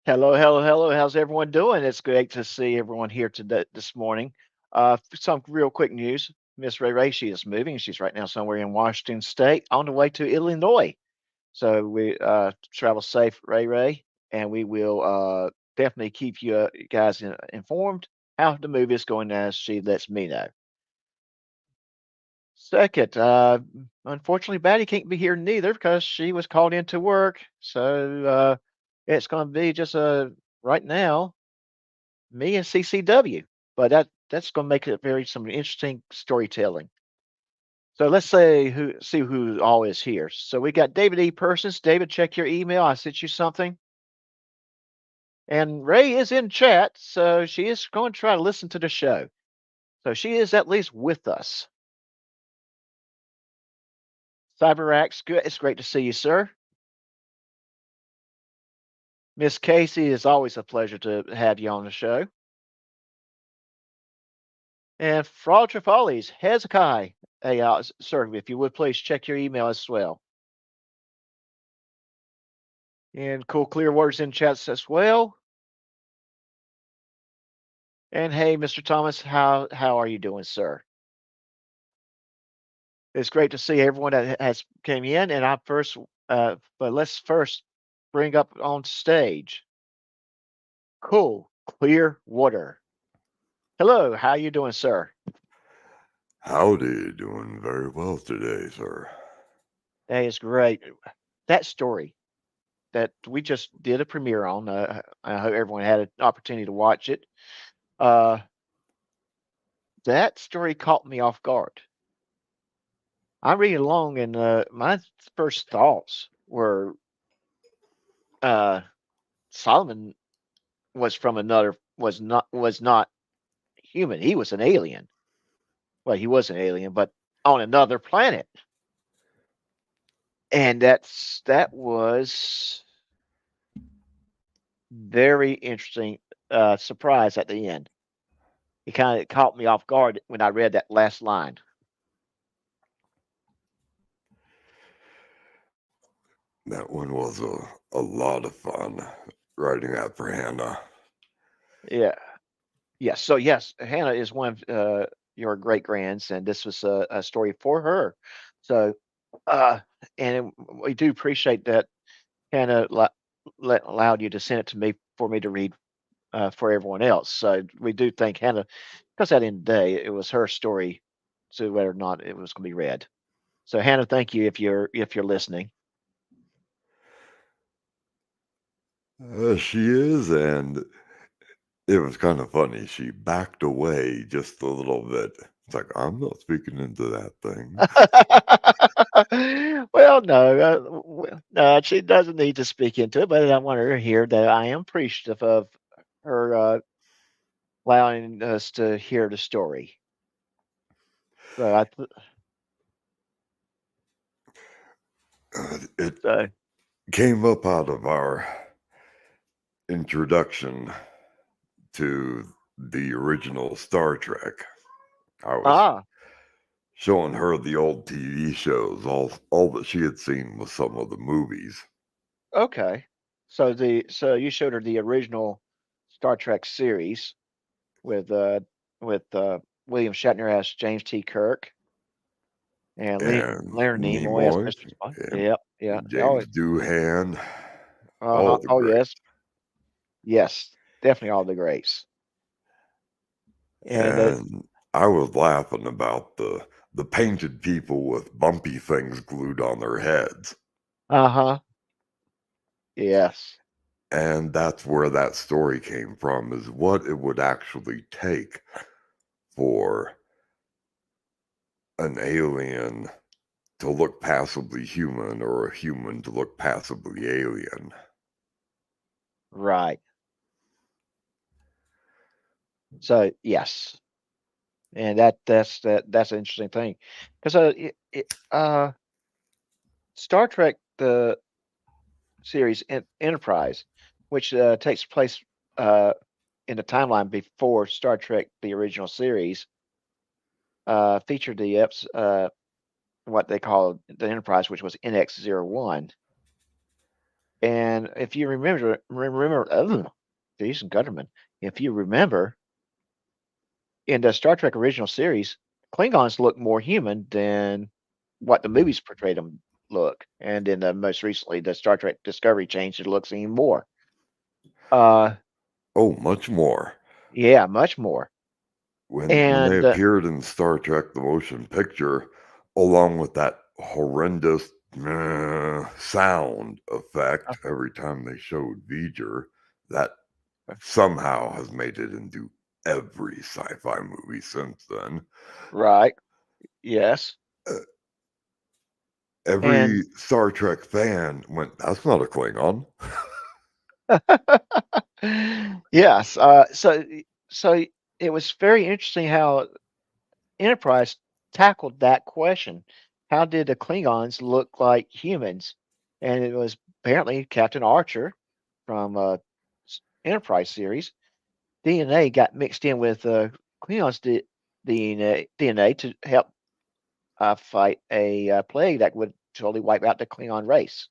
Hello, hello, hello. How's everyone doing? It's great to see everyone here today this morning. Some real quick news. Miss Ray Ray, she is moving. She's right now somewhere in Washington State on the way to Illinois. So we travel safe, Ray Ray, and we will definitely keep you guys informed how the move is going as she lets me know. Second, unfortunately, Batty can't be here neither because she was called into work. So it's going to be just right now me and CCW, but that's gonna make it very some interesting storytelling. So let's say see who all is here. So we got David E. Persons. David, check your email. I sent you something. And Ray is in chat, so she is going to try to listen to the show. So she is at least with us. CyberAx, good. It's great to see you, sir. Miss Casey, is always a pleasure to have you on the show. And Fraud Trifolies, Hezekiah. Hey, sir, if you would please check your email as well. And cool clear words in chats as well. And hey, Mr. Thomas, how are you doing, sir? It's great to see everyone that has came in. And but let's first bring up on stage. Cool clear water. Hello, how you doing, sir? Howdy, doing very well today, sir. That is great. That story that we just did a premiere on. I hope everyone had an opportunity to watch it. Uh, that story caught me off guard. I'm reading along, and my first thoughts were Solomon was not human. He was an alien. Well, he was an alien, but on another planet. And that was very interesting surprise at the end. It kind of caught me off guard when I read that last line. That one was a lot of fun writing that for Hannah. Yeah. Yes. So yes, Hannah is one of your great grands, and this was a story for her. So, uh, and we do appreciate that Hannah allowed you to send it to me for me to read for everyone else. So we do thank Hannah because at the end of the day, it was her story, so whether or not it was going to be read. So Hannah, thank you if you're listening. She is, and it was kind of funny. She backed away just a little bit. It's like, I'm not speaking into that thing. Well, no, no, she doesn't need to speak into it, but I want her to hear that I am appreciative of her allowing us to hear the story. So It so, came up out of our introduction to the original Star Trek. I was ah, showing her the old TV shows. All that she had seen was some of the movies. Okay. So you showed her the original Star Trek series with William Shatner as James T. Kirk and and Leonard Nimoy as Nimoy Mr. Spock. and Yep, yeah. Oh, James Doohan, uh-huh. all the Oh, yes. greats. Yes. Definitely all the greats. And And I was laughing about the painted people with bumpy things glued on their heads. uh-huh. Yes. And that's where that story came from, is what it would actually take for an alien to look passably human or a human to look passably alien. Right. So, yes. And that's an interesting thing. 'Cause Star Trek the series Enterprise, which takes place uh in the timeline before Star Trek the original series, featured what they call the Enterprise, which was NX-01. And if you Jason Gutterman, if you remember in the Star Trek original series, Klingons look more human than what the movies portrayed them look. And in the most recently, the Star Trek Discovery changed it looks even more. Uh, Oh, much more. yeah, much more. When they And appeared in Star Trek: The Motion Picture, along with that horrendous sound uh, effect every time they showed V'ger, that somehow has made it into every sci-fi movie since then. right, yes, Uh, and every Star Trek fan went, "That's not a Klingon." yes. So it was very interesting how Enterprise tackled that question. How did the Klingons look like humans? And it was apparently Captain Archer from Enterprise series. DNA got mixed in with Klingons DNA to help fight a plague that would totally wipe out the Klingon race.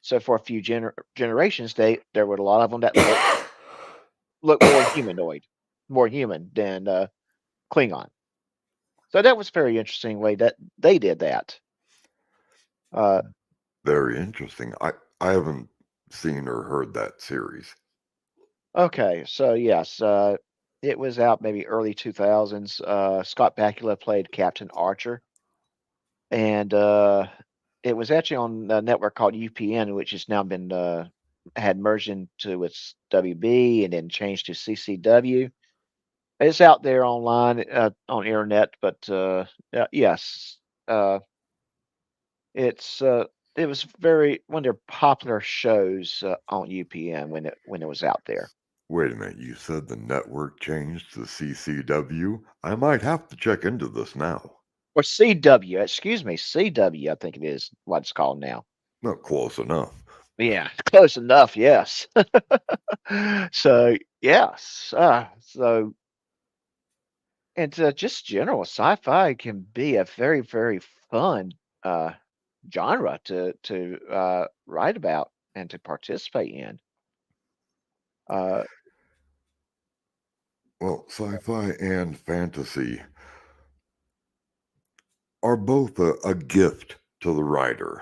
So for a few generations, there were a lot of them that looked more humanoid, more human than Klingon. So that was very interesting way that they did that. Uh, Very interesting. I haven't seen or heard that series. okay, so yes, it was out maybe early 2000s. Scott Bakula played Captain Archer, and it was actually on a network called UPN, which has now been had merged into its WB and then changed to CCW. It's out there online on internet, but yes, uh, it's it was very one of their popular shows on UPN when it was out there. Wait a minute, you said the network changed to CCW? I might have to check into this now. Or CW, excuse me, CW, I think it is what it's called now. Not close enough. Yeah, close enough, yes. So, yes, and just general sci-fi can be a very, very fun uh, genre to write about and to participate in. Uh, Well, sci-fi and fantasy are both a gift to the writer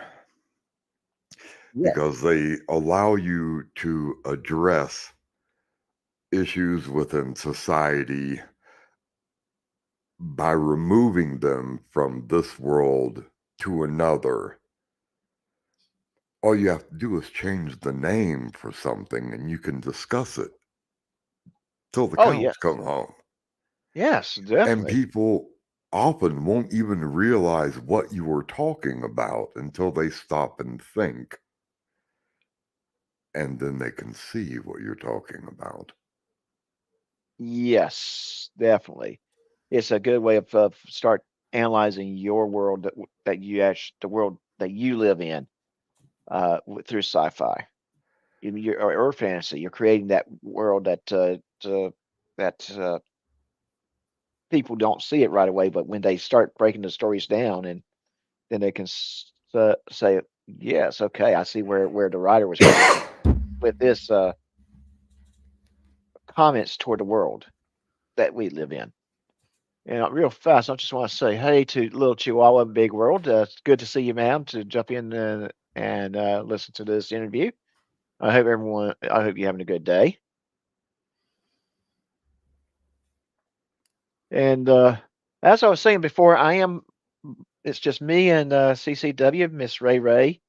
yeah, because they allow you to address issues within society by removing them from this world to another. All you have to do is change the name for something and you can discuss it till the oh cows yes, come home. yes, And definitely. people often won't even realize what you were talking about until they stop and think, and then they can see what you're talking about. Yes, definitely. It's a good way of start analyzing your world that you actually the world that you live in through sci-fi or fantasy. You're creating that world that people don't see it right away, but when they start breaking the stories down, and then they can say, Yes, okay. I see where the writer was going with this comments toward the world that we live in. And real fast, I just want to say hey to little Chihuahua in Big World. It's good to see you, ma'am, to jump in and listen to this interview. I hope you're having a good day. And as I was saying before, it's just me and CCW, Miss Ray Ray.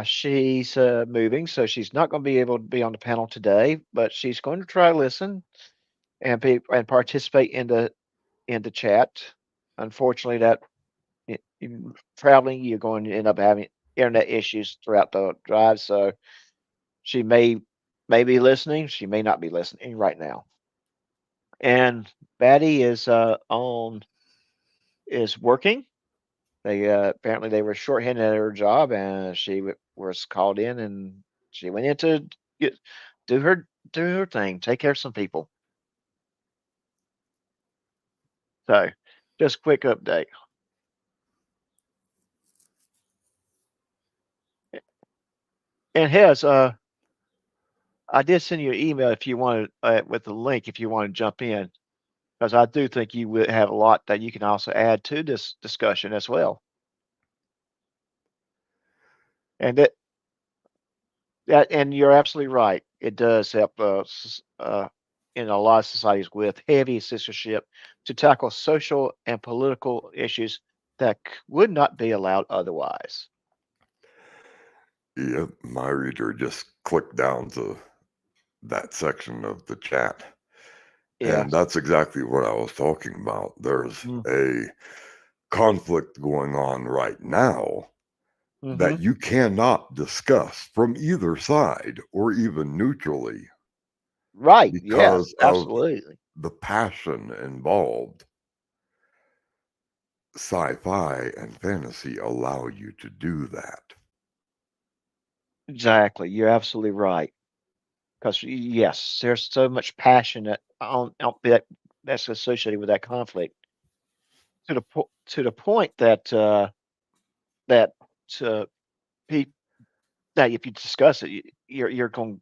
She's moving, so she's not going to be able to be on the panel today, but she's going to try to listen and participate in the chat. Unfortunately, that traveling, you're going to end up having internet issues throughout the drive. So she may be listening. She may not be listening right now. And Batty is working. They apparently they were shorthanded at her job, and she was called in, and she went in to get, do her thing, take care of some people. So, just quick update. And Hez, I did send you an email if you wanted with the link if you want to jump in, because I do think you would have a lot that you can also add to this discussion as well. And and you're absolutely right. It does help in a lot of societies with heavy censorship to tackle social and political issues that would not be allowed otherwise. Yep, my reader just clicked down to that section of the chat. And Yes. that's exactly what I was talking about. There's Mm. a conflict going on right now Mm-hmm. that you cannot discuss from either side or even neutrally Right. Yes. because of Absolutely. the passion involved. Sci-fi and fantasy allow you to do that. Exactly. You're absolutely right. Because yes, there's so much passion that's associated with that conflict to the point that that uh, pe- that if you discuss it, you're going to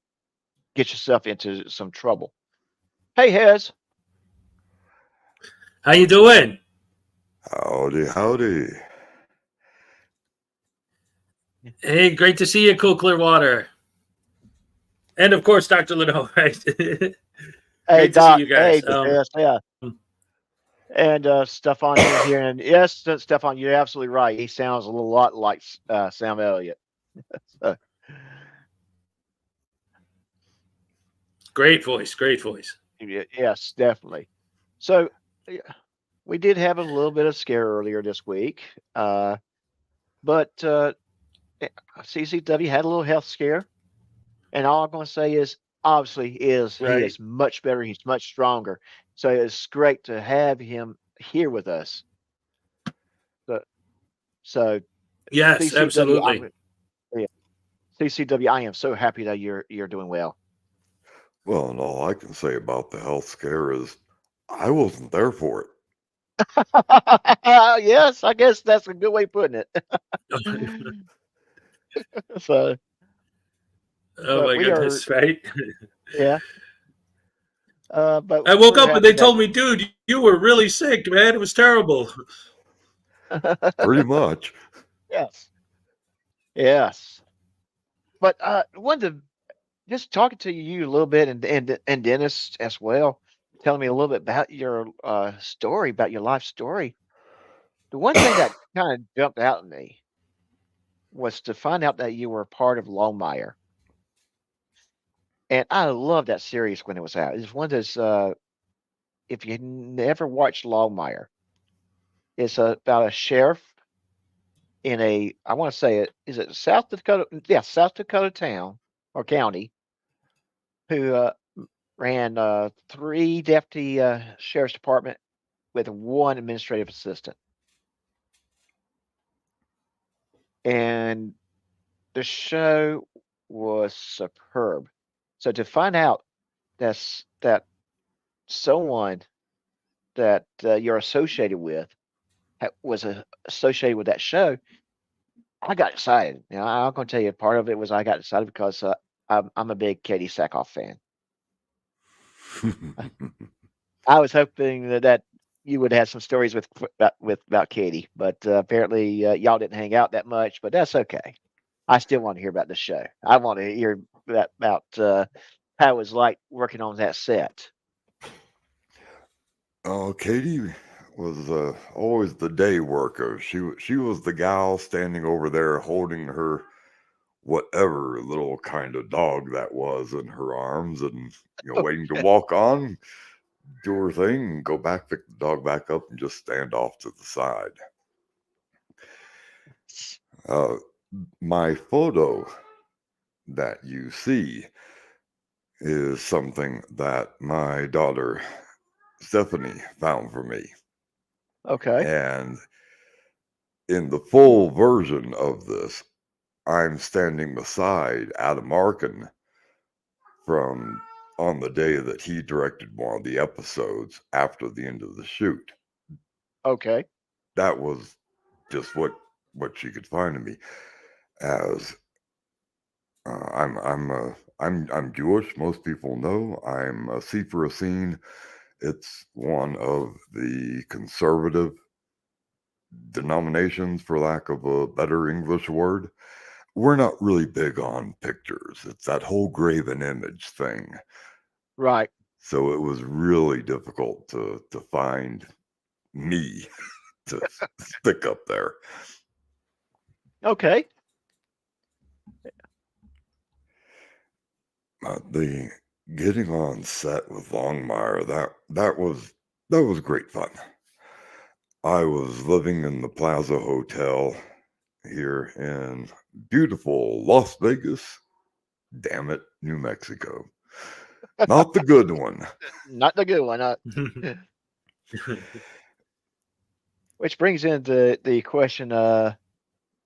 get yourself into some trouble. Hey, Hez. How you doing? Howdy, howdy. Hey, great to see you, Cool Clearwater. And of course, Dr. Leno, right? Hey, Great to see Doc. you guys. Hey, Hez. Yeah. And Stefan in here. And yes, Stefan, you're absolutely right. He sounds a little lot like Sam Elliott. So, Great voice, great voice. yes, definitely. So, we did have a little bit of scare earlier this week. But CCW had a little health scare, and all I'm going to say is, obviously, he Right. is much better. He's much stronger. So it's great to have him here with us. So, so Yes, CCW, absolutely. yeah, CCW, I am so happy that you're doing well. Well, and all I can say about the health scare is I wasn't there for it. Yes, I guess that's a good way of putting it. So, Oh but my we are, goodness, right? yeah. But I woke we're up and happy they that. told me, dude, you were really sick, man. It was terrible. Pretty much. Yes, yes. But wanted to just talking to you a little bit, and Dennis as well, telling me a little bit about your story, about your life story. The one thing that kind of jumped out at me was to find out that you were part of Longmire, and I loved that series when it was out. It's one of those. If you never watched Longmire, it's about a sheriff in a. I want to say it is it South Dakota? Yeah, South Dakota town or county who ran three deputy sheriff's department with one administrative assistant. And the show was superb. So to find out that someone that you're associated with was associated with that show, I got excited. I'm going to tell you, part of it was I got excited because I'm a big Katie Sackhoff fan. I was hoping that you would have some stories about Katie, but apparently y'all didn't hang out that much. But that's okay. I still want to hear about the show. I want to hear about how it was like working on that set. Oh, Katie was always the day worker. She was the gal standing over there holding her whatever little kind of dog that was in her arms, and waiting to walk on, do her thing, and go back, pick the dog back up, and just stand off to the side. Uh, my photo that you see is something that my daughter Stephanie found for me. Okay. And in the full version of this, I'm standing beside Adam Arkin from on the day that he directed one of the episodes after the end of the shoot. Okay. That was just what she could find of me. As I'm Jewish. Most people know I'm a Sefer Essene. It's one of the conservative denominations, for lack of a better English word. We're not really big on pictures. It's that whole graven image thing. Right. So it was really difficult to find me to stick up there. Okay. The getting on set with Longmire, that was great fun. I was living in the Plaza Hotel here in beautiful Las Vegas. Damn it, New Mexico. Not the good one. Not the good one. Which brings into the question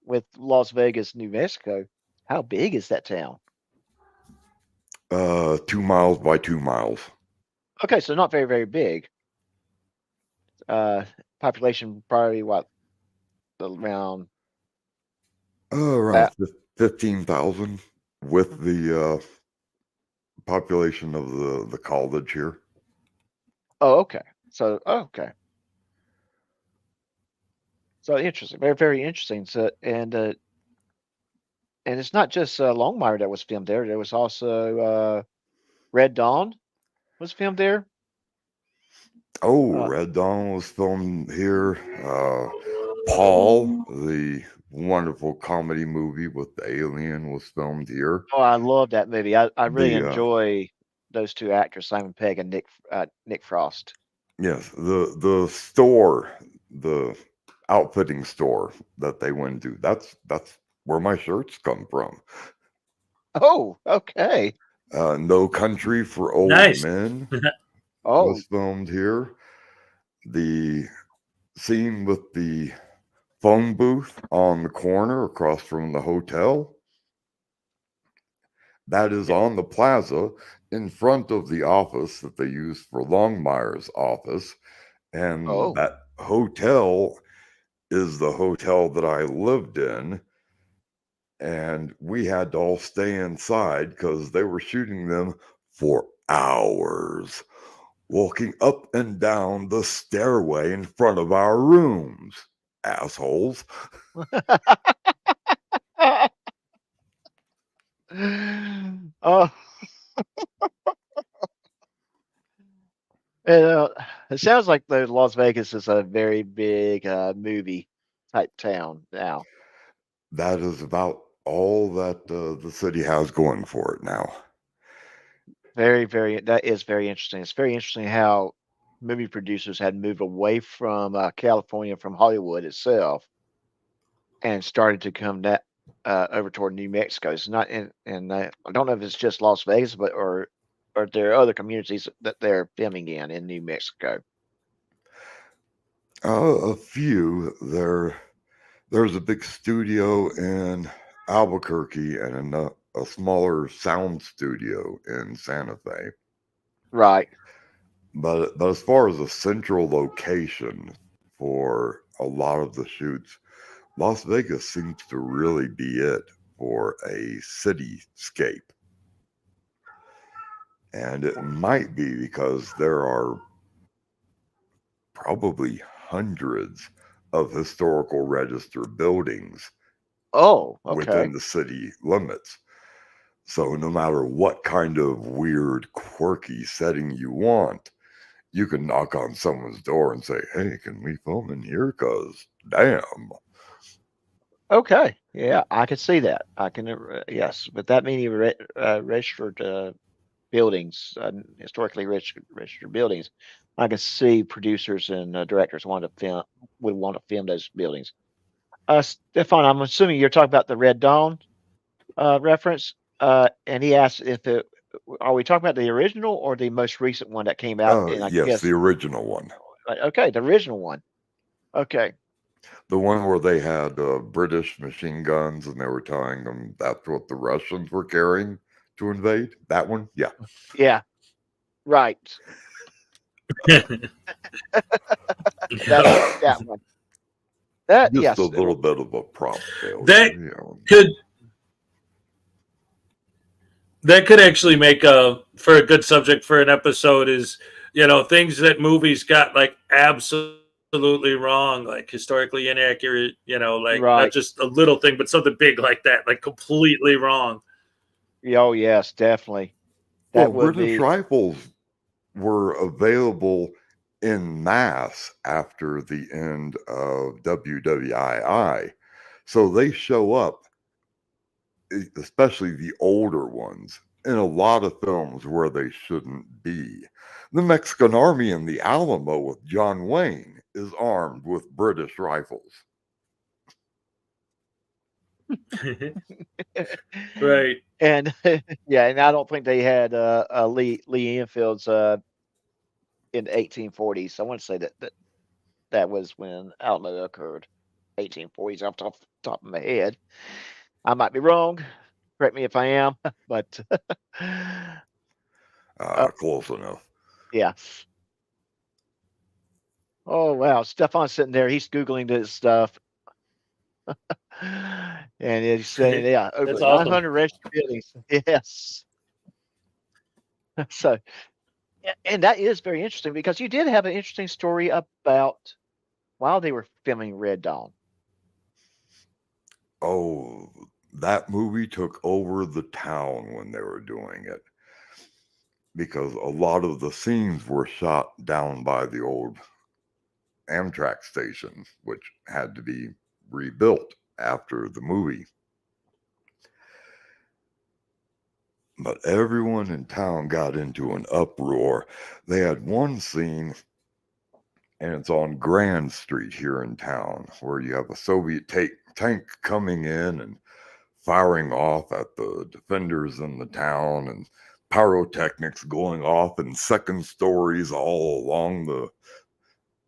with Las Vegas, New Mexico, how big is that town? 2 miles by 2 miles. Okay, so not very, very big. Population probably what, around Around 15,000 with the population of the college here. Oh, okay. So okay. So interesting, very, very interesting. So and it's not just Longmire that was filmed there. There was also Red Dawn was filmed there. Oh, Red Dawn was filmed here. Paul, the wonderful comedy movie with the alien, was filmed here. Oh, I love that movie. I really The enjoy those two actors, Simon Pegg and Nick Frost. yes, the store, the outfitting store that they went to. That's where my shirts come from. Oh, okay. No Country for Old Nice. Men Oh, was filmed here. The scene with the phone booth on the corner across from the hotel, that is on the plaza in front of the office that they used for Longmire's office. And oh, that hotel is the hotel that I lived in. And we had to all stay inside because they were shooting them for hours, walking up and down the stairway in front of our rooms. Assholes. oh. And, it sounds like the Las Vegas is a very big movie type town now. That is about all that the city has going for it now. Very, very. That is very interesting. It's very interesting how movie producers had moved away from California, from Hollywood itself, and started to come that over toward New Mexico. It's not in, and I don't know if it's just Las Vegas, but or there are other communities that they're filming in New Mexico. A few. There's a big studio in Albuquerque and a smaller sound studio in Santa Fe. Right. But as far as a central location for a lot of the shoots, Las Vegas seems to really be it for a cityscape. And it might be because there are probably hundreds of historical register buildings Oh, okay. within the city limits. So no matter what kind of weird, quirky setting you want, you can knock on someone's door and say, "Hey, can we film in here? Because damn." Okay. Yeah, I can see that. I can, yes, with that many registered buildings, historically registered buildings, I can see producers and directors would want to film those buildings. Stefan, I'm assuming you're talking about the Red Dawn reference. And he asked are we talking about the original or the most recent one that came out? And I Yes, guess, the original one. okay, the original one. Okay. The one where they had British machine guns and they were telling them that's what the Russians were carrying to invade. That one? Yeah. Yeah. Right. That one. That Just yes. a little bit of a prop failure. That You know. could actually make for a good subject for an episode is, things that movies got like absolutely wrong, like historically inaccurate, like not Right. just a little thing, but something big like that, like completely wrong. Oh yes, definitely. Well, That would British be rifles were available in mass after the end of WWII. So they show up, especially the older ones, in a lot of films where they shouldn't be. The Mexican army in the Alamo with John Wayne is armed with British rifles. Right. And yeah, and I don't think they had Lee Enfield's in the 1840s. I want to say that was when Alamo occurred. 1840s off the top of my head. I might be wrong. Correct me if I am, but Close enough. yeah. Oh wow, Stefan's sitting there. He's googling this stuff, and he's saying, "Yeah, over That's awesome. 900 registered buildings." Yes. So, and that is very interesting because you did have an interesting story about while they were filming Red Dawn. Oh, that movie took over the town when they were doing it because a lot of the scenes were shot down by the old Amtrak station, which had to be rebuilt after the movie. But everyone in town got into an uproar. They had one scene, and it's on Grand Street here in town, where you have a Soviet tank coming in and firing off at the defenders in the town, and pyrotechnics going off in second stories all along the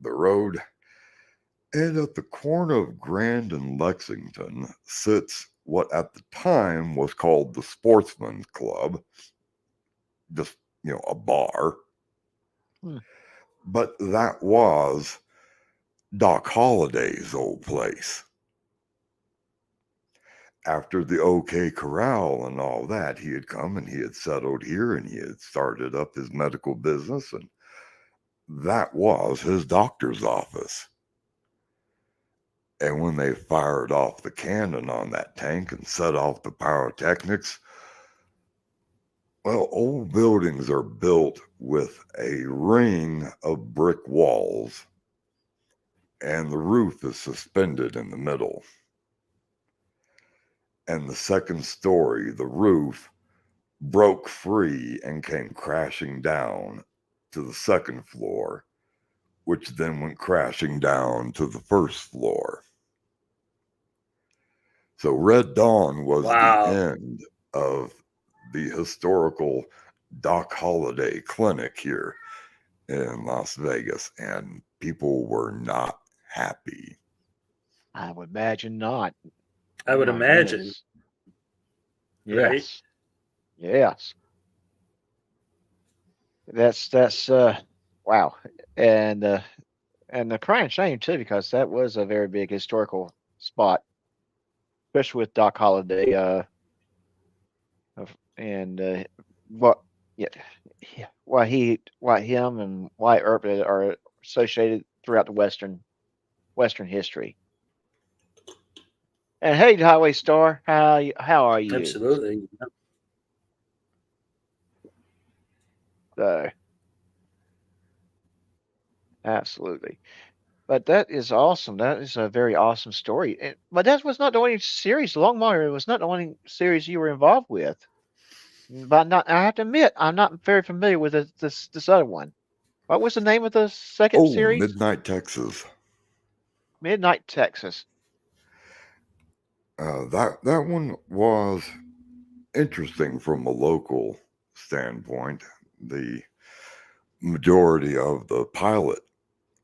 road. And at the corner of Grand and Lexington sits what at the time was called the Sportsman's Club, just, a bar. Hmm. But that was Doc Holliday's old place. After the OK Corral and all that, he had come and he had settled here and he had started up his medical business, and that was his doctor's office. And when they fired off the cannon on that tank and set off the pyrotechnics, well, old buildings are built with a ring of brick walls, and the roof is suspended in the middle. And the second story, the roof, broke free and came crashing down to the second floor, which then went crashing down to the first floor. So Red Dawn was Wow. the end of the historical Doc Holliday Clinic here in Las Vegas, and people were not happy. I would imagine not. I would My imagine. goodness. Right? Yes. Yes. That's wow. And the crying shame too, because that was a very big historical spot, especially with Doc Holliday. And what, yeah, why him and why Earp are associated throughout the Western history. And hey, Highway Star, how are you? Absolutely. So, absolutely. But that is awesome. That is a very awesome story. But that was not the only series. Longmire was not the only series you were involved with. But not, I have to admit, I'm not very familiar with this other one. What was the name of the second Oh, series? Midnight Texas. Midnight Texas. That one was interesting from a local standpoint. The majority of the pilot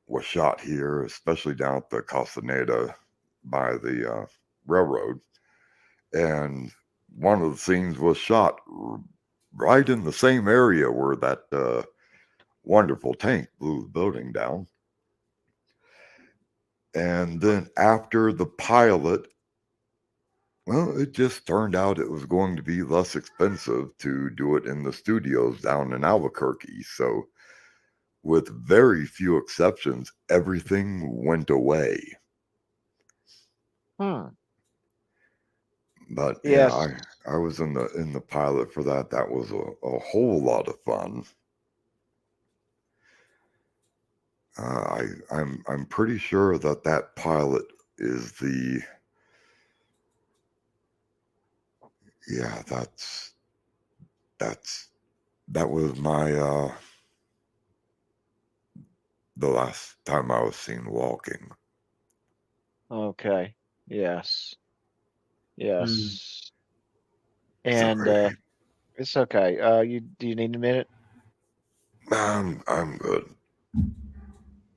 was shot here, especially down at the Castaneda by the railroad. And one of the scenes was shot right in the same area where that wonderful tank blew the building down. And then after the pilot, well, it just turned out it was going to be less expensive to do it in the studios down in Albuquerque. So, with very few exceptions, everything went away. But Yes. yeah, I was in the pilot for that. That was a whole lot of fun. I'm pretty sure that pilot is that was my the last time I was seen walking. Okay. Yes. Yes. And Sorry. it's okay. Do you need a minute? I'm good.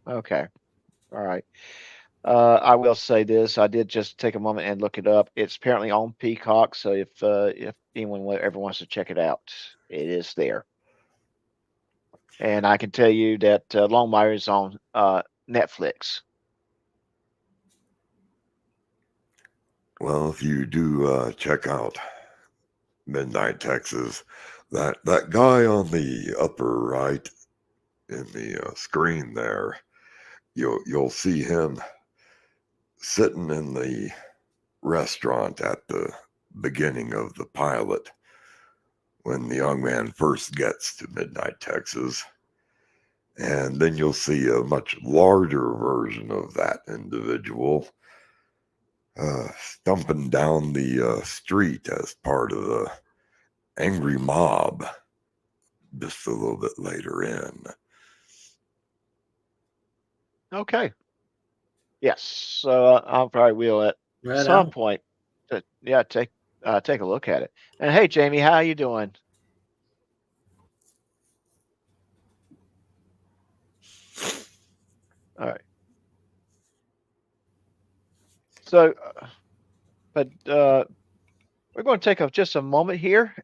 Okay. All right. I will say this. I did just take a moment and look it up. It's apparently on Peacock, so if anyone ever wants to check it out, it is there. And I can tell you that Longmire is on Netflix. Well, if you do check out Midnight Texas, that guy on the upper right in the screen there, you'll see him sitting in the restaurant at the beginning of the pilot when the young man first gets to Midnight Texas. And then you'll see a much larger version of that individual stumping down the street as part of the angry mob just a little bit later in. Okay. Yes. So I probably will at some point. Yeah, take a look at it. And hey, Jamie, how you doing? All right. So, but we're going to take just a moment here,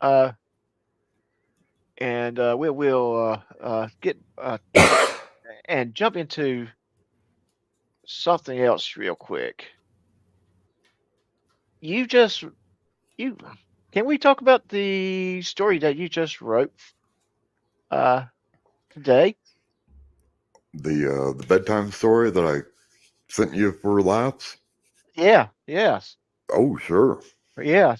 and we'll get and jump into something else real quick. You can we talk about the story that you just wrote today? The bedtime story that I sent you for laughs? Yeah. Yes. Oh, sure. Yeah.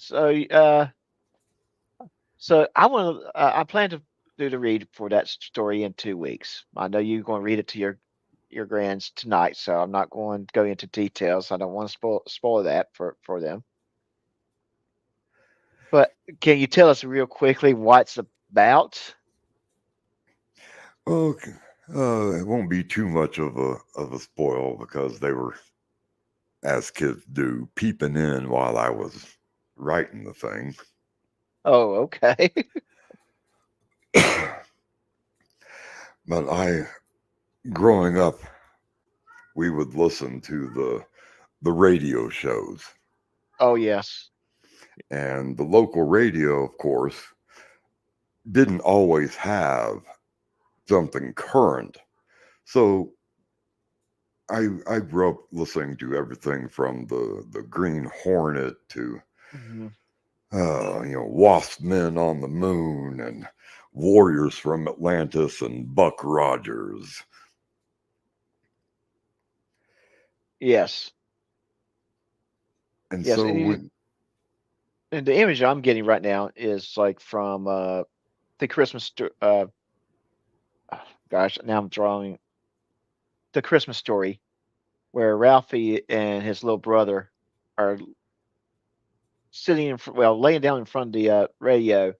So I plan to do the read for that story in 2 weeks. I know you're going to read it to your grands tonight, so I'm not going to go into details. I don't want to spoil that for them. But can you tell us real quickly what it's about? Okay. It won't be too much of a spoil because they were, as kids do, peeping in while I was writing the thing. Oh, okay. But growing up, we would listen to the radio shows. Oh, yes. And the local radio, of course, didn't always have something current. So I grew up listening to everything from the Green Hornet to Mhm. Wasp Men on the Moon and Warriors from Atlantis and Buck Rogers. Yes. And Yes. so And, when and the image I'm getting right now is like from the Christmas. Gosh, now I'm drawing the Christmas Story, where Ralphie and his little brother are sitting laying down in front of the radio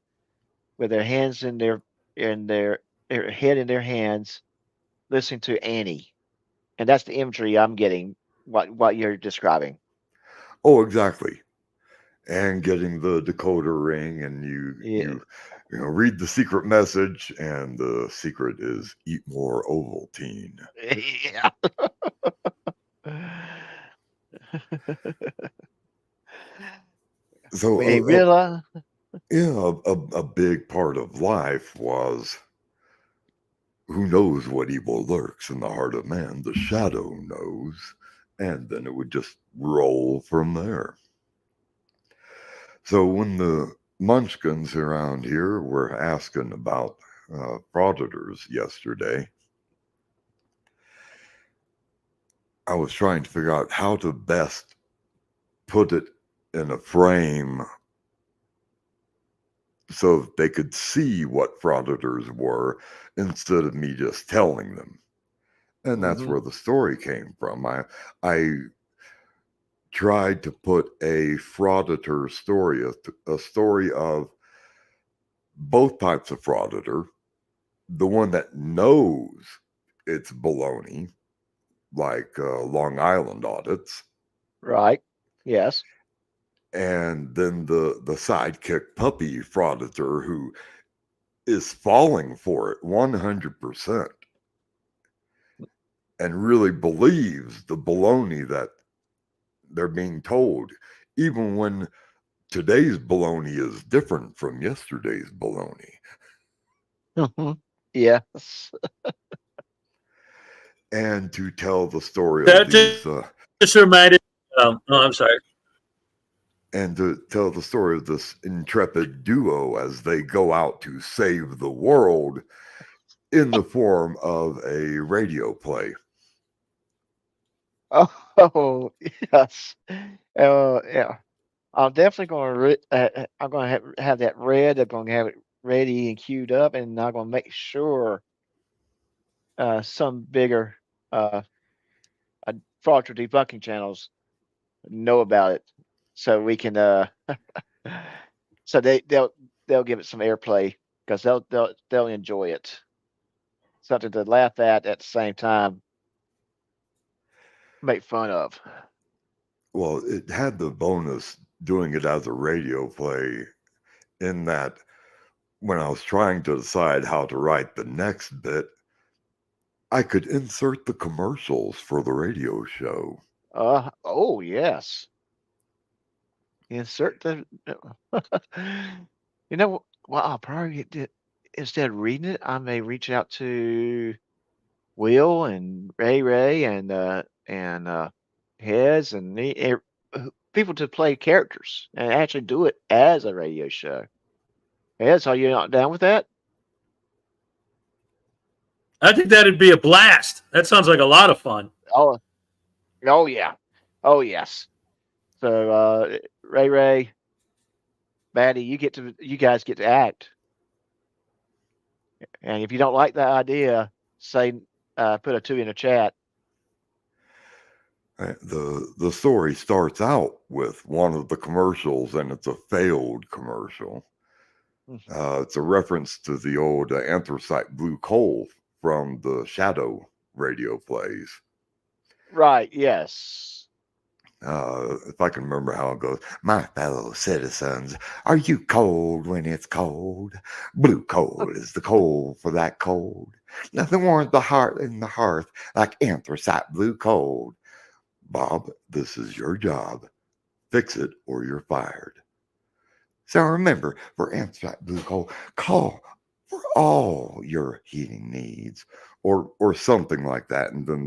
with their hands in their head in their hands, listening to Annie, and that's the imagery I'm getting. What you're describing. oh, exactly. And getting the decoder ring, and Yeah. read the secret message, and the secret is eat more Ovaltine. Yeah. So When he realized, a big part of life was, who knows what evil lurks in the heart of man? The shadow knows. And then it would just roll from there. So when the munchkins around here were asking about frauditors yesterday, I was trying to figure out how to best put it in a frame so that they could see what frauditors were instead of me just telling them. And that's hmm where the story came from. I tried to put a frauditor story, a story of both types of frauditor, the one that knows it's baloney, like Long Island audits, right, yes, and then the sidekick puppy frauditor who is falling for it 100% and really believes the baloney that they're being told, even when today's baloney is different from yesterday's baloney. yes. And to tell the story of That these just reminded. Oh, I'm sorry. and to tell the story of this intrepid duo as they go out to save the world in the form of a radio play. Oh, yes. Yeah. I'm definitely going to. I'm going to have that read. I'm going to have it ready and queued up, and I'm going to make sure some bigger uh, fraudulent debunking channels know about it, so we can. So they'll give it some airplay because they'll enjoy it. Something to laugh at the same time, make fun of. Well, it had the bonus doing it as a radio play in that when I was trying to decide how to write the next bit, I could insert the commercials for the radio show. Oh yes. Insert the. Well, I'll probably instead of reading it, I may reach out to Will and Ray and Hez and people to play characters and actually do it as a radio show. Hez, are you not down with that? I think that'd be a blast. That sounds like a lot of fun. Oh, oh yeah, oh yes. So Ray, Maddie, you guys get to act, and if you don't like the idea, say put a 2 in the chat. The story starts out with one of the commercials, and it's a failed commercial. It's a reference to the old anthracite blue coal from the Shadow radio plays. Right, yes. If I can remember how it goes, my fellow citizens, are you cold when it's cold? Blue coal is the coal for that cold. Nothing warms the heart in the hearth like anthracite blue coal. Bob, this is your job. Fix it or you're fired. So remember, for anthracite blue coal, call for all your heating needs, or something like that. And then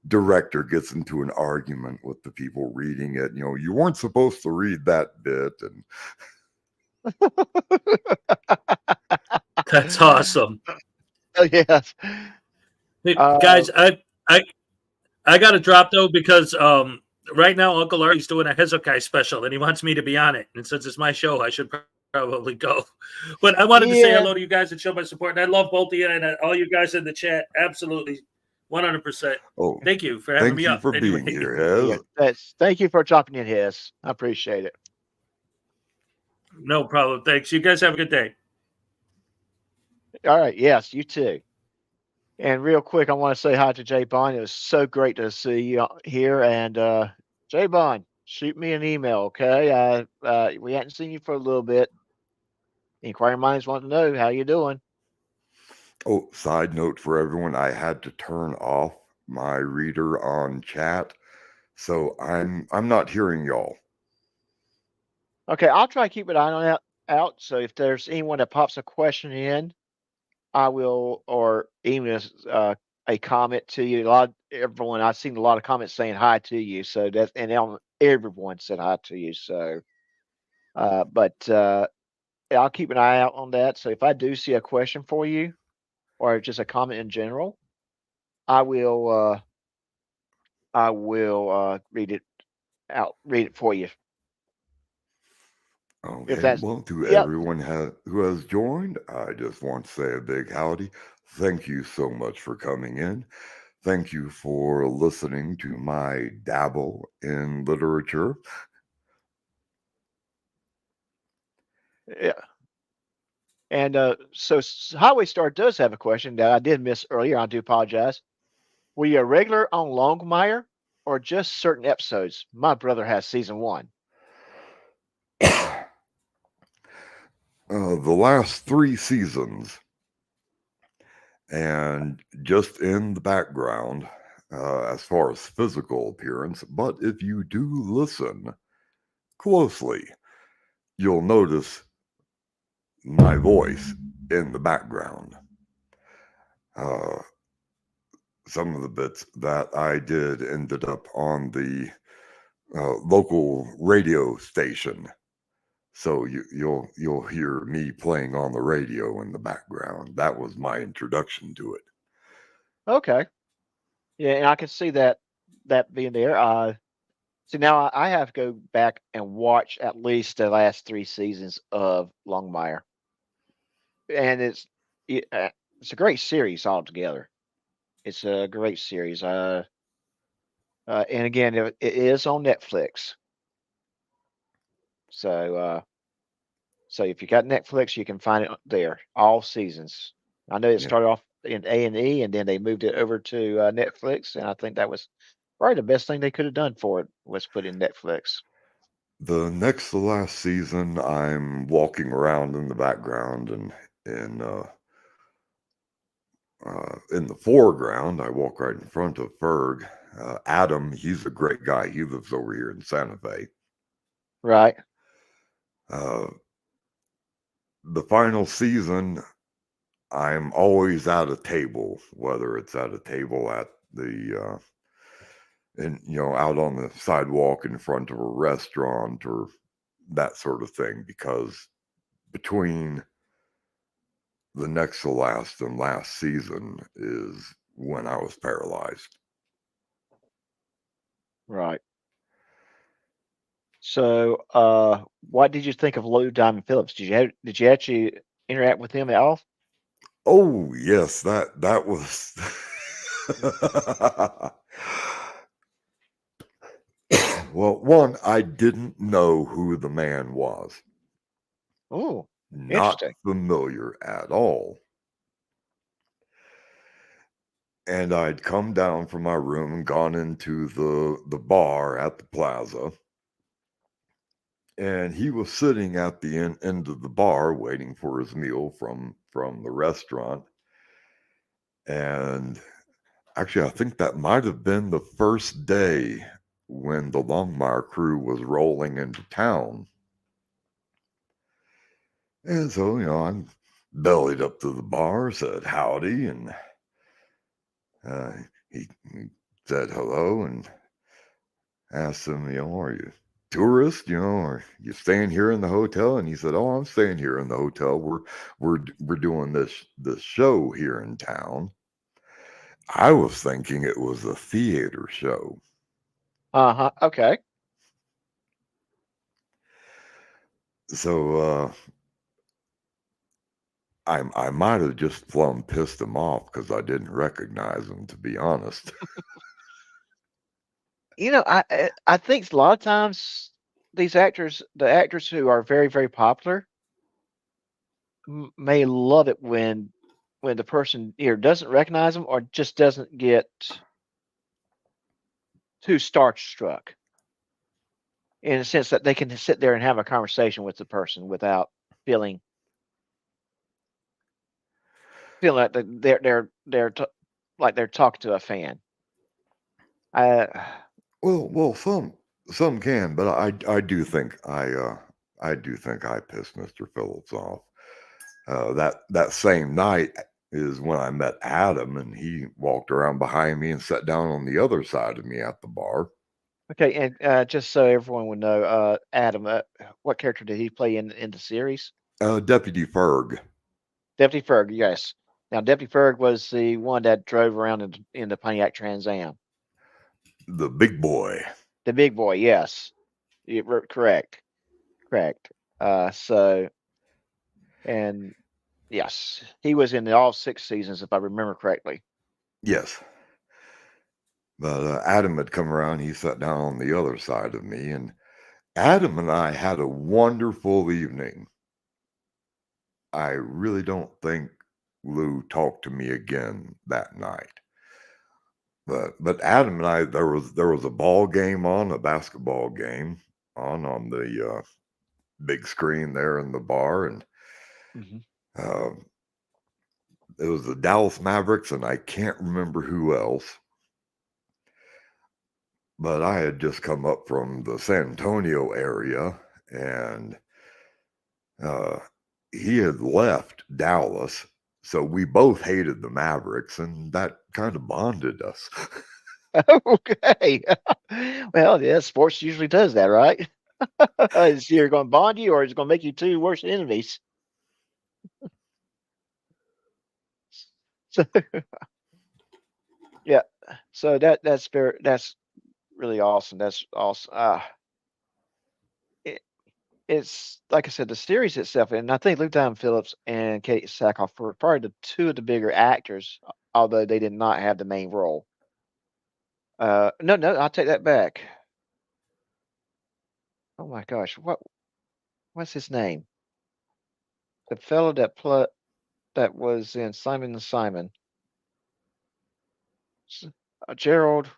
director gets into an argument with the people reading it. You weren't supposed to read that bit, and That's awesome. Yes. Hey, Uh, guys, I got to drop though because right now Uncle Artie's doing a Hezekiah special and he wants me to be on it. And since it's my show, I should probably go. But I wanted to say yeah. hello to you guys and show my support. And I love both of you and all you guys in the chat. Absolutely, 100%. oh, Thank you for having thank me you up. for Anyway. being here, Yeah. Hez. Thank you for dropping in, Hess. I appreciate it. No problem. Thanks. You guys have a good day. All right. Yes, you too. And real quick, I want to say hi to Jay Bond. It was so great to see you here. And Jay Bond, shoot me an email, okay? We hadn't seen you for a little bit. Inquiring minds want to know how you doing. Oh, side note for everyone, I had to turn off my reader on chat, so I'm not hearing y'all. Okay, I'll try to keep an eye on that out. So if there's anyone that pops a question in, I will, or even a comment to you. Everyone, I've seen a lot of comments saying hi to you. So that's, and everyone said hi to you. So, but I'll keep an eye out on that. So if I do see a question for you, or just a comment in general, I will read it for you. If Okay, that's, well, to yep. everyone who has joined, I just want to say a big howdy. Thank you so much for coming in. Thank you for listening to my dabble in literature. Yeah. And so Highway Star does have a question that I did miss earlier. I do apologize. Were you a regular on Longmire or just certain episodes? My brother has season 1. The last 3 seasons, and just in the background as far as physical appearance. But if you do listen closely, you'll notice my voice in the background. Some of the bits that I did ended up on the local radio station, so you'll hear me playing on the radio in the background. That was my introduction to it. Okay. Yeah, and I can see that being there. See, now I have to go back and watch at least the last 3 seasons of Longmire, and it's a great series altogether. It's a great series. And again, it is on Netflix. So so if you got Netflix, you can find it there, all seasons. I know it Yeah. started off in A&E, and then they moved it over to Netflix, and I think that was probably the best thing they could have done for it was put in Netflix. The next to last season, I'm walking around in the background, and in the foreground, I walk right in front of Ferg. Adam, he's a great guy. He lives over here in Santa Fe. Right. The final season, I'm always at a table, whether it's at a table at the out on the sidewalk in front of a restaurant or that sort of thing, because between the next to last and last season is when I was paralyzed. Right. So, what did you think of Lou Diamond Phillips? Did you actually interact with him at all? Oh yes, that was well, one, I didn't know who the man was. Oh, Not interesting. familiar at all. And I'd come down from my room and gone into the bar at the plaza. And he was sitting at the end of the bar waiting for his meal from the restaurant. And actually, I think that might have been the first day when the Longmire crew was rolling into town. And so, I bellied up to the bar, said howdy, and he said hello and asked him, are you tourist, or you staying here in the hotel? And he said, oh, I'm staying here in the hotel. We're doing this show here in town. I was thinking it was a theater show. Uh-huh. Okay. So I might have just plumb pissed him off because I didn't recognize him, to be honest. I think a lot of times the actors who are very, very popular may love it when the person either doesn't recognize them or just doesn't get too starstruck, in a sense that they can sit there and have a conversation with the person without feeling like like they're talking to a fan. Well, some can, but I do think I do think I pissed Mr. Phillips off. That same night is when I met Adam, and he walked around behind me and sat down on the other side of me at the bar. Okay, and just so everyone would know, Adam, what character did he play in the series? Deputy Ferg. Deputy Ferg, yes. Now, Deputy Ferg was the one that drove around in the Pontiac Trans Am. The big boy. The big boy, yes. Correct. And yes, he was in all 6 seasons, if I remember correctly. Yes. But Adam had come around. He sat down on the other side of me, and Adam and I had a wonderful evening. I really don't think Lou talked to me again that night. But Adam and I, there was a ball game on, a basketball game on the big screen there in the bar, and it was the Dallas Mavericks, and I can't remember who else. But I had just come up from the San Antonio area, and he had left Dallas. So we both hated the Mavericks, and that kind of bonded us. Okay. Well, yeah, sports usually does that, right? It's either going to bond you or it's going to make you two worse enemies. So, yeah. So that's really awesome. That's awesome. It's like I said, the series itself, and I think Lieutenant Phillips and Kate Sackhoff were probably the two of the bigger actors, although they did not have the main role. No, I'll take that back. Oh my gosh, what's his name? The fellow that was in Simon and Simon. Gerald.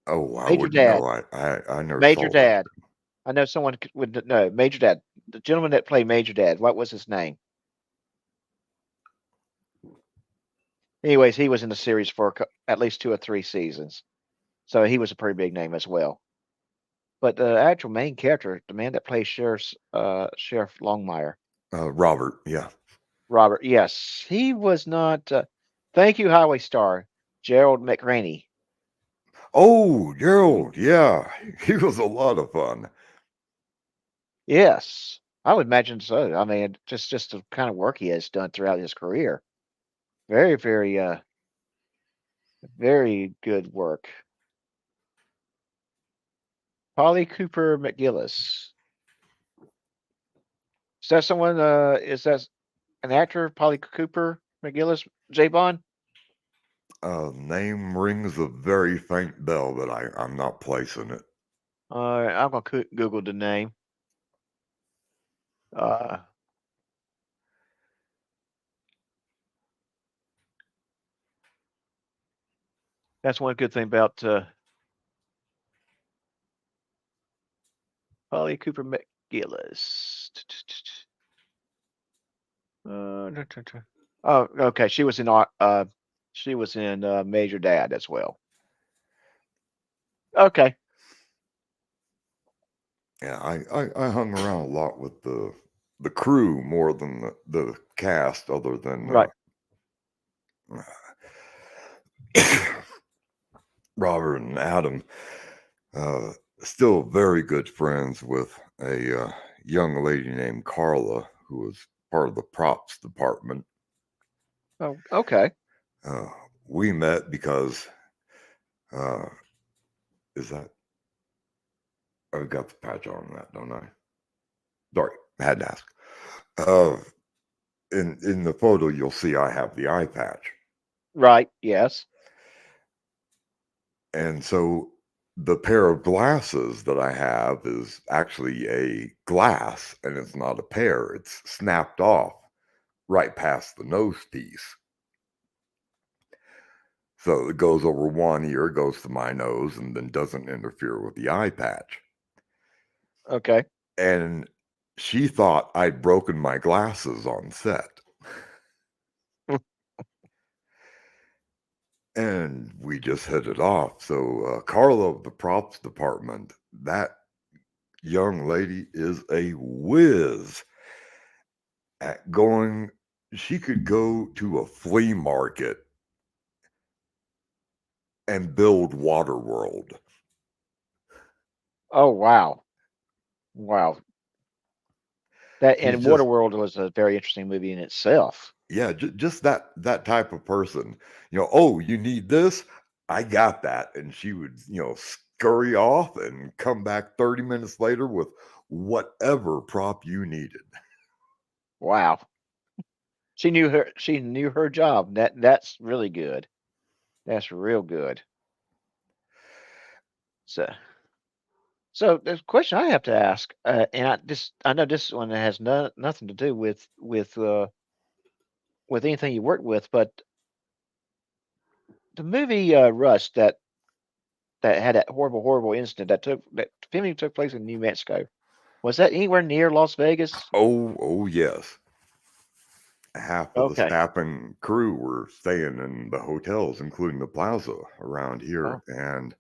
Oh, I Major wouldn't Dad. know. I never Major saw Dad. I know someone would know. Major Dad. The gentleman that played Major Dad. What was his name? Anyways, he was in the series for at least 2 or 3 seasons. So he was a pretty big name as well. But the actual main character, the man that plays Sheriff Longmire. Robert, yeah. Robert, yes. He was not thank you, Highway Star, Gerald McRaney. Oh, Gerald, yeah. He was a lot of fun. Yes. I would imagine so. I mean, just the kind of work he has done throughout his career. Very, very very good work. Polly Cooper McGillis. Is that someone? Is that an actor? Polly Cooper McGillis, J. Bond. Name rings a very faint bell, but I'm not placing it. I'm gonna Google the name. That's one good thing about Polly Cooper McGillis. Oh, okay. She was in Major Dad as well. Okay. Yeah, I hung around a lot with the crew more than the cast, other than Right. Robert and Adam, uh, still very good friends with a young lady named Carla, who was part of the props department. Oh, okay. Uh, we met because, uh, is that, I've got the patch on that, don't I? Sorry, I had to ask. In the photo, you'll see I have the eye patch. Right. Yes. And so the pair of glasses that I have is actually a glass, and it's not a pair. It's snapped off right past the nose piece. So it goes over one ear, goes to my nose, and then doesn't interfere with the eye patch. Okay. And she thought I'd broken my glasses on set. And we just hit it off. So Carla of the props department, that young lady is a whiz at going. She could go to a flea market and build Waterworld. Oh, wow. Wow. That She's and just, Waterworld was a very interesting movie in itself. yeah, just that type of person. Oh, you need this? I got that. And she would, scurry off and come back 30 minutes later with whatever prop you needed. Wow. She knew her job. That's really good. That's real good. So the question I have to ask, and I know this one has nothing to do with anything you worked with, but the movie Rust that had that horrible incident that filming took place in New Mexico. Was that anywhere near Las Vegas? Oh yes. Half of the Okay. staff and crew were staying in the hotels, including the plaza around Oh, here. And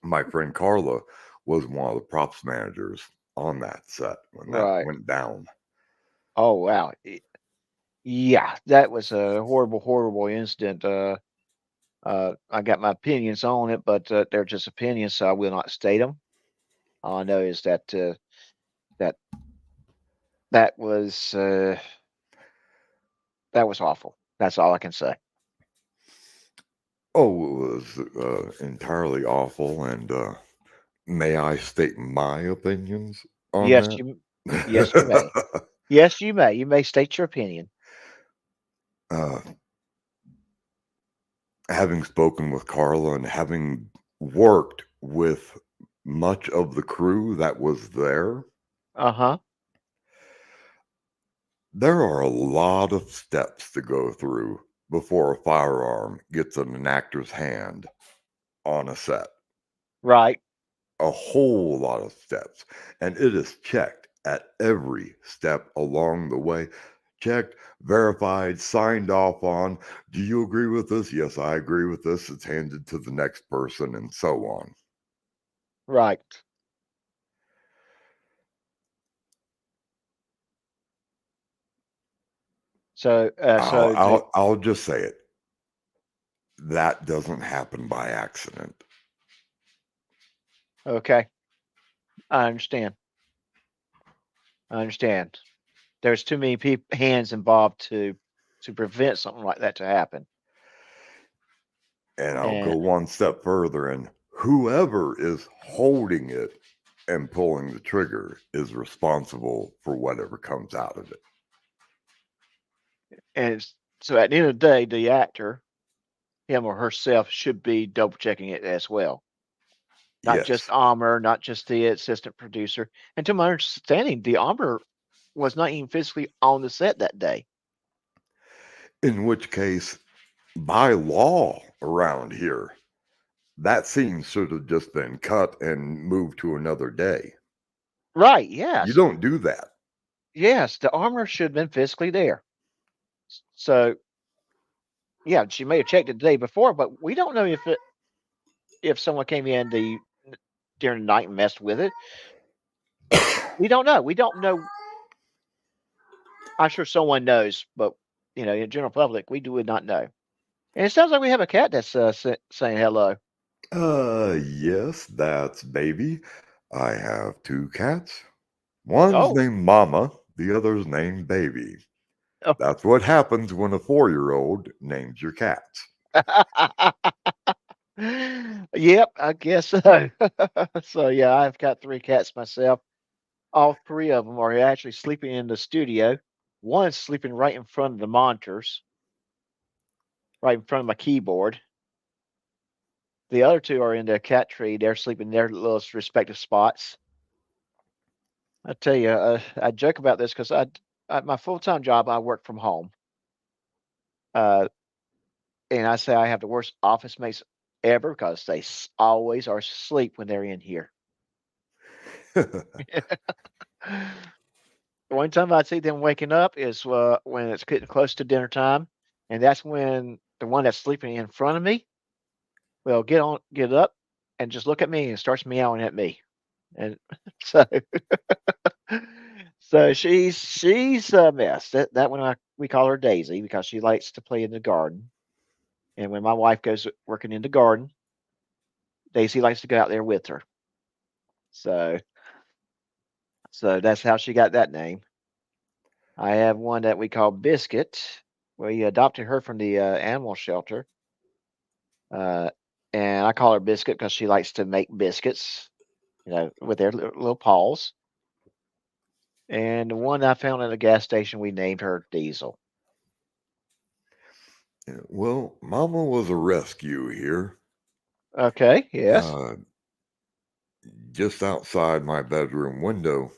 my friend Carla was one of the props managers on that set when that right. went down. Oh wow. Yeah, that was a horrible incident. I got my opinions on it, but they're just opinions, so I will not state them. All I know is that that was uh, that was awful. That's all I can say. Oh, it was entirely awful. And may I state my opinions on Yes, that? you yes you may. Yes, you may. You may state your opinion. uh, Having spoken with Carla and having worked with much of the crew that was there, Uh-huh. there are a lot of steps to go through before a firearm gets in an actor's hand on a set. Right. A whole lot of steps. And it is checked at every step along the way. Checked, verified, signed off on. Do you agree with this? Yes, I agree with this. It's handed to the next person and so on. Right. So I'll so do I'll I'll just say it. That doesn't happen by accident. okay. I understand. I understand. There's too many hands involved to prevent something like that to happen. And I'll And go one step further, and whoever is holding it and pulling the trigger is responsible for whatever comes out of it. so at the end of the day, the actor, him or herself, should be double checking it as well. Not just Yes. Amr, not just the assistant producer. And to my understanding, the Amr was not even physically on the set that day. In which case, by law around here, that scene should have just been cut and moved to another day. Right, You yes. don't do that. Yes, the armor should have been physically there. So yeah, she may have checked it the day before, but we don't know if someone came in during the night and messed with it. We don't know. We don't know. I'm sure someone knows, but in general public, would not know. And it sounds like we have a cat that's saying hello. Yes, that's Baby. I have two cats. One's Oh, named Mama, the other's named Baby. oh. That's what happens when a 4-year-old names your cats. Yep, I guess so. So yeah, I've got three cats myself. All three of them are actually sleeping in the studio. One's sleeping right in front of the monitors, right in front of my keyboard. The other two are in their cat tree. They're sleeping in their little respective spots. I tell you, I joke about this because my full time job, I work from home, uh, and I say I have the worst office mates ever because they always are asleep when they're in here. The one time I see them waking up is when it's getting close to dinner time, and that's when the one that's sleeping in front of me will get up, and just look at me and starts meowing at me, and so she's a mess. That one we call her Daisy because she likes to play in the garden, and when my wife goes working in the garden, Daisy likes to go out there with her. So that's how she got that name. I have one that we call Biscuit. We adopted her from the animal shelter, uh, and I call her Biscuit because she likes to make biscuits, with their little paws. And the one I found at a gas station, we named her Diesel. Well, Mama was a rescue here. Okay, yes. Uh, just outside my bedroom window,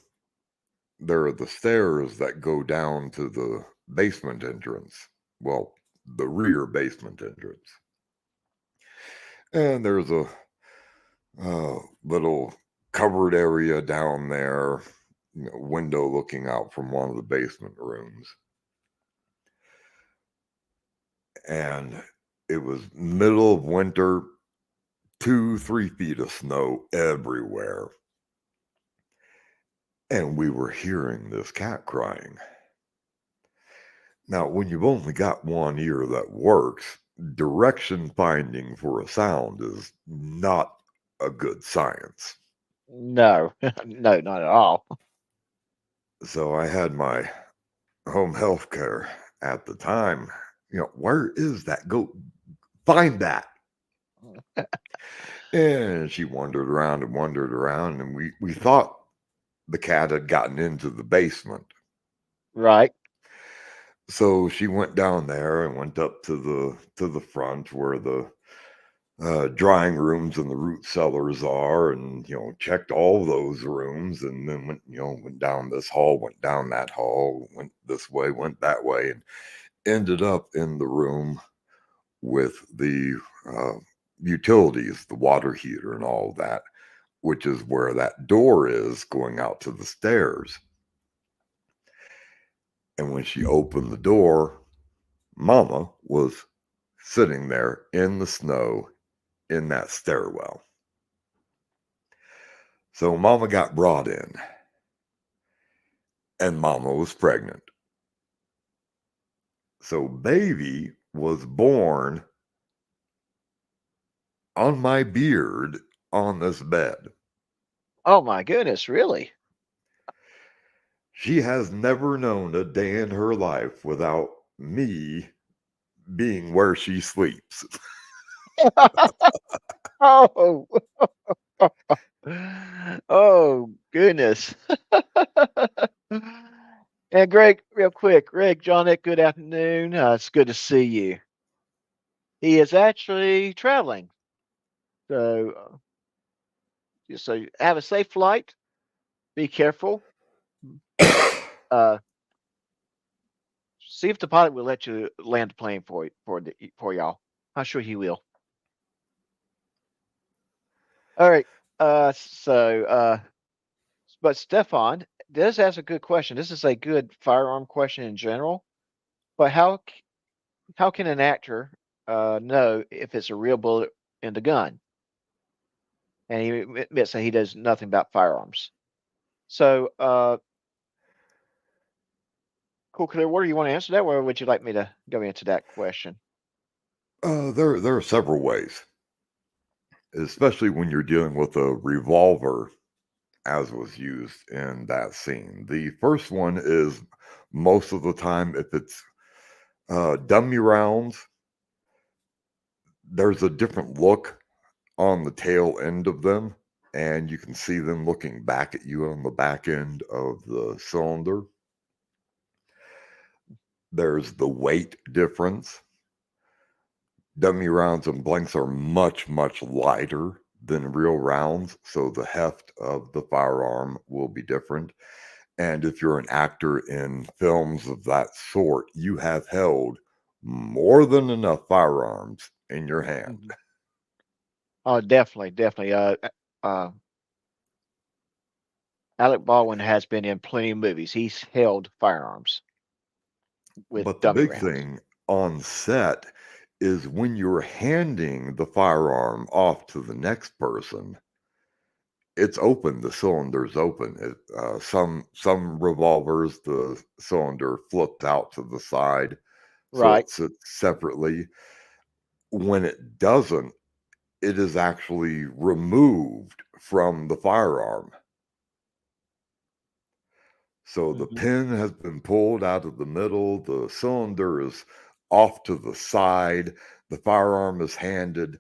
there are the stairs that go down to the basement entrance. Well, the rear basement entrance. And there's a little covered area down there, window looking out from one of the basement rooms. And it was middle of winter, 2, 3 feet of snow everywhere. And we were hearing this cat crying. Now, when you've only got one ear that works, direction finding for a sound is not a good science. No, no, not at all. So I had my home health care at the time. Where is that? Go find that. And she wandered around, and we thought the cat had gotten into the basement. Right. So she went down there and went up to the front where the drying rooms and the root cellars are, and checked all those rooms, and then went down this hall, went down that hall, went this way, went that way, and ended up in the room with the utilities, the water heater, and all that, which is where that door is going out to the stairs. And when she opened the door, Mama was sitting there in the snow in that stairwell. So Mama got brought in, and Mama was pregnant. So Baby was born on my beard on this bed. Oh my goodness, really? She has never known a day in her life without me being where she sleeps. Oh, oh goodness. And Greg, real quick, Greg Johnnet, good afternoon. It's good to see you. He is actually traveling, so have a safe flight. Be careful. Uh, See if the pilot will let you land the plane for y'all. I'm sure he will. All right. But Stefan does ask a good question. This is a good firearm question in general. But how can an actor know if it's a real bullet in the gun? And he admits that he does nothing about firearms. So, cool. Claire, what do you want to answer that, or would you like me to go into that question? There are several ways. especially when you're dealing with a revolver, as was used in that scene. The first one is most of the time, if it's dummy rounds, there's a different look on the tail end of them, and you can see them looking back at you on the back end of the cylinder. There's the weight difference. Dummy rounds and blanks are much, much lighter than real rounds, so the heft of the firearm will be different. And if you're an actor in films of that sort, you have held more than enough firearms in your hand. Mhm. Oh, definitely, definitely. Uh, Alec Baldwin has been in plenty of movies. He's held firearms with But the dummy big rounds. thing on set is when you're handing the firearm off to the next person, it's open. The cylinder's open. Some revolvers, the cylinder flips out to the side, so Right. it sits separately. When it doesn't, it is actually removed from the firearm. So the Mhm. pin has been pulled out of the middle, the cylinder is off to the side, the firearm is handed,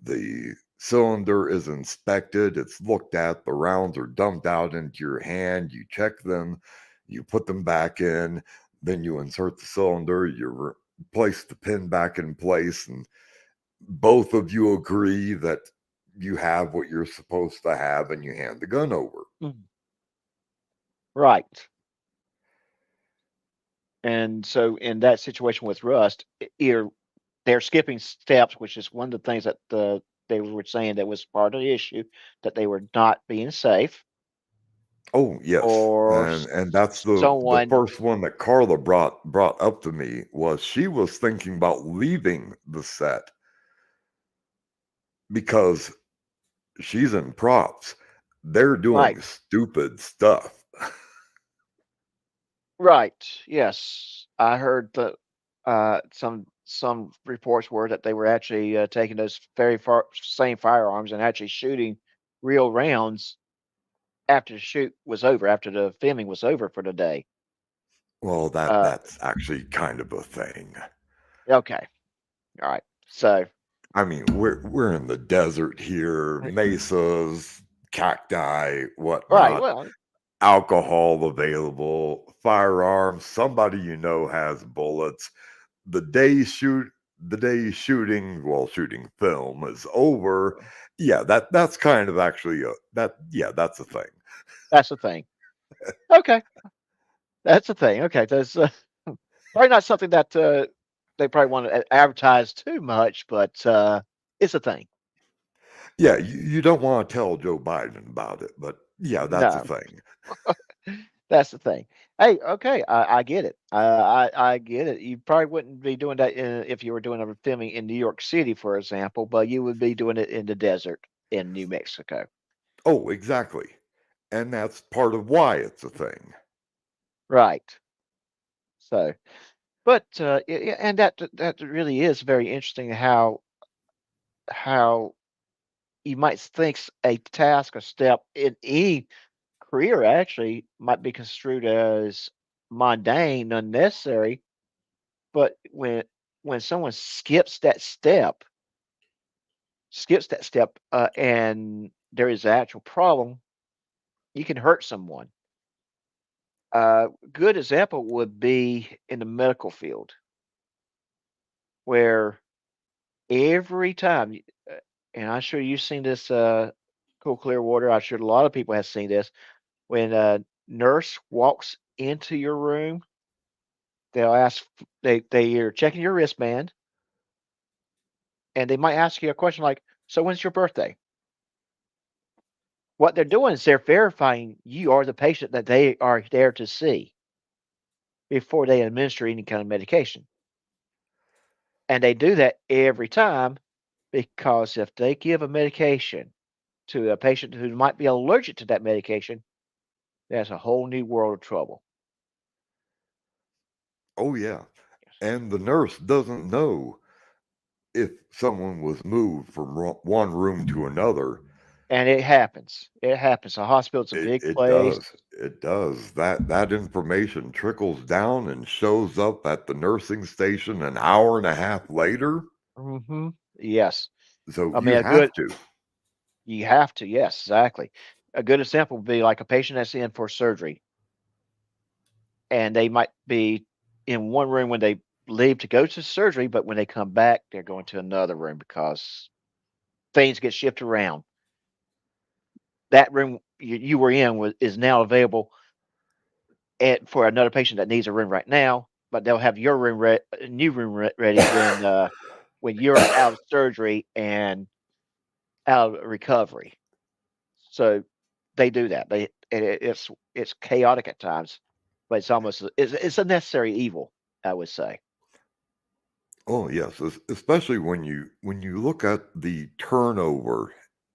the cylinder is inspected, it's looked at, the rounds are dumped out into your hand, you check them, you put them back in, then you insert the cylinder, you place the pin back in place, and both of you agree that you have what you're supposed to have, and you hand the gun over. Mhm. Right. And so in that situation with Rust, either they're skipping steps, which is one of the things that they were saying that was part of the issue, that they were not being safe, Oh, yes, or and that's the someone. first one that Carla brought up to me was she was thinking about leaving the set because she's in props. They're Right. doing stupid stuff. Right. Yes, I heard that some reports were that they were actually taking those very same firearms and actually shooting real rounds after the shoot was over, after the filming was over for the day. Well, Uh, that's actually kind of a thing. okay. All right. So, I mean, we're in the desert here, mesas, cacti, right. whatnot, Well, alcohol available, firearms, somebody you know has bullets. The day shoot the day shooting film is over. Yeah, that's kind of actually that's a thing. that's the thing. Okay. That's the thing. Okay. That's probably not something that they probably want to advertise too much, but it's a thing. Yeah, you don't want to tell Joe Biden about it, but yeah, that's a No. thing. That's the thing. Hey, okay, I get it. I get it. You probably wouldn't be doing that if you were doing a filming in New York City, for example, but you would be doing it in the desert in New Mexico. Oh, exactly. And that's part of why it's a thing. Right. So, but and that really is very interesting how you might think a task, a step in any career actually might be construed as mundane, unnecessary, but when someone skips that step, and there is an actual problem, you can hurt someone. Good example would be in the medical field, where every time, and I'm sure you've seen this, Cool Clear Water. I'm sure a lot of people have seen this. When a nurse walks into your room, they'll ask, they are checking your wristband, and they might ask you a question like, "So when's your birthday?" What they're doing is they're verifying you are the patient that they are there to see before they administer any kind of medication. And they do that every time because if they give a medication to a patient who might be allergic to that medication, that's a whole new world of trouble. Oh yeah. Yes. And the nurse doesn't know if someone was moved from one room to another. And it happens. It happens. A hospital's a big It place. does. It does. That information trickles down and shows up at the nursing station an hour and a half later. Hmm. Yes. So I mean, you have to. you have to. Yes, exactly. A good example would be like a patient that's in for surgery, and they might be in one room when they leave to go to surgery, but when they come back, they're going to another room because things get shifted around. That room you were in is now available for another patient that needs a room right now, but they'll have your new room ready when you're out of surgery and out of recovery. So they do that. It's chaotic at times, but it's a necessary evil, I would say. Oh yes, especially when you look at the turnover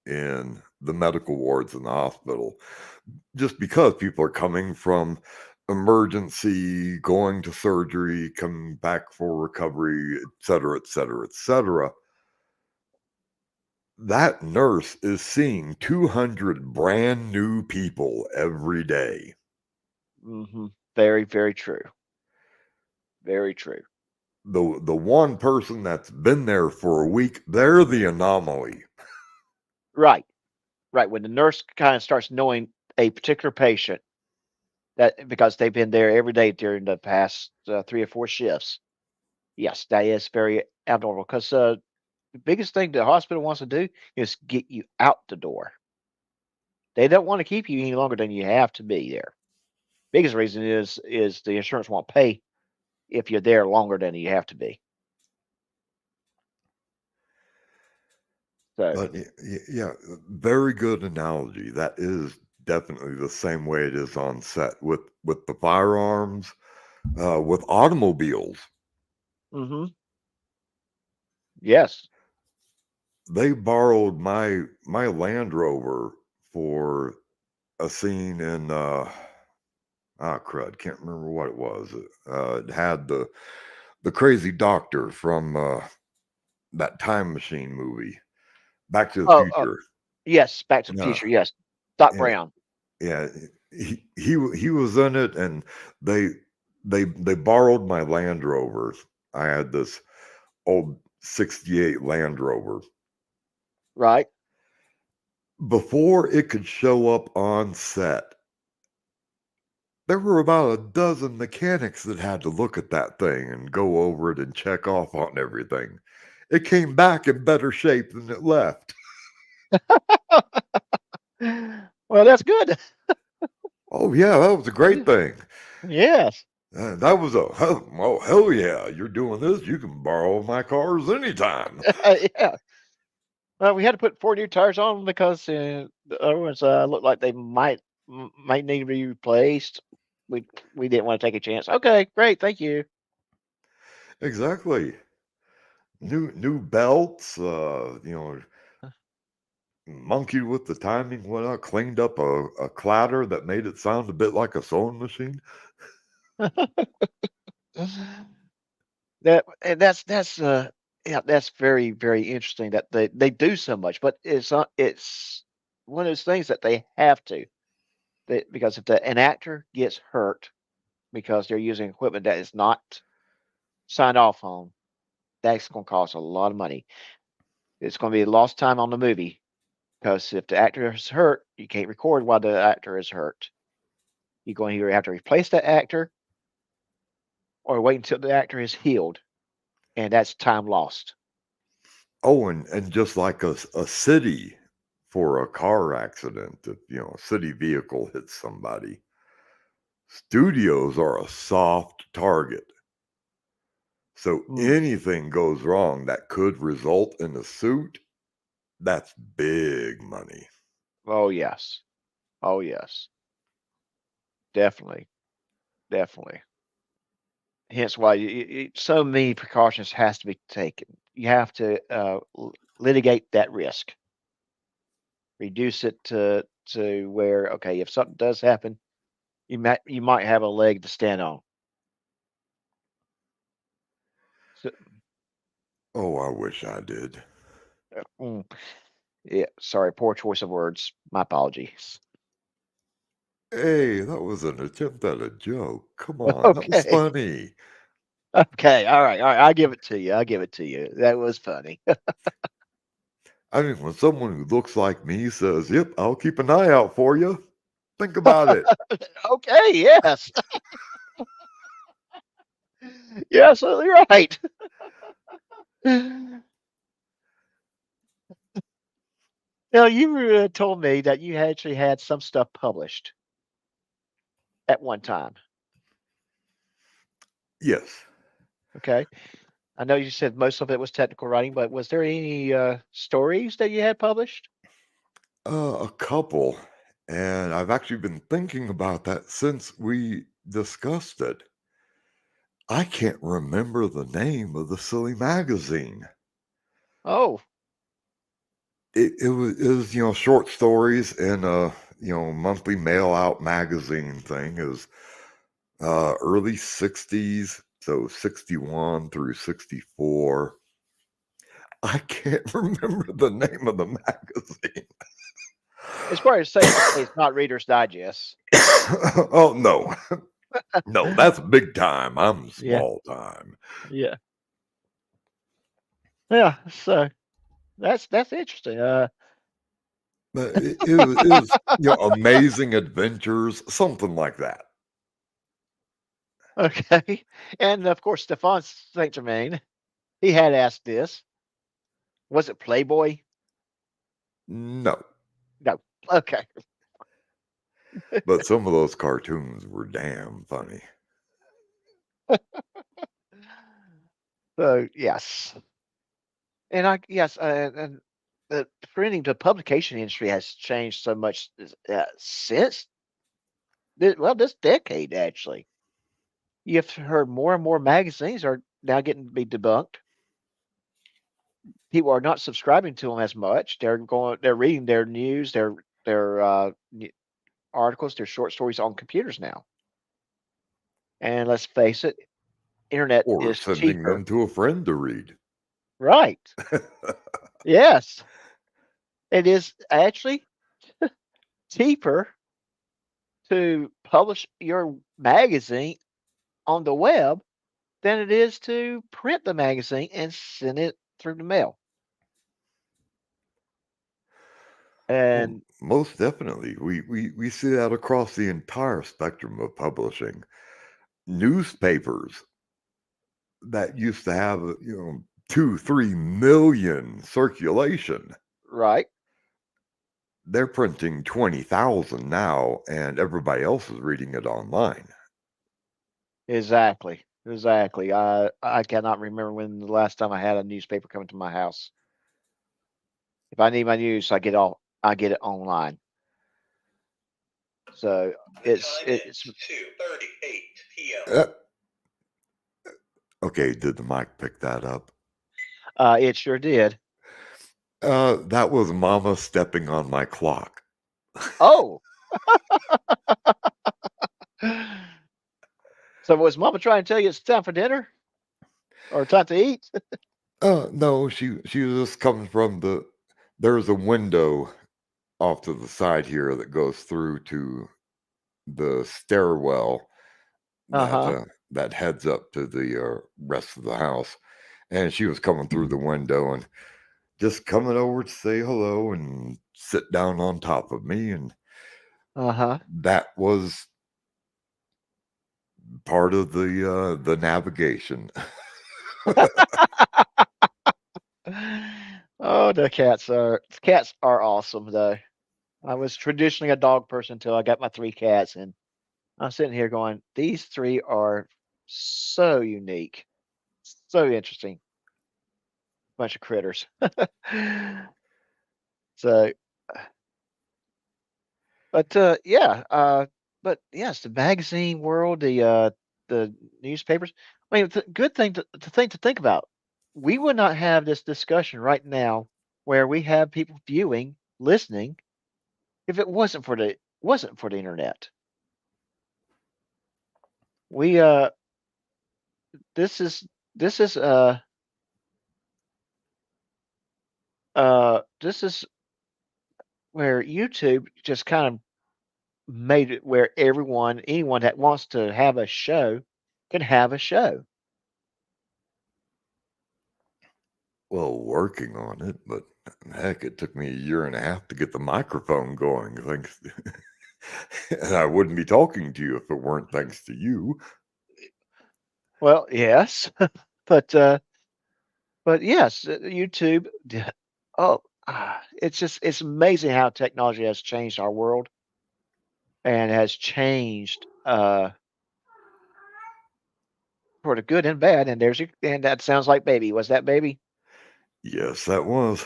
in the medical wards in the hospital, just because people are coming from emergency, going to surgery, coming back for recovery, et cetera, et cetera, et cetera. That nurse is seeing 200 brand new people every day. Hmm. Very, very true. Very true. The one person that's been there for a week, they're the anomaly. Right. Right. When the nurse kind of starts knowing a particular patient that because they've been there every day during the past 3 or 4 shifts. Yes, that is very abnormal because the biggest thing the hospital wants to do is get you out the door. They don't want to keep you any longer than you have to be there. Biggest reason is the insurance won't pay if you're there longer than you have to be. So, But yeah, very good analogy. That is definitely the same way it is on set with the firearms, with automobiles. hmm, yes. They borrowed my Land Rover for a scene in crud, can't remember what it was. It had the crazy doctor from that Time Machine movie, Back to the Oh, Future. yes. Back to the Uh, Future. Yes. Doc yeah, Brown. yeah, he was in it, and they they borrowed my Land Rover. I had this old '68 Land Rover. Right. Before it could show up on set, there were about a dozen mechanics that had to look at that thing and go over it and check off on everything. It came back in better shape than it left. Well, that's good. Oh yeah, that was a great thing. Yes. That was oh hell yeah! You're doing this. You can borrow my cars anytime. Yeah. Well, we had to put 4 new tires on them because the other ones looked like they might need to be replaced. We we didn't want to take a chance. Okay, great, thank you. Exactly. New belts. Monkeyed with the timing. Whatnot. Cleaned up a clatter that made it sound a bit like a sewing machine. That and that's yeah, that's very very interesting that they do so much, but it's one of those things that they have to. Because if an actor gets hurt because they're using equipment that is not signed off on, that's going to cost a lot of money. It's going to be lost time on the movie because if the actor is hurt, you can't record while the actor is hurt. You're going to either have to replace that actor or wait until the actor is healed, and that's time lost. Oh, and just like a city for a car accident, if a city vehicle hits somebody, studios are a soft target. So Mm. anything goes wrong that could result in a suit, that's big money. Oh yes, oh yes, definitely, definitely. Hence why so many precautions has to be taken. You have to litigate that risk, reduce it to where okay, if something does happen, you might have a leg to stand on. So, Oh, I wish I did. Mm, yeah, sorry, poor choice of words. My apologies. Hey, that was an attempt at a joke. Come on, that was Okay. funny. Okay. All right. All right. I'll give it to you. I'll give it to you. That was funny. I mean, when someone who looks like me says, "Yep, I'll keep an eye out for you," think about it. Okay. Yes. You're absolutely right. Now, you told me that you actually had some stuff published at one time. Yes. Okay. I know you said most of it was technical writing, but was there any stories that you had published? A couple. And I've actually been thinking about that since we discussed it. I can't remember the name of the silly magazine. Oh, It was short stories in a monthly mail out magazine thing. It was early 60s, so 61 through 64. I can't remember the name of the magazine. it's probably safe to say it's not Reader's Digest. Oh no. No, that's big time. I'm Yeah. small time. Yeah. Yeah. So that's interesting. But it was amazing adventures, something like that. Okay. And of course, Stefan Saint Germain, he had asked this. Was it Playboy? No, No. Okay. but some of those cartoons were damn funny. So yes. And I yes, and the printing to publication industry has changed so much since this decade actually. You've heard more and more magazines are now getting to be debunked. People are not subscribing to them as much. They're reading their news, their articles, their short stories on computers now. And let's face it, internet Or is sending cheaper. them to a friend to read. Right. Yes. It is actually cheaper to publish your magazine on the web than it is to print the magazine and send it through the mail. Well, And most definitely. We see that across the entire spectrum of publishing. Newspapers that used to have, 2, 3 million circulation. right, They're printing 20,000 now, and everybody else is reading it online. exactly, exactly. I cannot remember when the last time I had a newspaper coming to my house. If I need my news, I get it online. So The time it's is 2:38 p.m. Uh, okay, did the mic pick that up? it sure did. That was Mama stepping on my clock. Oh, so was Mama trying to tell you it's time for dinner or time to eat? No, she was just coming from there's a window off to the side here that goes through to the stairwell Uh that huh. that heads up to the rest of the house, and she was coming through the window and just coming over to say hello and sit down on top of me, and Uh huh. that was part of the navigation. Oh, the cats are awesome though. I was traditionally a dog person until I got my 3 cats, and I'm sitting here going, "These 3 are so unique, so interesting, bunch of critters." So, but, yeah, but yes, the magazine world, the newspapers. I mean, it's a good thing to think about. We would not have this discussion right now where we have people viewing, listening, if it wasn't for the internet. We, this is this is, This is where YouTube just kind of made it where anyone that wants to have a show can have a show. Well, working on it, but heck, it took me a year and a half to get the microphone going. Thanks, and I wouldn't be talking to you if it weren't thanks to you. Well, yes, but yes, YouTube. Oh, it's amazing how technology has changed our world and has changed for the good and bad. And and that sounds like baby. Was that baby? Yes, that was.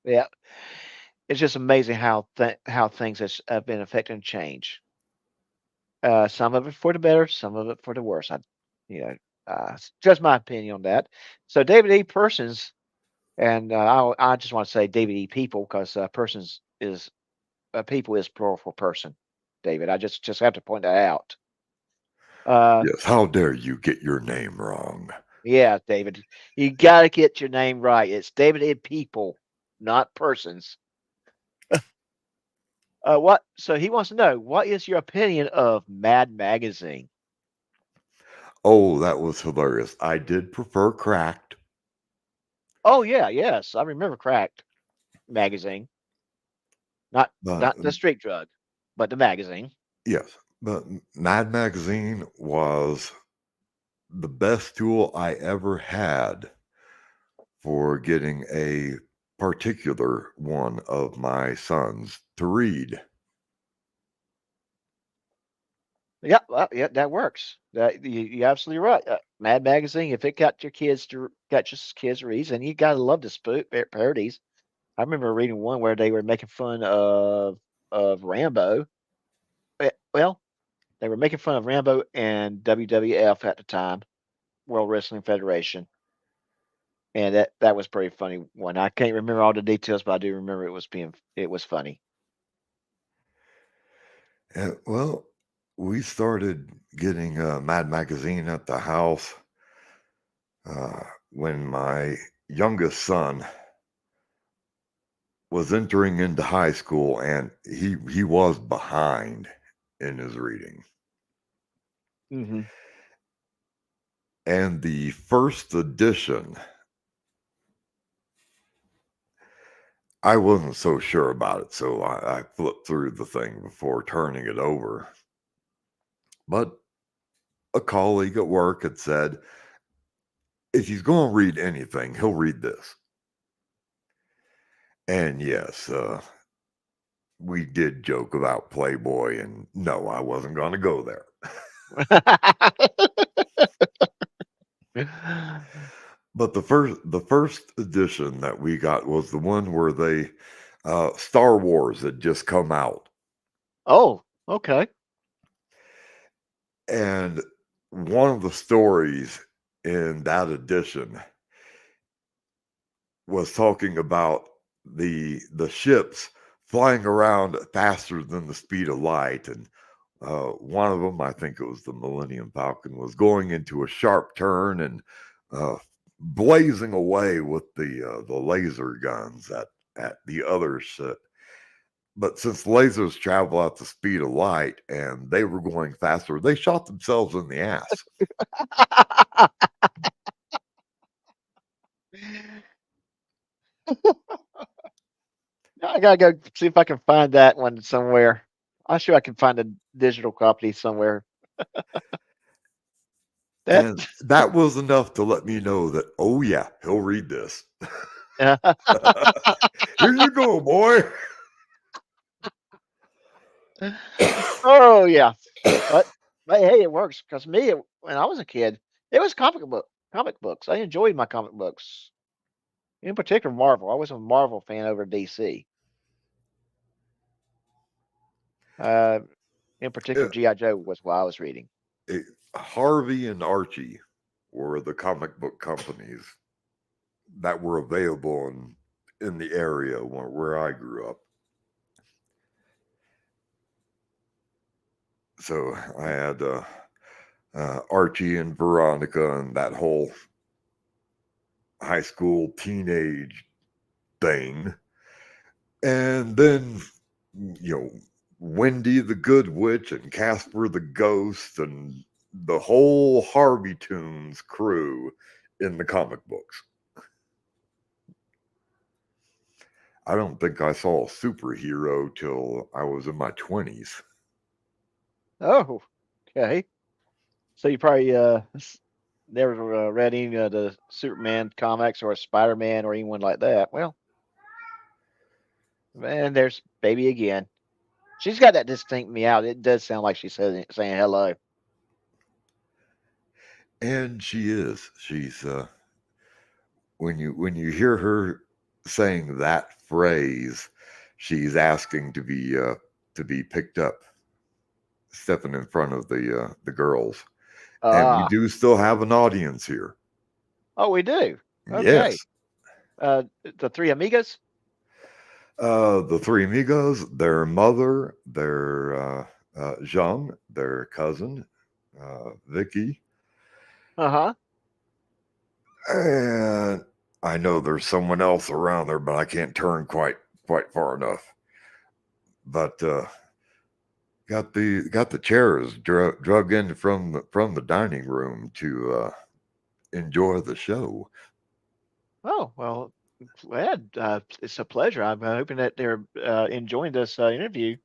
Yeah. It's just amazing how things have been affected and changed. Some of it for the better, some of it for the worse. You know, just my opinion on that. So David E. Persons, and I just want to say David E. People because persons is people is plural for person. David, I just have to point that out. Yes, how dare you get your name wrong? Yeah, David, you got to get your name right. It's David E. People, not persons. What? So he wants to know what is your opinion of Mad Magazine? Oh, that was hilarious. I did prefer Cracked. Oh yeah, yes, I remember Cracked magazine, not But not the street drug, but the magazine. yes, but Mad Magazine was the best tool I ever had for getting a particular one of my sons to read. Yeah, well, yeah, that works. You're absolutely right. Mad Magazine, if it got your kids to read, and you gotta love the parodies. I remember reading one where they were making fun of Rambo. Well, they were making fun of Rambo and WWF at the time, World Wrestling Federation, and that was pretty funny one. I can't remember all the details, but I do remember it was funny. Well, we started getting Mad Magazine at the house when my youngest son was entering into high school, and he was behind in his reading. Hmm. And the first edition, I wasn't so sure about it, so I flipped through the thing before turning it over. But a colleague at work had said, if he's going to read anything, he'll read this. And yes, we did joke about Playboy, and no, I wasn't going to go there. But the first edition that we got was the one where they Star Wars had just come out, Oh, okay. and one of the stories in that edition was talking about the ships flying around faster than the speed of light, and one of them, I think it was the Millennium Falcon, was going into a sharp turn and uh, blazing away with the laser guns at the other ship. But since lasers travel at the speed of light and they were going faster, they shot themselves in the ass. I gotta go see if I can find that one somewhere. I'm sure I can find a digital copy somewhere. That And that was enough to let me know that, oh, yeah, he'll read this. Here you go, boy. Oh yeah, but hey, it works because when I was a kid, it was comic books. I enjoyed my comic books, in particular Marvel. I was a Marvel fan over DC. Uh, in particular, Yeah, GI Joe was what I was reading. Harvey and Archie were the comic book companies that were available in the area where I grew up. So I had Archie and Veronica and that whole high school teenage thing. And then, Wendy the Good Witch and Casper the Ghost and the whole Harvey Toons crew in the comic books. I don't think I saw a superhero till I was in my 20s. Oh, okay. So you probably never read any of the Superman comics or Spider-Man or anyone like that. Well, man, there's baby again. She's got that distinct meow. It does sound like she's saying hello. And she is. She's when you hear her saying that phrase, she's asking to be picked up, stepping in front of the girls. And we Ah, do still have an audience here. oh, we do. Okay. Yes. The three amigas. The three amigos, their mother, their Jean, their cousin, Vicky, Uh-huh. and I know there's someone else around there, but I can't turn quite far enough. But got the chairs drug in from the dining room to enjoy the show. Oh, well, glad. It's a pleasure. I'm hoping that they're enjoying this interview.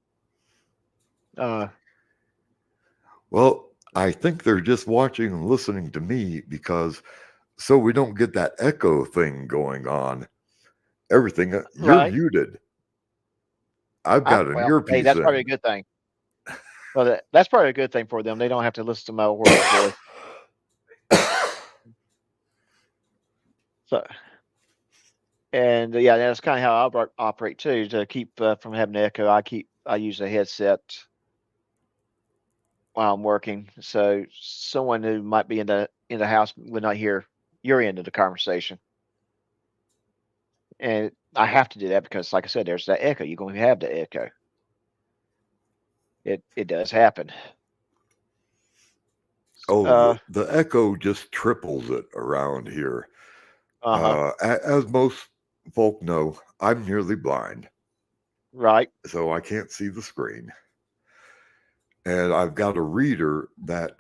Well, I think they're just watching and listening to me because so we don't get that echo thing going on. Everything you're Right. muted. I've got an Well, hey, earpiece that's probably a in. good thing. Well, that's probably a good thing for them. They don't have to listen to my horrible voice. So, and yeah, that's kind of how I operate too. To keep from having the echo, I use a headset while I'm working, so someone who might be in the house would not hear your end of the conversation. And I have to do that because, like I said, there's that echo. You're going to have the echo. It does happen. Oh, the echo just triples it around here. Uh-huh. As most folk know, I'm nearly blind, Right. so I can't see the screen. And I've got a reader that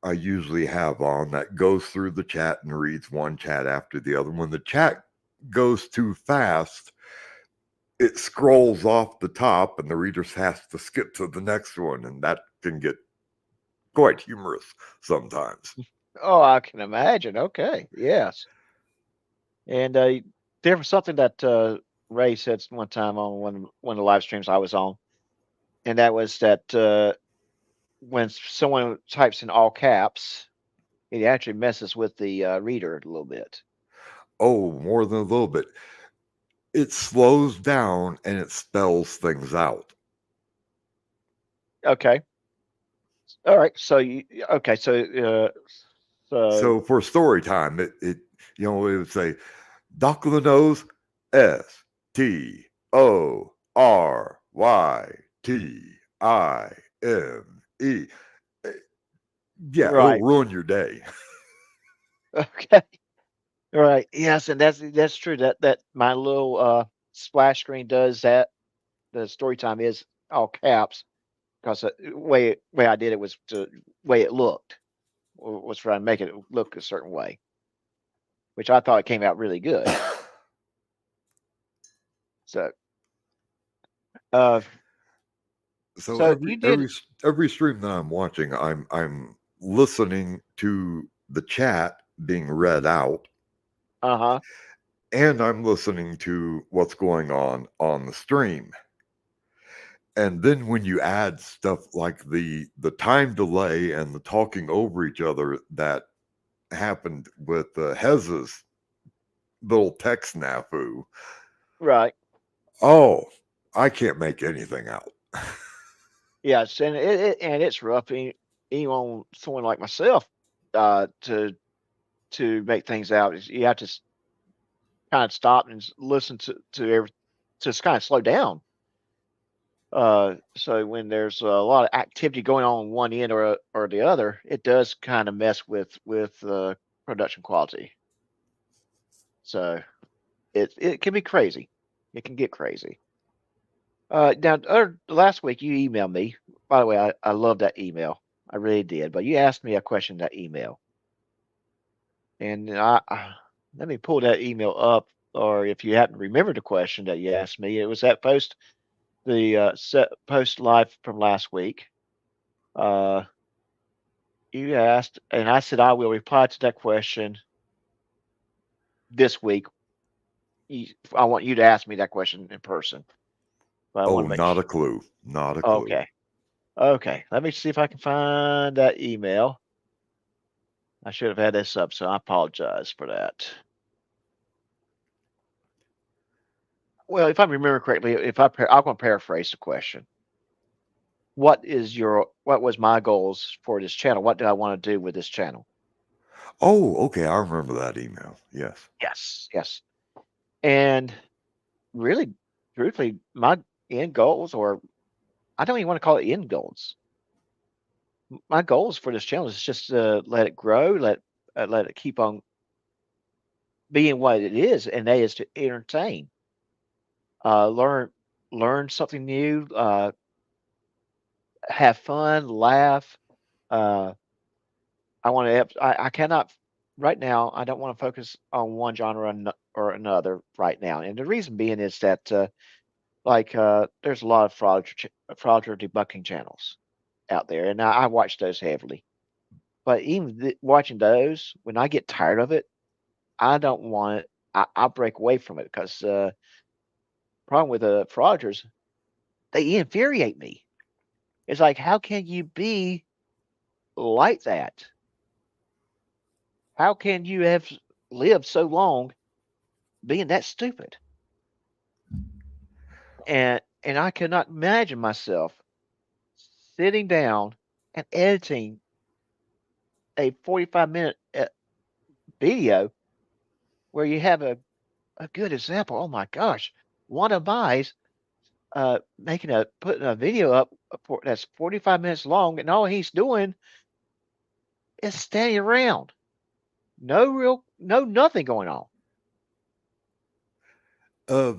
I usually have on that goes through the chat and reads one chat after the other. When the chat goes too fast, it scrolls off the top and the reader has to skip to the next one, and that can get quite humorous sometimes. Oh, I can imagine. Okay. Yes. And there was something that Ray said one time on one of the live streams I was on, and that was that when someone types in all caps, it actually messes with the reader a little bit. Oh, more than a little bit. It slows down and it spells things out. Okay. All right. So okay. So for story time, it would say Dr. Nose STORYTIME. Yeah, right. it'll ruin your day. Okay. Right. Yes, and that's true. That my little splash screen does that. The story time is all caps because the way I did it was the way it looked was trying to make it look a certain way, which I thought it came out really good. So, uh, So so you did, every stream that I'm watching, I'm listening to the chat being read out, uh-huh, and I'm listening to what's going on the stream. And then when you add stuff like the time delay and the talking over each other that happened with Hez's little tech snafu, right. oh, I can't make anything out. Yes, and it's rough, even on someone like myself, to make things out. You have to kind of stop and listen to just kind of slow down. So when there's a lot of activity going on one end or the other, it does kind of mess with production quality. So it can be crazy. It can get crazy. Now, last week you emailed me. By the way, I love that email. I really did. But you asked me a question in that email, and let me pull that email up. Or if you happen to remember the question that you asked me, it was that post, the post live from last week. Uh, you asked, and I said I will reply to that question this week. I want you to ask me that question in person. But I Oh, want to make not a clue. Not a clue. okay. Okay. Let me see if I can find that email. I should have had this up, so I apologize for that. Well, if I remember correctly, I'm going to paraphrase the question. What was my goals for this channel? What do I want to do with this channel? Oh, okay. I remember that email. Yes. Yes, yes. And really, truthfully, my end goals, or I don't even want to call it end goals. My goals for this channel is just to let it grow, let it keep on being what it is, and that is to entertain, learn something new, have fun, laugh. Uh, I want to. I cannot right now. I don't want to focus on one genre or another right now, and the reason being is that there's a lot of fraudulent debunking channels out there, and I watch those heavily. But even watching those, when I get tired of it, I don't want it. I break away from it because problem with the fraudsters, they infuriate me. It's like, how can you be like that? How can you have lived so long being that stupid? And I cannot imagine myself sitting down and editing a 45-minute video where you have a good example. Oh my gosh, one of mine putting a video up that's 45 minutes long, and all he's doing is standing around. No nothing going on.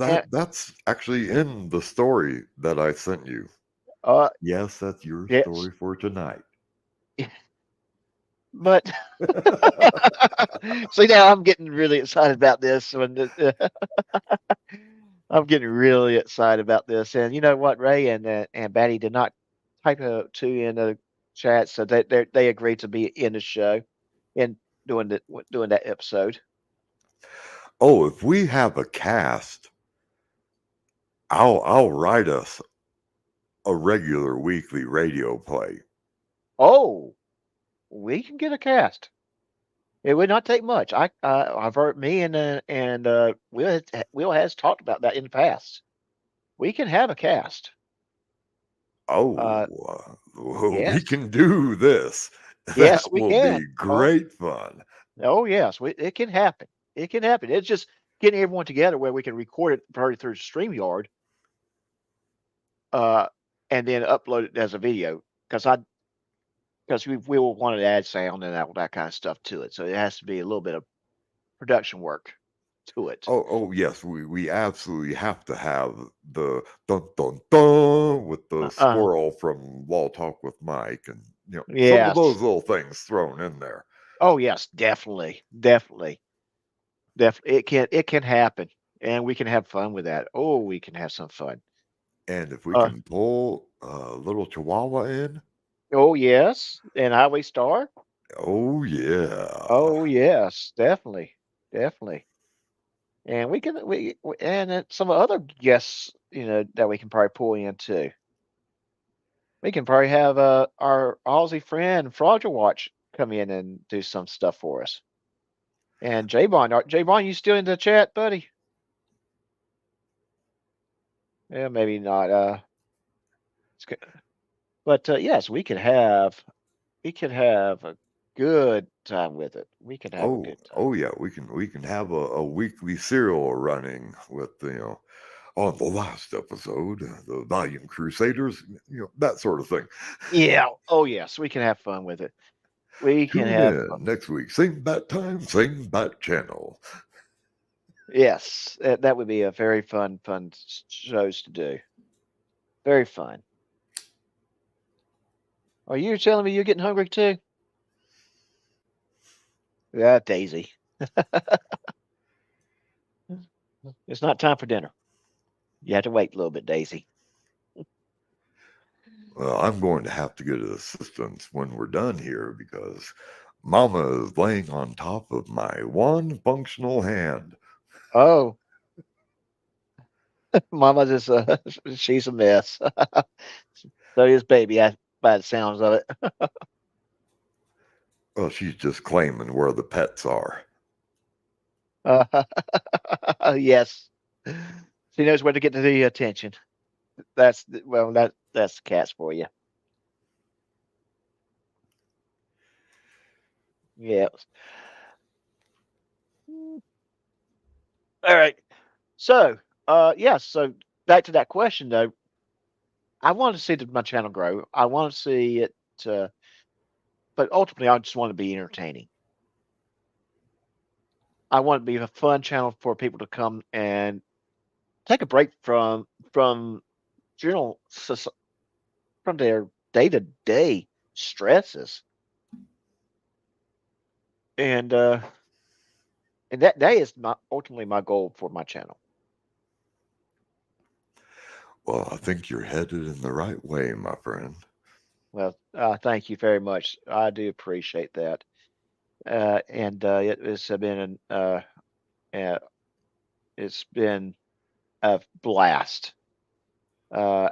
And, That's actually in the story that I sent you. Yes, that's your yes, story for tonight. but see now I'm getting really excited about this. I'm getting really excited about this, and you know what, Ray and Batty did not type a two in the chat, so they agreed to be in the show and doing that episode. Oh, if we have a cast, I'll write us a regular weekly radio play. Oh, we can get a cast. It would not take much. I've heard me and Will has talked about that in the past. We can have a cast. Oh, we Yes, can do this. yes, That we will can. be great fun. Oh yes, it can happen. It can happen. It's just getting everyone together where we can record it probably through StreamYard, uh, and then upload it as a video. Because we will want to add sound and that kind of stuff to it. So it has to be a little bit of production work to it. Oh yes, we absolutely have to have the dun dun dun with the squirrel from Wall Talk with Mike, and some of Yes. those little things thrown in there. Oh yes, definitely, definitely, definitely. It can happen, and we can have fun with that. Oh, we can have some fun. And if we can pull a little Chihuahua in, Oh yes, and Highway Star. oh yeah. Oh yes, definitely, definitely. And and some other guests, that we can probably pull in too. We can probably have our Aussie friend Fragile Watch come in and do some stuff for us. And J-Bond, you still in the chat, buddy? Yeah, maybe not. But yes, we could have a good time with it. We can have a good time. Oh yeah, we can have a weekly serial running with on the last episode, the Volume Crusaders, that sort of thing. Yeah. Oh yes, we can have fun with it. We can Tune have in next week. Same bat time, same bat channel. Yes, that would be a very fun shows to do. Very fun. Are you telling me you're getting hungry too? Yeah, Daisy. It's not time for dinner. You have to wait a little bit, Daisy. Well, I'm going to have to get assistance when we're done here because Mama is laying on top of my one functional hand. Oh, Mama just she's a mess. So is baby, by the sounds of it. Well, she's just claiming where the pets are. Yes, she knows where to get the attention. Well, that's the cats for you. Yeah. All right. So, yeah. So back to that question though. I want to see my channel grow. I want to see it, uh, but ultimately, I just want to be entertaining. I want it to be a fun channel for people to come and take a break from general from their day to day stresses, and uh, and that is ultimately my goal for my channel. Well, I think you're headed in the right way, my friend. Well, thank you very much. I do appreciate that, and it's been uh, it's been a blast. Uh,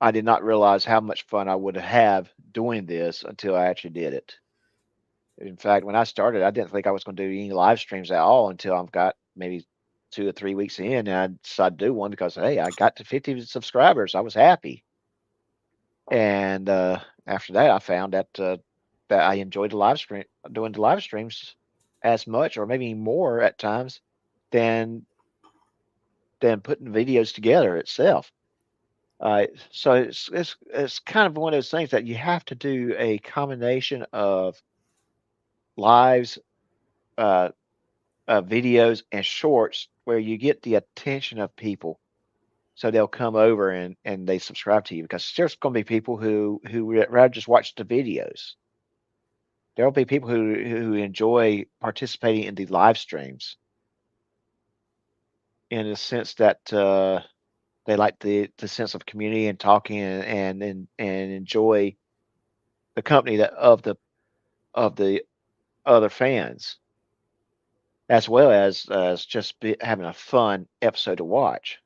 I did not realize how much fun I would have doing this until I actually did it. In fact, when I started, I didn't think I was going to do any live streams at all until I've got maybe 2 or 3 weeks in, and I decided to do one because hey, I got to 50 subscribers. I was happy, and after that, I found that I enjoyed the live stream, doing the live streams as much, or maybe more at times, than putting videos together itself. So it's kind of one of those things that you have to do a combination of lives, uh, videos, and shorts where you get the attention of people, so they'll come over and they subscribe to you because there's going to be people who would rather just watch the videos. There'll be people who enjoy participating in the live streams in the sense that they like the sense of community and talking and enjoy the company of the other fans, as well as just having a fun episode to watch.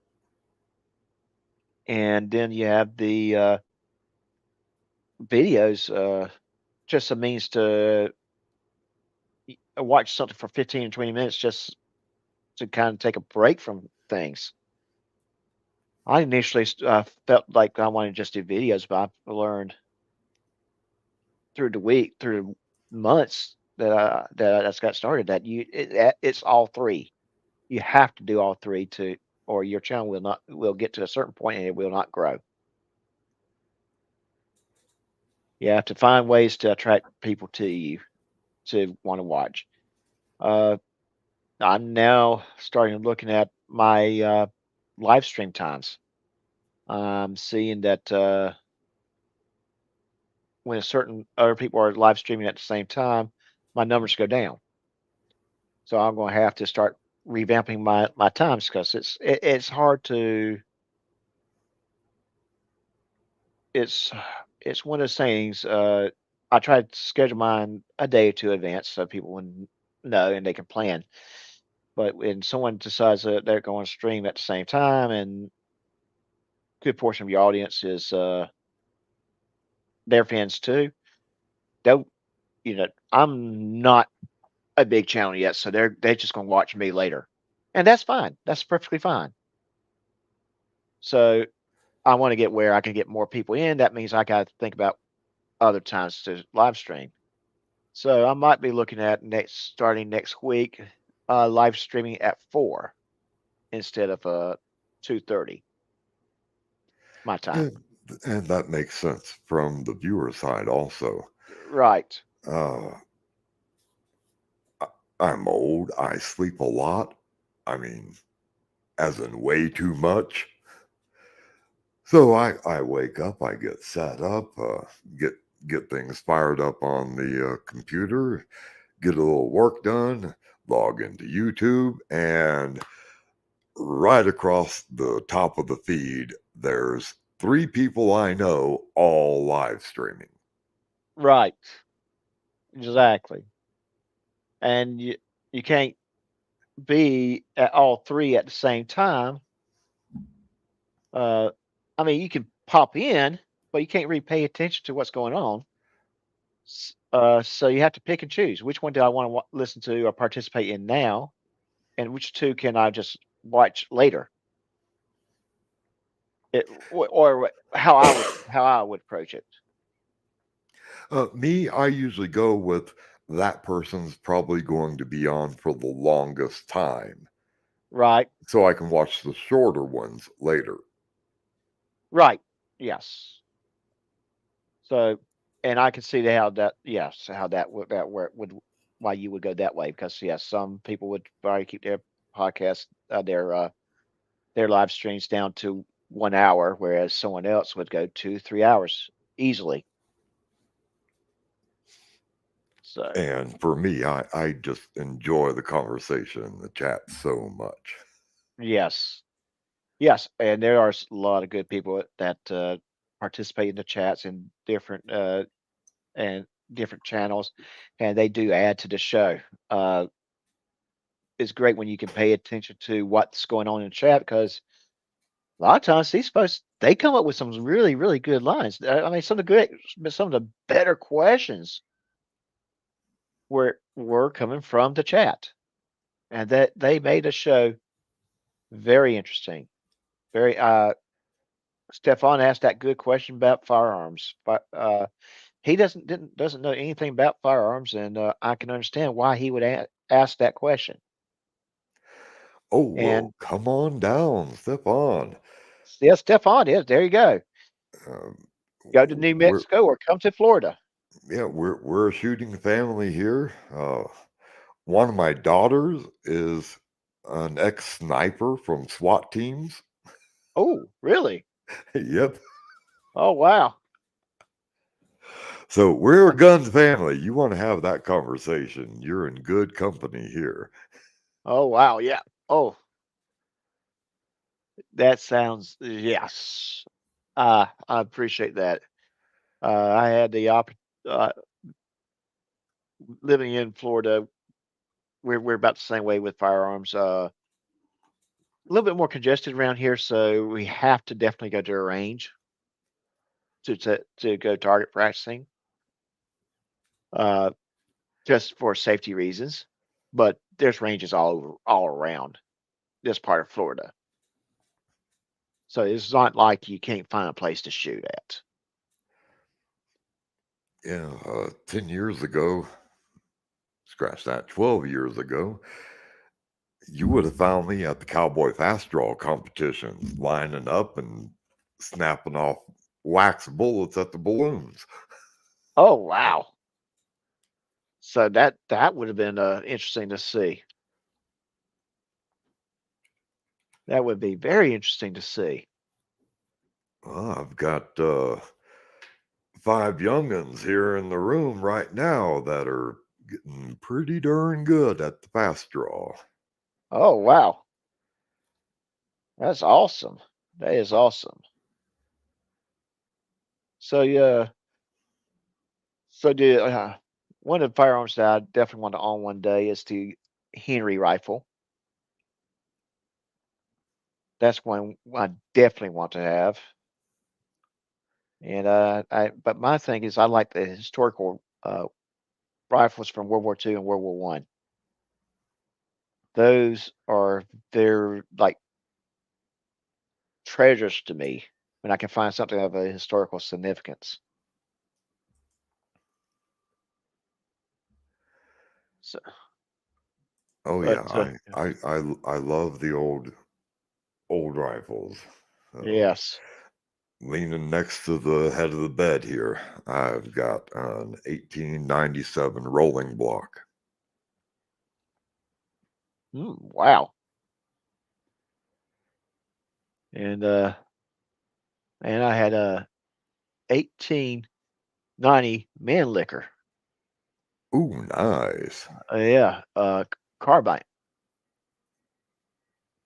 And then you have the videos, just a means to watch something for 15 and 20 minutes just to kind of take a break from things. I initially felt like I wanted to just do videos, but I've learned through months that I just got started that it's all three. You have to do all three to, or your channel will get to a certain point and it will not grow. You have to find ways to attract people to you to want to watch. Uh, I'm now starting looking at my live stream times. I'm seeing that when a certain other people are live streaming at the same time, my numbers go down. So I'm going to have to start revamping my times because it's hard to it's it's one of those things. I try to schedule mine a day or two advance so people will know and they can plan. But when someone decides that they're going to stream at the same time, and good portion of your audience is their fans too, they'll I'm not a big channel yet, so they're just going to watch me later, and that's fine. That's perfectly fine. So I want to get where I can get more people in. That means I got to think about other times to live stream. So I might be looking at starting next week, live streaming at 4 instead of 2:30 my time. And that makes sense from the viewer side also. Right. Uh, I'm old. I sleep a lot. I mean, as in way too much. So I wake up, I get set up, get things fired up on the computer, get a little work done, log into YouTube, and right across the top of the feed, there's 3 people I know all live streaming. Right. Exactly. And you can't be at all 3 at the same time. Uh, I mean, you can pop in, but you can't really pay attention to what's going on. So you have to pick and choose. Which one do I want to listen to or participate in now, and which 2 can I just watch later? Or how I would approach it. Me, I usually go with that person's probably going to be on for the longest time, Right. so I can watch the shorter ones later. Right. Yes. So, and I can see how that, yes, how that would why you would go that way because yes, some people would probably keep their podcast, their live streams down to 1 hour, whereas someone else would go 2, 3 hours easily. So And for me, I just enjoy the conversation in the chat so much. yes, yes, and there are a lot of good people that participate in the chats and different channels, and they do add to the show. Uh, it's great when you can pay attention to what's going on in the chat because a lot of times these folks they come up with some really really good lines. I mean, some of the better questions were coming from the chat, and that they made the show very interesting. Very Stefan asked that good question about firearms, but he doesn't know anything about firearms, and I can understand why he would ask that question. Oh, And well, come on down, step on. yeah, Stefan is there. You go. Um, Go to New we're Mexico or come to Florida. yeah, we're a shooting family here. One of my daughters is an ex-sniper from SWAT teams. Oh, really? Yep. Oh, wow. So we're a guns family. You want to have that conversation, you're in good company here. Oh, wow. Yeah. Oh, that sounds yes. I appreciate that. I had the uh, living in Florida. We're about the same way with firearms. A little bit more congested around here, so we have to definitely go to a range to go target practicing, uh, just for safety reasons. But there's ranges all around this part of Florida, so it's not like you can't find a place to shoot at. Yeah, 10 years ago, scratch that, 12 years ago, you would have found me at the Cowboy Fast Draw competitions, lining up and snapping off wax bullets at the balloons. Oh wow! So that would have been interesting to see. That would be very interesting to see. Well, I've got 5 young'uns here in the room right now that are getting pretty darn good at the fast draw. Oh wow, that's awesome. That is awesome. So yeah, so one of the firearms that I definitely want to own one day is the Henry rifle. That's one I definitely want to have. And but my thing is I like the historical rifles from World War II and World War One. They're like treasures to me when I can find something of a historical significance. So, Oh but yeah, I love the old rifles. Uh, yes, Leaning next to the head of the bed here, I've got an 1897 rolling block. Wow. And I had a 1890 Mannlicher. Ooh, nice. Yeah, carbine.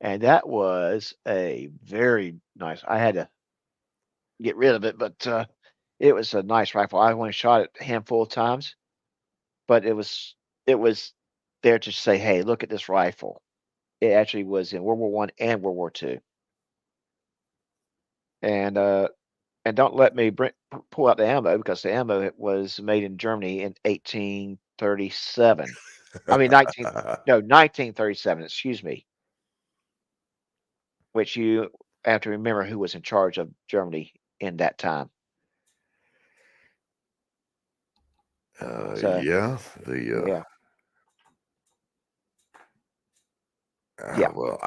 And that was a very nice. I had to get rid of it, but it was a nice rifle. I only shot it a handful of times, but it was there to say, "Hey, look at this rifle." It actually was in World War One and World War Two. And don't let me pull out the ammo because the ammo was made in Germany in 1837. I mean 1937. Excuse me. Which you have to remember who was in charge of Germany in that time. So Yeah, the yeah, yeah, well,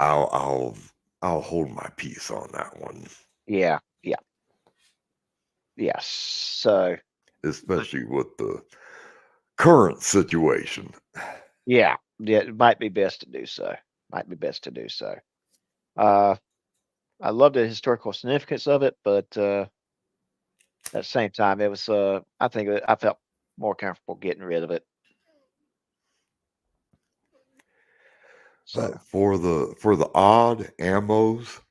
I'll hold my peace on that one, yeah, yeah, yes. So especially with the current situation. yeah, yeah, it might be best to do so. Might be best to do so. Uh, I love the historical significance of it, but at the same time, it was. I think I felt more comfortable getting rid of it. So For the odd ammos,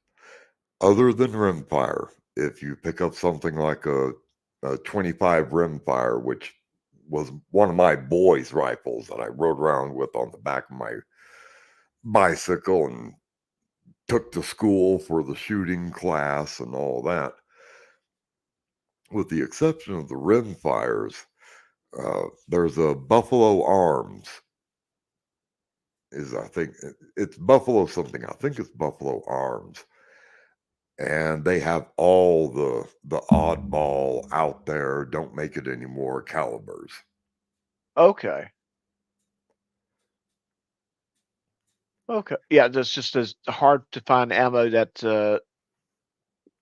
other than rimfire, if you pick up something like a 25 rimfire, which was one of my boys' rifles that I rode around with on the back of my bicycle and took to school for the shooting class and all that, with the exception of the rimfires, there's a Buffalo Arms. Is I think it's Buffalo something. I think it's Buffalo Arms, and they have all the oddball out there, don't make it anymore calibers. okay, okay, yeah. That's just as hard to find ammo that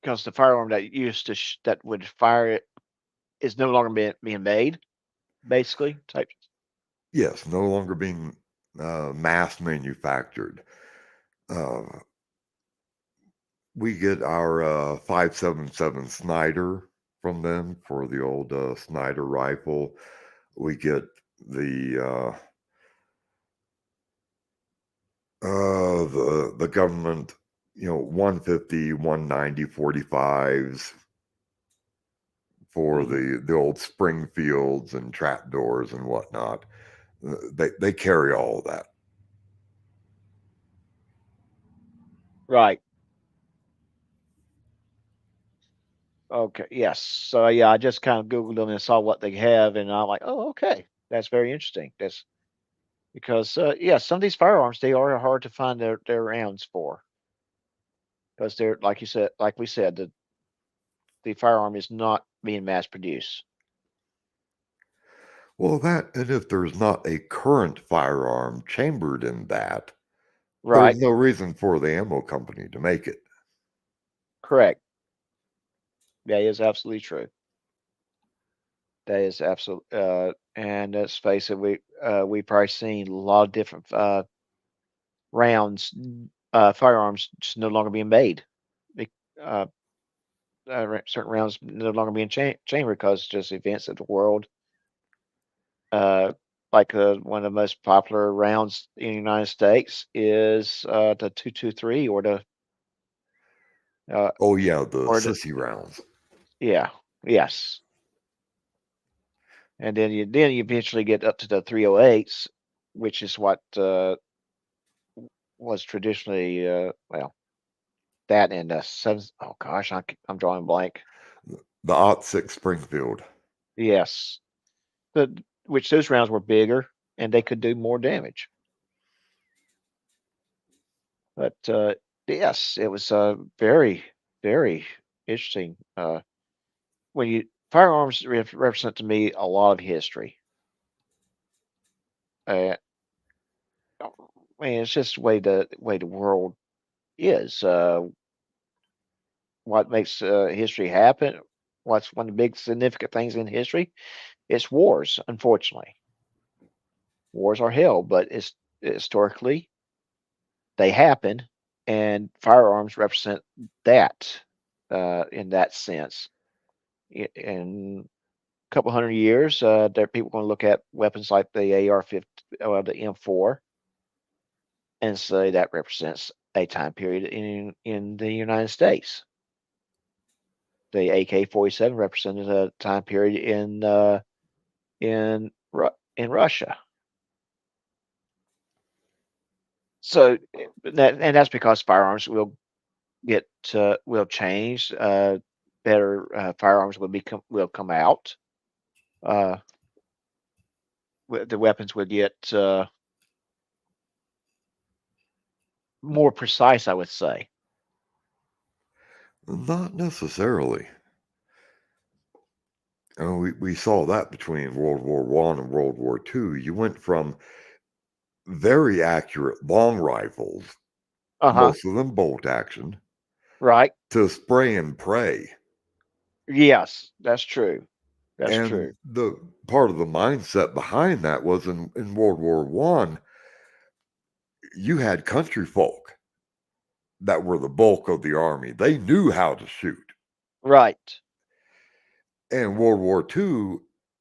because the firearm that used to that would fire it is no longer being made. Basically, type. Yes, no longer being mass manufactured. Uh, we get our 5.77 Snyder from them for the old Snyder rifle. We get the the government, 150, 190, 45s for Mhm. the old Springfields and trapdoors and whatnot. They carry all of that. Right. Okay. Yes. So yeah, I just kind of Googled them and saw what they have, and I'm like, oh, okay, that's very interesting. That's because yeah, some of these firearms they are hard to find their rounds for because they're like you said, like we said, the firearm is not being mass produced. Well, that, and if there's not a current firearm chambered in that, there's Right. no reason for the ammo company to make it. Correct. That is absolutely true. That is absolute. And let's face it, we probably seen a lot of different rounds, firearms just no longer being made. Be- Uh, certain rounds no longer being chambered because just events of the world. Uh, like one of the most popular rounds in the United States is the 223 uh, Oh yeah, the or the sissy rounds. yeah, yes, and then you eventually get up to the 308s, which is what was traditionally well that and seven. Oh gosh, I'm drawing a blank. The Ot 6 Springfield. Yes, the which those rounds were bigger and they could do more damage. But yes, it was very very interesting. When you firearms represent to me a lot of history. Uh, I mean, it's just the way the world is. What makes history happen? What's one of the big significant things in history? It's wars. Unfortunately, wars are hell, but it's historically. they happen, and firearms represent that in that sense. In a couple hundred years, there are people going to look at weapons like the AR-50, the M4, and say that represents a time period in the United States. The AK-47 represented a time period in Russia. So that's because firearms will change. Better firearms will come out. The weapons would get more precise, I would say. Not necessarily. We saw that between World War One and World War II. You went from very accurate long rifles, most of them bolt action, Right. to spray and pray. Yes, that's true. That's And true. the part of the mindset behind that was in World War One, you had country folk that were the bulk of the army. They knew how to shoot. Right. In World War II,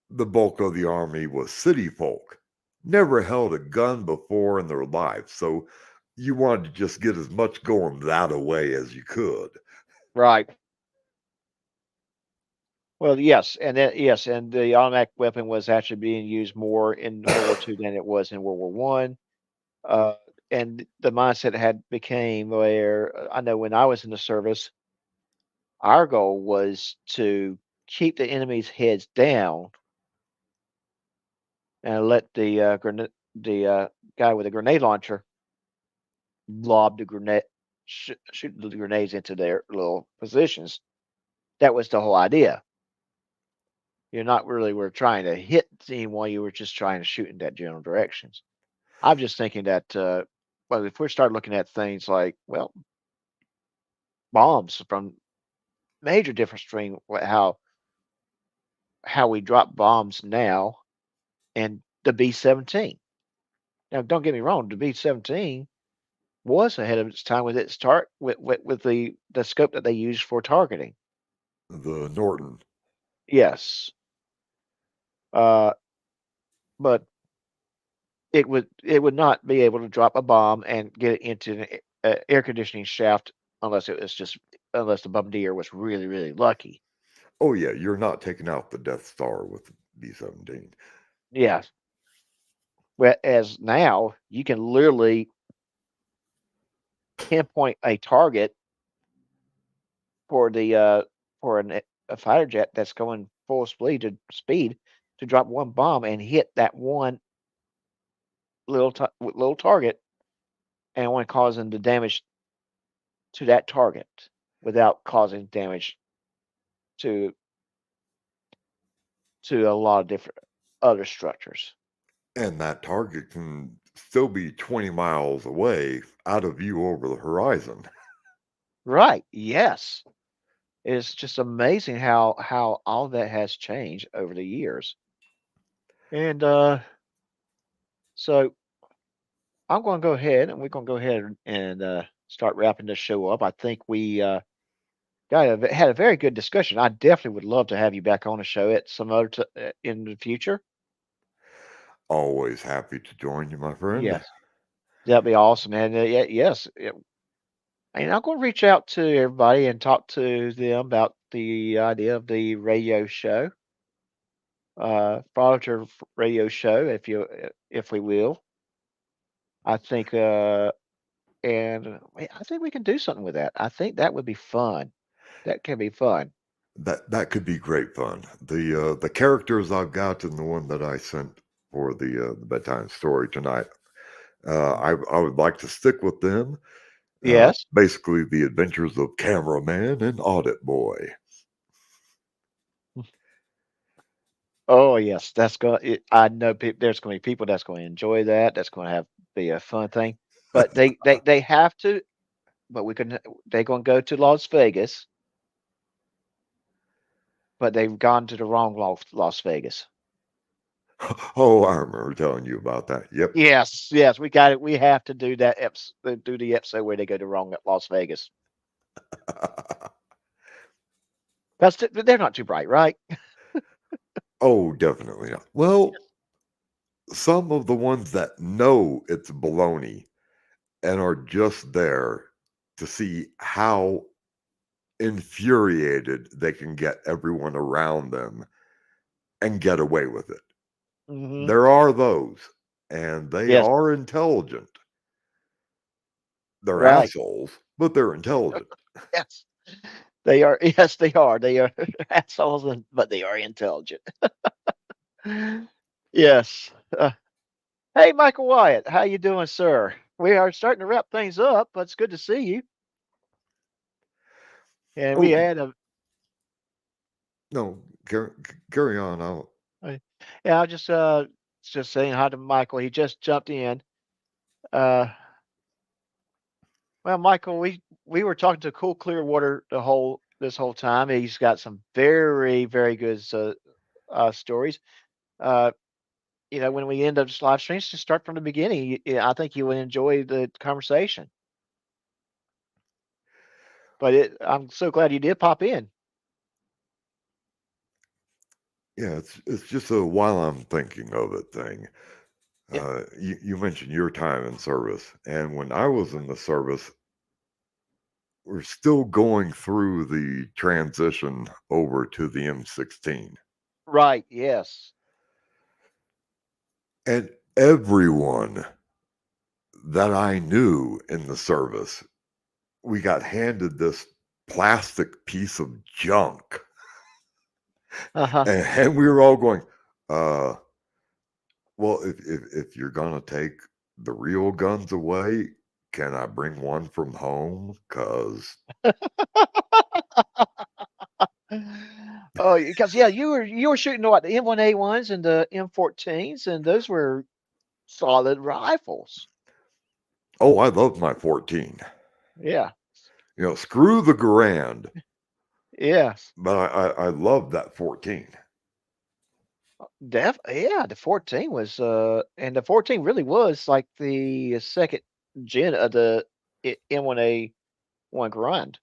the bulk of the army was city folk. Never held a gun before in their life. So you wanted to just get as much going that away as you could. Right. Well, yes, and the automatic weapon was actually being used more in World War II than it was in World War One. And the mindset had became where I know when I was in the service, our goal was to keep the enemy's heads down and let the guy with a grenade launcher lob the grenade, shoot the grenades into their little positions. That was the whole idea. You're not really were trying to hit anyone. You were just trying to shoot in that general directions. I'm just thinking that, well, if we start looking at things like, well, bombs from major difference between how we drop bombs now and the B-17. Now, don't get me wrong, the B-17 was ahead of its time with its with the scope that they used for targeting. The Norton. Yes. But it would not be able to drop a bomb and get it into an air conditioning shaft unless the bombardier was really, really lucky. Oh, yeah, you're not taking out the Death Star with B-17. Yeah. Whereas now you can literally pinpoint a target for a fighter jet that's going full speed to drop one bomb and hit that one little target and only causing the damage to that target without causing damage to a lot of different other structures. And that target can still be 20 miles away out of view over the horizon. Right. Yes. It's just amazing how all that has changed over the years. And so I'm going to go ahead and we're going to go ahead and start wrapping this show up. I think we had a very good discussion. I definitely would love to have you back on the show at some other in the future. Always happy to join you, my friend. Yes, that'd be awesome. And yes, and I'm going to reach out to everybody and talk to them about the idea of the radio show, Froliger radio show, if we will. I think, and I think we can do something with that. I think that would be fun. That can be fun. That could be great fun. The characters I've got and the one that I sent for the bedtime story tonight, I would like to stick with them. Yes. Basically, the adventures of Cameraman and Audit Boy. Oh yes, I know there's going to be people that's going to enjoy that. That's going to be a fun thing. But they have to. But they're going to go to Las Vegas. But they've gone to the wrong Las Vegas. Oh, I remember telling you about that. Yep. Yes, yes, we got it. We have to do that do the episode where they go to wrong at Las Vegas. They're not too bright, right? Oh, definitely not. Well, some of the ones that know it's baloney and are just there to see how infuriated they can get everyone around them and get away with it. Hmm. There are those, and they Yes, are intelligent. They're right. assholes, but they're intelligent. Yes, they are. Yes, they are. They are assholes, but they are intelligent. Yes. Hey, Michael Wyatt, how you doing, sir? We are starting to wrap things up, but it's good to see you. And we Oh, had a no, carry on. uh, yeah, I was just saying hi to Michael. He just jumped in. Uh, well, Michael, we were talking to Cool Clearwater this whole time. He's got some very very good stories. Uh, when we end up just live streams, just start from the beginning. I think you will enjoy the conversation. But I'm so glad you did pop in. Yeah, it's just a while I'm thinking of it thing. Yeah, You mentioned your time in service, and when I was in the service, we're still going through the transition over to the M16. right. Yes. And everyone that I knew in the service, we got handed this plastic piece of junk. Uh-huh. And we were all going, uh, well, if you're gonna take the real guns away, can I bring one from home? Cause Oh, because yeah, you were shooting what the M1A1s and the M14s, and those were solid rifles. oh, I love my 14. Yeah. Screw the Garand, Yes. but I love that 14. Yeah, the 14 was and the 14 really was like the second gen of the M1A1 grind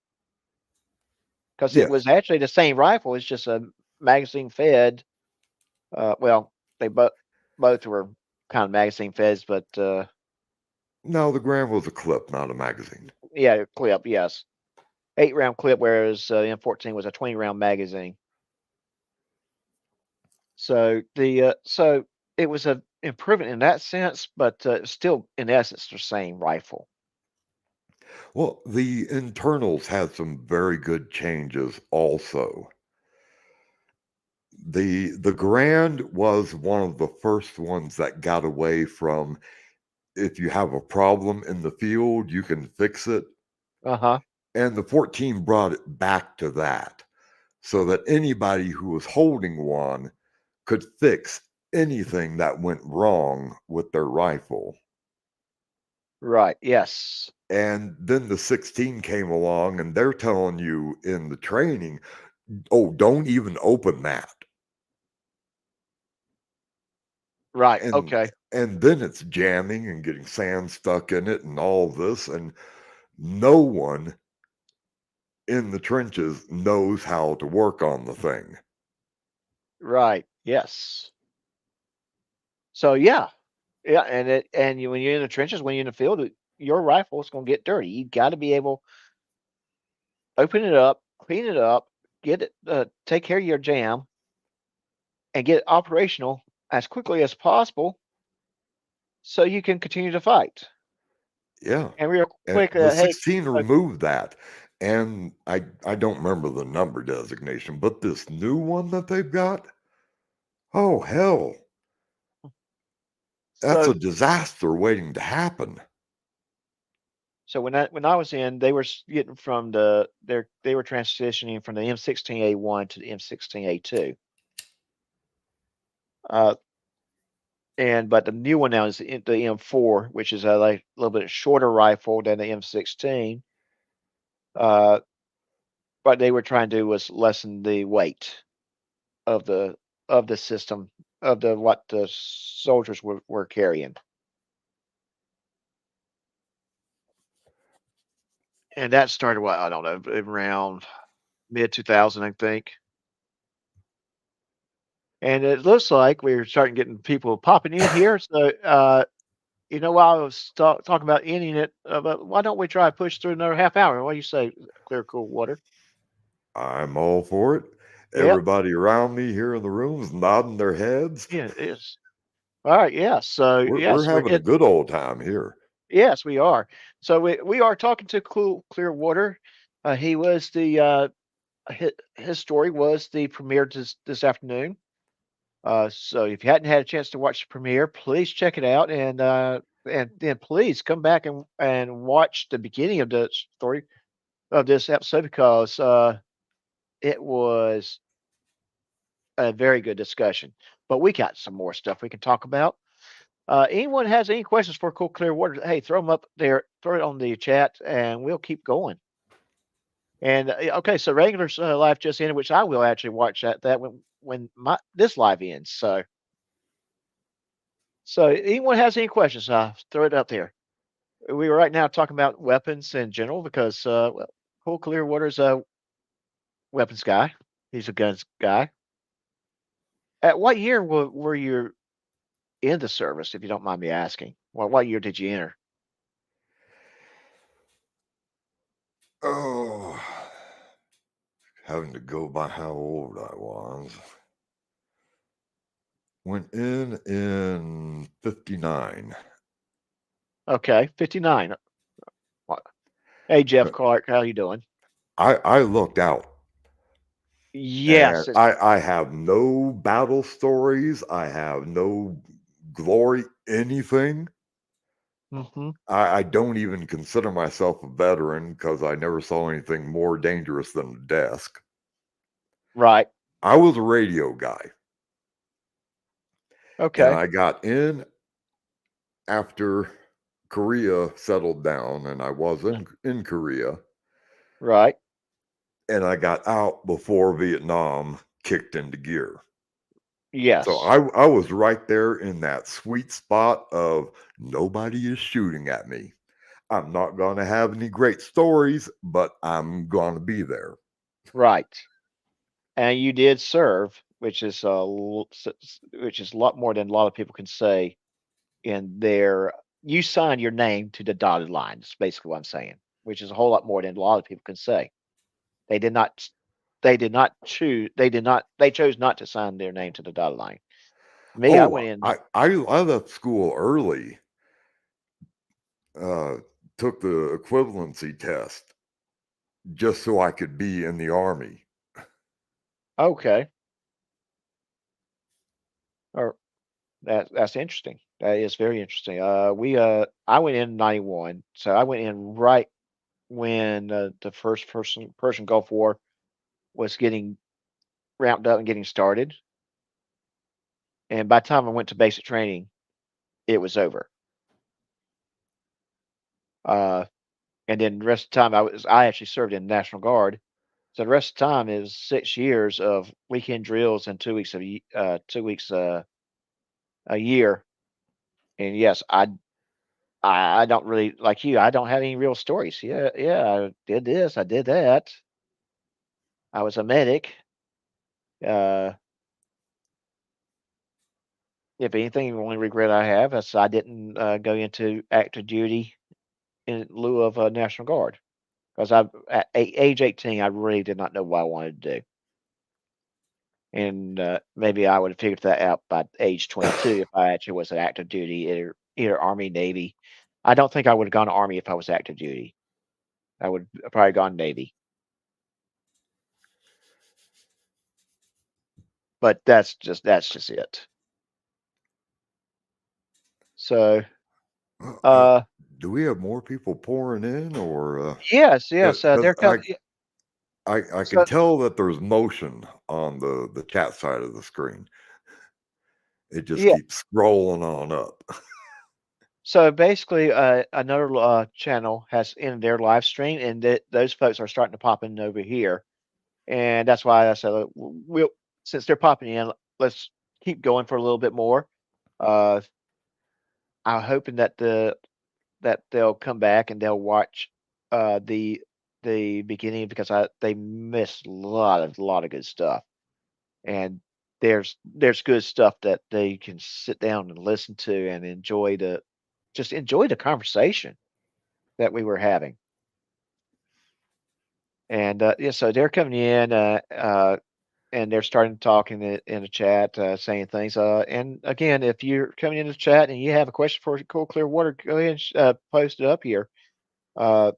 because it Yes. was actually the same rifle. It's just a magazine fed. Well, they both were kind of magazine feds, but No, the Garand was a clip, not a magazine. yeah, clip, yes, 8 round clip, whereas M14 was a 20 round magazine. So it was a improvement in that sense, but still in essence the same rifle. Well, the internals had some very good changes also. The Grand was one of the first ones that got away from if you have a problem in the field, you can fix it. Uh huh. And the 14 brought it back to that so that anybody who was holding one could fix anything that went wrong with their rifle. Right. Yes. And then the 16 came along and they're telling you in the training, oh, don't even open that. Right. And Okay. and then it's jamming and getting sand stuck in it and all this. And no one in the trenches knows how to work on the thing. Right. Yes. So yeah, yeah, when you're in the trenches, when you're in the field, your rifle is going to get dirty. You got to be able open it up, clean it up, get it, take care of your jam, and get it operational as quickly as possible, so you can continue to fight. Yeah. And real And quick, the hey, 16 uh, removed that. And I don't remember the number designation, but this new one that they've got, oh hell, that's so a disaster waiting to happen. so when I was in, they were getting from they were transitioning from the M16A1 to the M16A2. Uh, but the new one now is the M4, which is a like a little bit shorter rifle than the M16. Uh, but they were trying to do was lessen the weight of the of the system of the what the soldiers were carrying. And that started what I don't know around mid 2000, I think. And it looks like we're starting getting people popping in here. So, while I was talking about ending it, but why don't we try to push through another half hour? What do you say, Clear Cool Water? I'm all for it. Yep. Everybody around me here in the room is nodding their heads. Yeah, it is. All right. Yeah. So, We're yes, having a good old time here. yes, we are. So we are talking to Clear Water. He was his story was the premiere this afternoon. So if you hadn't had a chance to watch the premiere, please check it out, and then please come back and watch the beginning of the story of this episode because it was a very good discussion. But we got some more stuff we can talk about. Anyone has any questions for Cool Clear Water? Hey, throw them up there, throw it on the chat, and we'll keep going. And okay, so regular live just ended, which I will actually watch that when this live ends. So anyone has any questions, throw it up there. We were right now talking about weapons in general because well, Cool Clearwater's a weapons guy. He's a guns guy. At what year were you in the service, if you don't mind me asking? Well, what year did you enter? Oh, having to go by how old I was. Went in 59. Okay, 59. Hey, Jeff But Clark, how you doing? I looked out, and Yes. I have no battle stories. I have no glory anything. Hmm. I don't even consider myself a veteran because I never saw anything more dangerous than a desk. Right. I was a radio guy, and Okay. I got in after Korea settled down, and I was in Korea, Right. and I got out before Vietnam kicked into gear. So Yes. I was right there in that sweet spot of nobody is shooting at me. I'm not going to have any great stories, but I'm going to be there. Right. And you did serve, which is which is a lot more than a lot of people can say in their. You signed your name to the dotted line. That's basically what I'm saying, which is a whole lot more than a lot of people can say. They did not. They did not choose. They did not. They chose not to sign their name to the dotted line. Me, I went Oh, in. I left school early, uh, took the equivalency test just so I could be in the Army. Okay. Or that's interesting. That is very interesting. I went in '91, so I went in right when the first Persian Gulf War was getting ramped up and getting started. And by the time I went to basic training, it was over. Uh, and then the rest of the time I actually served in the National Guard. So the rest of the time is 6 years of weekend drills and 2 weeks 2 weeks a year. And yes, I don't really like you. I don't have any real stories. Yeah, yeah, I did this, I did that. I was a medic. Uh, if anything, the only regret I have is I didn't go into active duty in lieu of a National Guard because at age 18, I really did not know what I wanted to do, and maybe I would have figured that out by age 22 if I actually was an active duty, either Army, Navy. I don't think I would have gone to Army if I was active duty. I would have probably gone Navy, but that's just it. So, uh, Do we have more people pouring in, or yes, yes, 'cause they're coming. I can So, tell that there's motion on the chat side of the screen. It just yeah. keeps scrolling on up. So basically, another channel has ended their live stream, and those folks are starting to pop in over here, and that's why I said we'll since they're popping in, let's keep going for a little bit more. I'm hoping that they'll come back and they'll watch the beginning because they missed a lot of good stuff. And there's good stuff that they can sit down and listen to and enjoy the conversation that we were having. And yeah, so they're coming in and they're starting to talk in the chat, saying things. And again, if you're coming in the chat and you have a question for Cool Clear Water, go ahead and post it up here. Uh,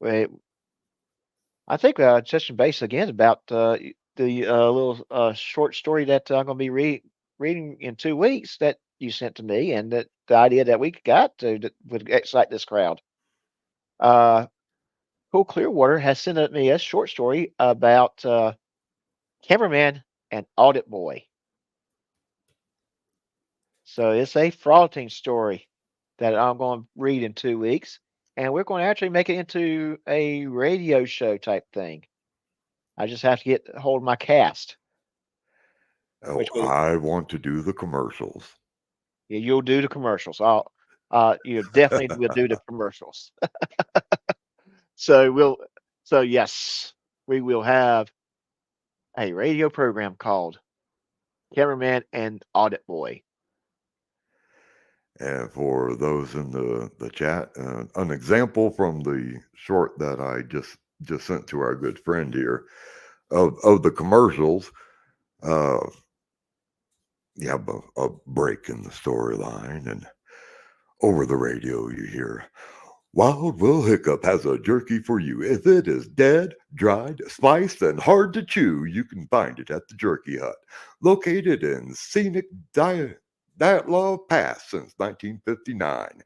wait, I think touching base again about the little short story that I'm going to be reading in 2 weeks that you sent to me, and that the idea that we got to that would excite this crowd. Uh, Cool Clearwater has sent me a short story about cameraman and audit boy. So it's a frolic story that I'm going to read in 2 weeks, and we're going to actually make it into a radio show type thing. I just have to get hold of my cast. Oh, Which will I want to do the commercials. Yeah, you'll do the commercials. You definitely will do the commercials. So yes, we will have a radio program called Cameraman and Audit Boy. And for those in the chat, an example from the short that I just sent to our good friend here of the commercials. You have a break in the storyline, and over the radio you hear, Wild Will Hiccup has a jerky for you. If it is dead, dried, spiced, and hard to chew, you can find it at the Jerky Hut, located in scenic Dyatlov Pass since 1959.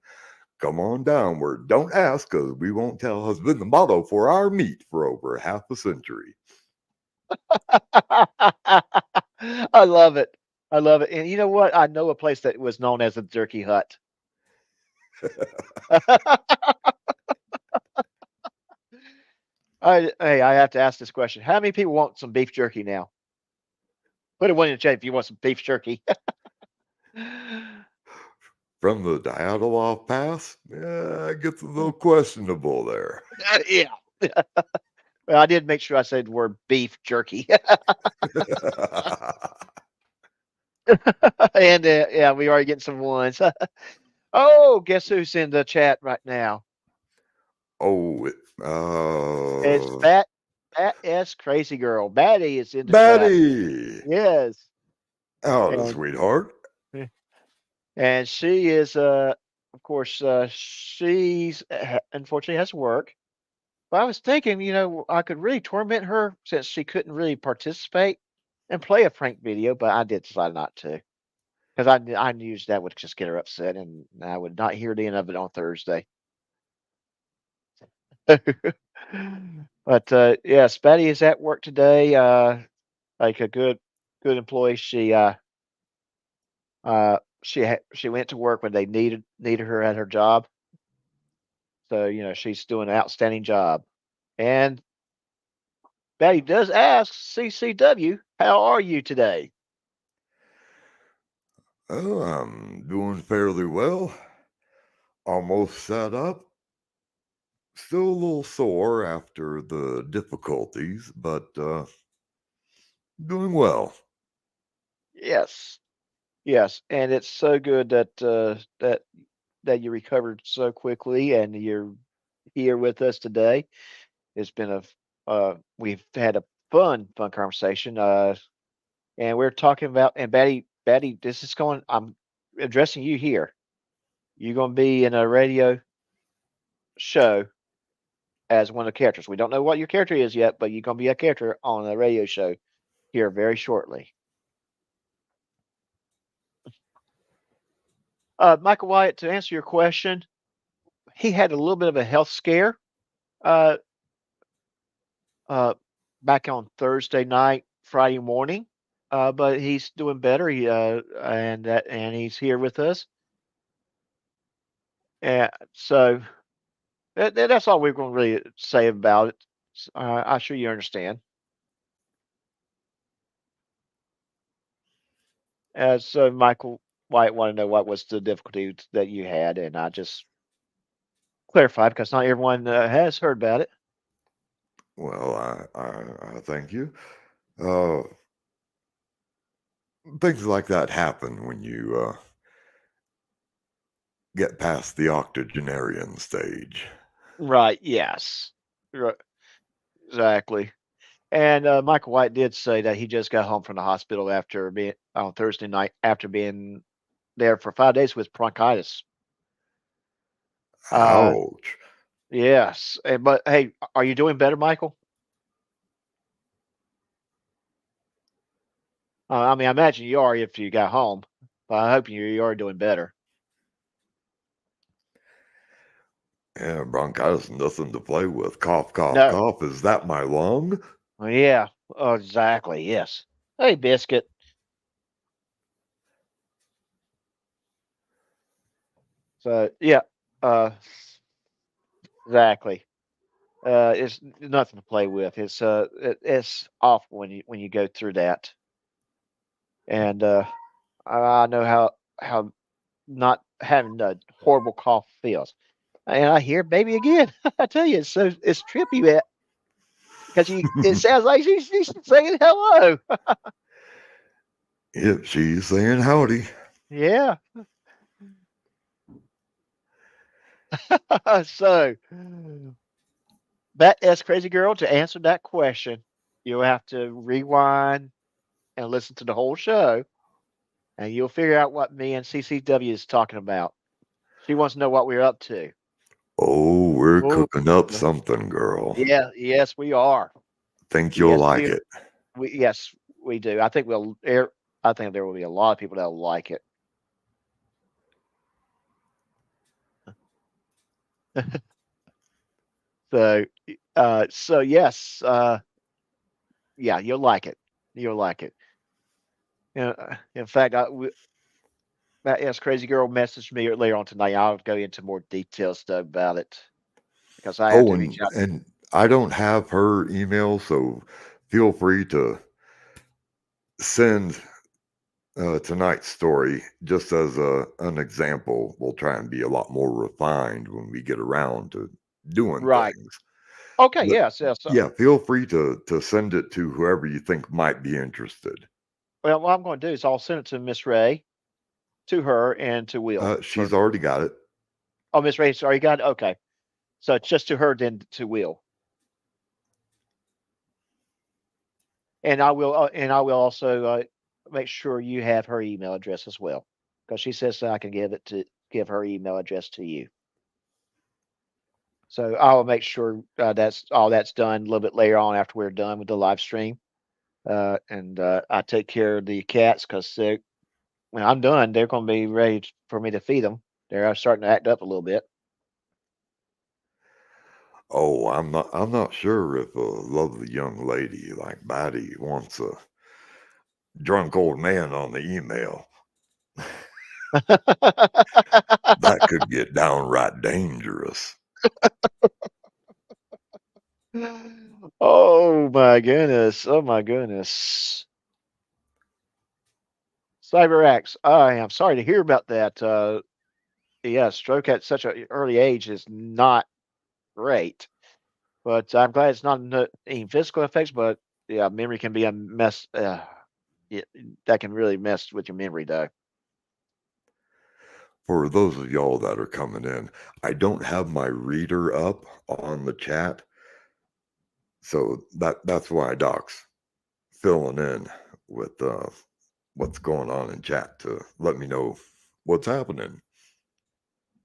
Come on down where don't ask, 'cause we won't tell has been the motto for our meat for over half a century. I love it. I love it. And you know what? I know a place that was known as the Jerky Hut. Hey, I have to ask this question. How many people want some beef jerky now? Put a one in the chat if you want some beef jerky. From the Dyatlov Pass, yeah, it gets a little questionable there. Yeah. Well, I did make sure I said the word beef jerky. And yeah, we are getting some ones. Oh, guess who's in the chat right now? Oh, It's Fat S Crazy Girl. Batty is in the chat. Betty! Yes. Oh, the And, sweetheart. and she is, of course, she's unfortunately has work. But I was thinking, I could really torment her since she couldn't really participate and play a prank video, but I did decide not to. Because I knew that would just get her upset, and I would not hear the end of it on Thursday. But yes, Betty is at work today. Like a good employee, she went to work when they needed her at her job. So she's doing an outstanding job. And Betty does ask CCW, how are you today? Oh, I'm doing fairly well. Almost set up. Still a little sore after the difficulties, but doing well. Yes, yes, and it's so good that you recovered so quickly and you're here with us today. It's been we've had a fun conversation. And we're talking about, and Betty, I'm addressing you here. You're going to be in a radio show as one of the characters. We don't know what your character is yet, but you're going to be a character on a radio show here very shortly. Michael Wyatt, to answer your question, he had a little bit of a health scare uh, back on Thursday night, Friday morning, but he's doing better. And he's here with us. And so that's all we're going to really say about it. I'm sure you understand. So Michael White wanted to know what was the difficulty that you had, and I just clarified because not everyone has heard about it. Well, I thank you. Uh, Things like that happen when you get past the octogenarian stage. Right. Yes. Right. Exactly. And Michael White did say that he just got home from the hospital after being on Thursday night after being there for 5 days with bronchitis. Uh, Ouch. yes. But hey, are you doing better, Michael? I mean, I imagine you are if you got home. But I hope you are doing better. Yeah, bronchitis, nothing to play with. Cough, cough, No. cough. Is that my lung? Well, yeah. Oh, exactly. Yes. Hey, Biscuit. So yeah. Uh, exactly. It's nothing to play with. It's awful when you go through that. And I know how not having a horrible cough feels. And I hear baby again. I tell you, it's trippy, man, because it sounds like she's saying hello. Yep, she's saying howdy. Yeah. So that's crazy girl. To answer that question, you'll have to rewind and listen to the whole show, and you'll figure out what me and CCW is talking about. She wants to know what we're up to. Oh, we're Oh, cooking up something, girl. yeah, yes, we are. Think you'll Yes, like it. yes, we do. I think I think there will be a lot of people that'll like it. So, so yes, yeah, you'll like it. You'll like it. In fact, that yes, crazy girl messaged me later on tonight. I'll go into more details though about it because I have Oh, to reach out. and I don't have her email, so feel free to send tonight's story just as an example. We'll try and be a lot more refined when we get around to doing Right. things. Okay. But Yes. Yes. yeah, feel free to send it to whoever you think might be interested. Well, what I'm going to do is I'll send it to Miss Ray, to her, and to Will. She's already got it. Oh, Miss Ray, sorry, you got it? Okay. So it's just to her, then to Will. And I will also make sure you have her email address as well, because she says that I can give her email address to you. So I will make sure that's done a little bit later on after we're done with the live stream. And I take care of the cats because when I'm done, they're going to be ready for me to feed them. They're starting to act up a little bit. Oh, I'm not sure if a lovely young lady like Batty wants a drunk old man on the email. That could get downright dangerous. Oh my goodness. Oh my goodness. CyberX, I am sorry to hear about that. Yeah, stroke at such an early age is not great, but I'm glad it's not any physical effects. But yeah, memory can be a mess. Yeah, that can really mess with your memory, though. For those of y'all that are coming in, I don't have my reader up on the chat, so that's why Doc's filling in with what's going on in chat to let me know what's happening.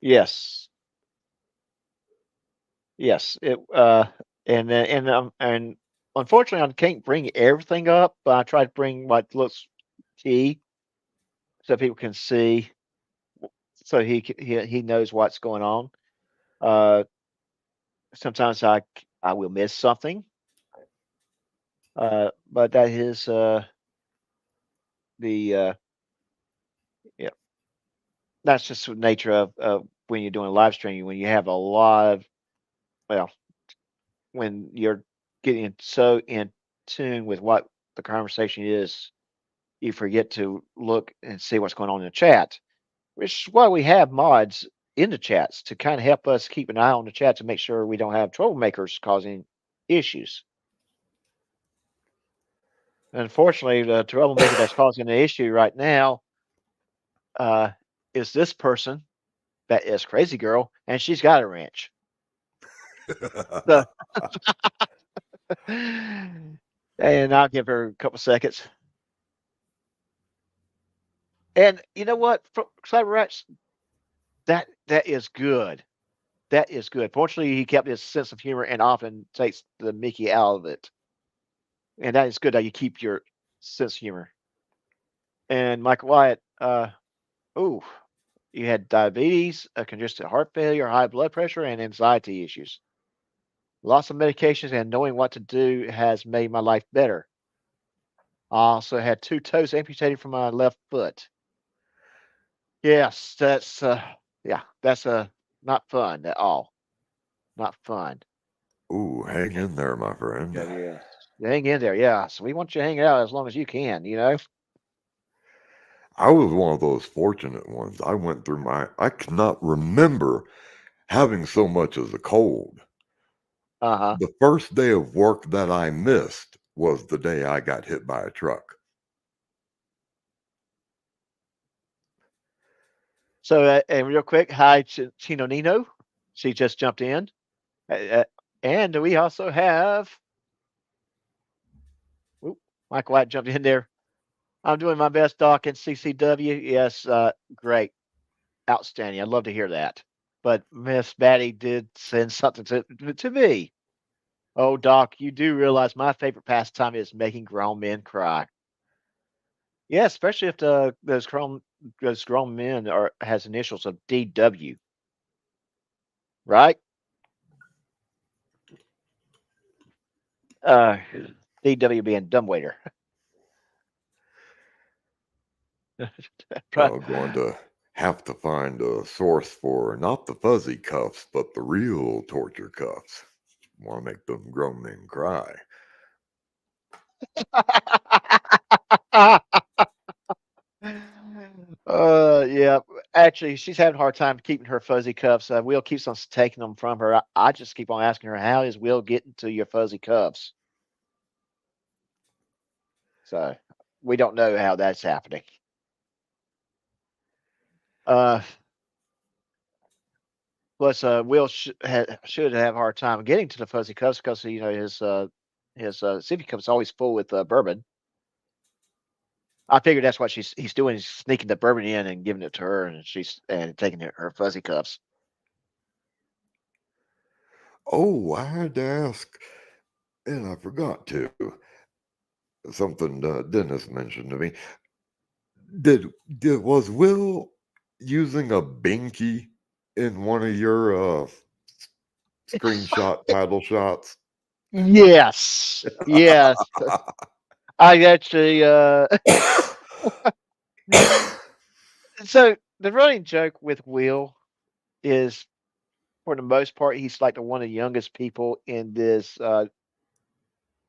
Yes, yes. And unfortunately, I can't bring everything up, but I try to bring what looks key so people can see, so he knows what's going on. Uh, Sometimes I will miss something, but that is the yeah, that's just the nature of when you're doing live streaming. When you have a lot of well, when you're getting so in tune with what the conversation is, you forget to look and see what's going on in the chat, which is why we have mods in the chats to kind of help us keep an eye on the chat to make sure we don't have troublemakers causing issues. Unfortunately, the troublemaker that's causing the issue right now is this person that is Crazy Girl, and she's got a wrench. So, and I'll give her a couple seconds. And you know what, Cyber Rats, that is good. That is good. Fortunately, he kept his sense of humor and often takes the Mickey out of it. And that is good that you keep your sense of humor. And Michael Wyatt, ooh, you had diabetes, a congestive heart failure, high blood pressure, and anxiety issues. Lots of medications and knowing what to do has made my life better. I also had 2 toes amputated from my left foot. Yes, that's that's not fun at all. Not fun. Ooh, hang in there, my friend. Yeah. Hang in there, yeah. So we want you to hang out as long as you can, you know. I was one of those fortunate ones. I cannot remember having so much as a cold. Uh-huh. The first day of work that I missed was the day I got hit by a truck. So, and real quick, hi, Chino Nino. She just jumped in. And we also have, Michael White jumped in there. I'm doing my best, Doc, and CCW. Yes, great. Outstanding. I'd love to hear that. But Miss Batty did send something to me. Oh, Doc, you do realize my favorite pastime is making grown men cry. Yeah, especially if those grown men has initials of DW, right? DW being dumbwaiter. Going to have to find a source for not the fuzzy cuffs, but the real torture cuffs. Want to make them grown men cry. Yeah. Actually, she's having a hard time keeping her fuzzy cuffs. Will keeps on taking them from her. I just keep on asking her, how is Will getting to your fuzzy cuffs? So we don't know how that's happening. Plus, Will should have a hard time getting to the fuzzy cuffs because his sippy cup's always full with bourbon. I figured that's what he's doing. He's sneaking the bourbon in and giving it to her, and she's taking her fuzzy cuffs. Oh, I had to ask, and I forgot to. Something Dennis mentioned to me. Was Will using a binky in one of your screenshot title shots? Yes, yes. I actually. So the running joke with Will is, for the most part, he's like one of the youngest people in this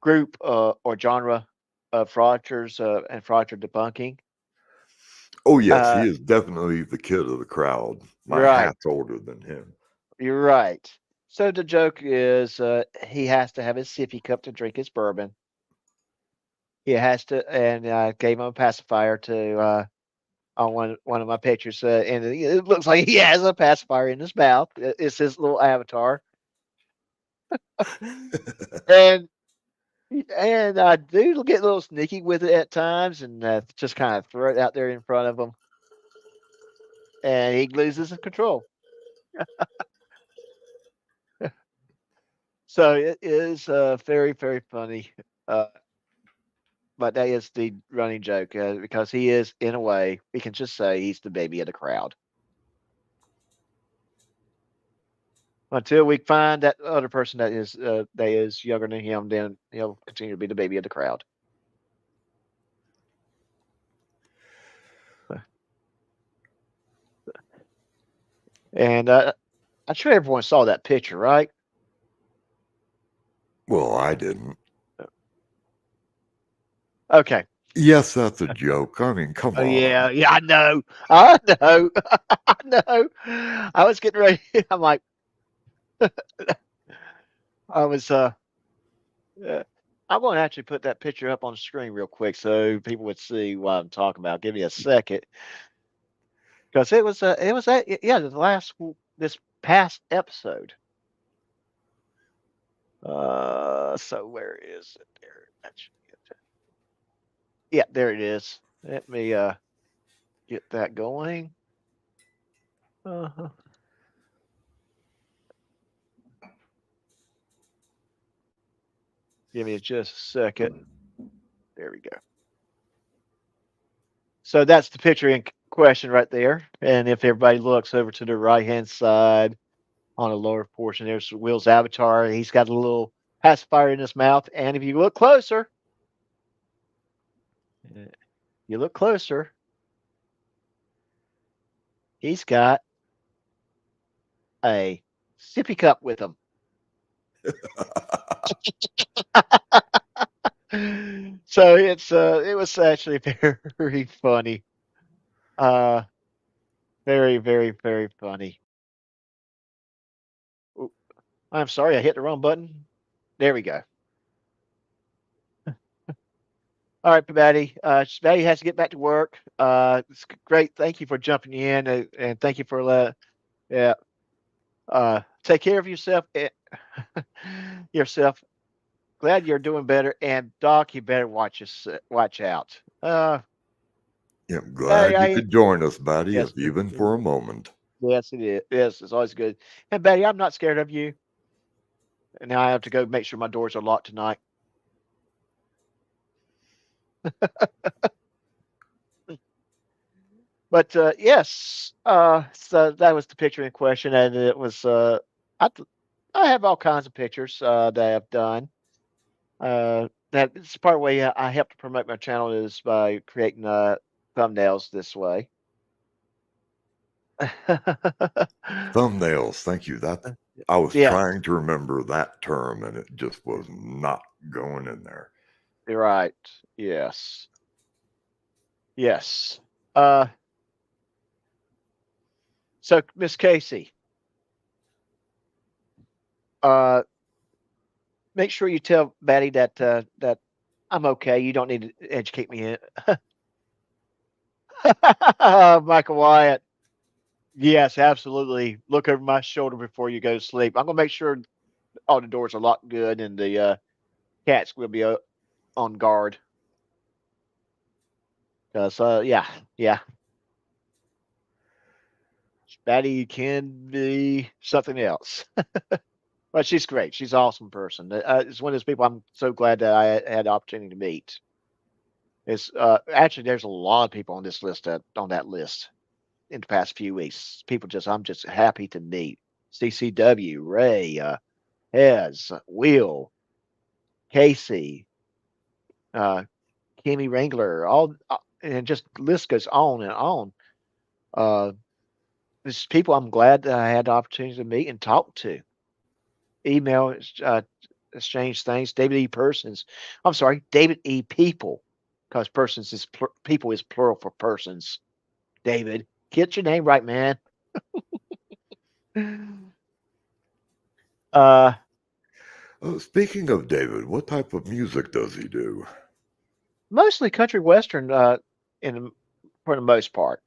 group or genre of fraudsters and fraudster debunking. Oh, yes, he is definitely the kid of the crowd. My Right. hat's older than him. You're right. So the joke is he has to have his sippy cup to drink his bourbon. He has to, and I gave him a pacifier to on one of my pictures, and it looks like he has a pacifier in his mouth. It's his little avatar, and I do get a little sneaky with it at times, and just kind of throw it out there in front of him, and he loses his control. So it is very, very funny. But that is the running joke because he is, in a way, we can just say he's the baby of the crowd. Until we find that other person that is younger than him, then he'll continue to be the baby of the crowd. And I'm sure everyone saw that picture, right? Well, I didn't. Okay. Yes, that's a joke. I mean, come Oh on. yeah, yeah, I know, I know, I know. I was getting ready. I'm like, I was. I'm going to actually put that picture up on the screen real quick so people would see what I'm talking about. Give me a second, because it was yeah, the this past episode. So where is it? There, yeah, there it is. Let me get that going. Uh-huh. Give me just a second. There we go. So that's the picture in question right there. And if everybody looks over to the right hand side on the lower portion, there's Will's avatar. He's got a little pacifier in his mouth. And if you look closer, uh, you look closer, he's got a sippy cup with him. So it was actually very funny. Uh very, very, very funny. Oop, I'm sorry, I hit the wrong button. There we go. All right, Patty. Patty has to get back to work. It's great. Thank you for jumping in, and thank you for yeah. Take care of yourself. Yourself. Glad you're doing better. And Doc, you better watch out. Yeah, I'm Patty, glad you could join us, buddy, yes, if even for a moment. yes, it is. Yes, it's always good. And Betty, I'm not scared of you. And now I have to go make sure my doors are locked tonight. But yes, so that was the picture in question, and it was I th- I have all kinds of pictures that I've done. That it's part of the way I help to promote my channel is by creating thumbnails this way. Thumbnails, thank you. I was Yeah, trying to remember that term and it just was not going in there. you're right. Yes, yes. Uh, so Miss Casey, uh, make sure you tell Batty that I'm okay. You don't need to educate me. Michael Wyatt. Yes, absolutely. Look over my shoulder before you go to sleep. I'm gonna make sure all the doors are locked good and the cats will be on guard. Cause yeah, yeah, Batty can be something else, but she's great. She's an awesome person. It's one of those people I'm so glad that I had the opportunity to meet. It's actually there's a lot of people on this list on that list in the past few weeks. People I'm just happy to meet. CCW, Ray, Hez, Will, Casey, uh, Kimmy Wrangler, all and just list goes on and on. Uh, there's people I'm glad that I had the opportunity to meet and talk to. Email, exchange things. David E. Persons. I'm sorry, David E. People, because persons is people is plural for persons. David, get your name right, man. Uh, Speaking of David, what type of music does he do? mostly country western. In for the most part.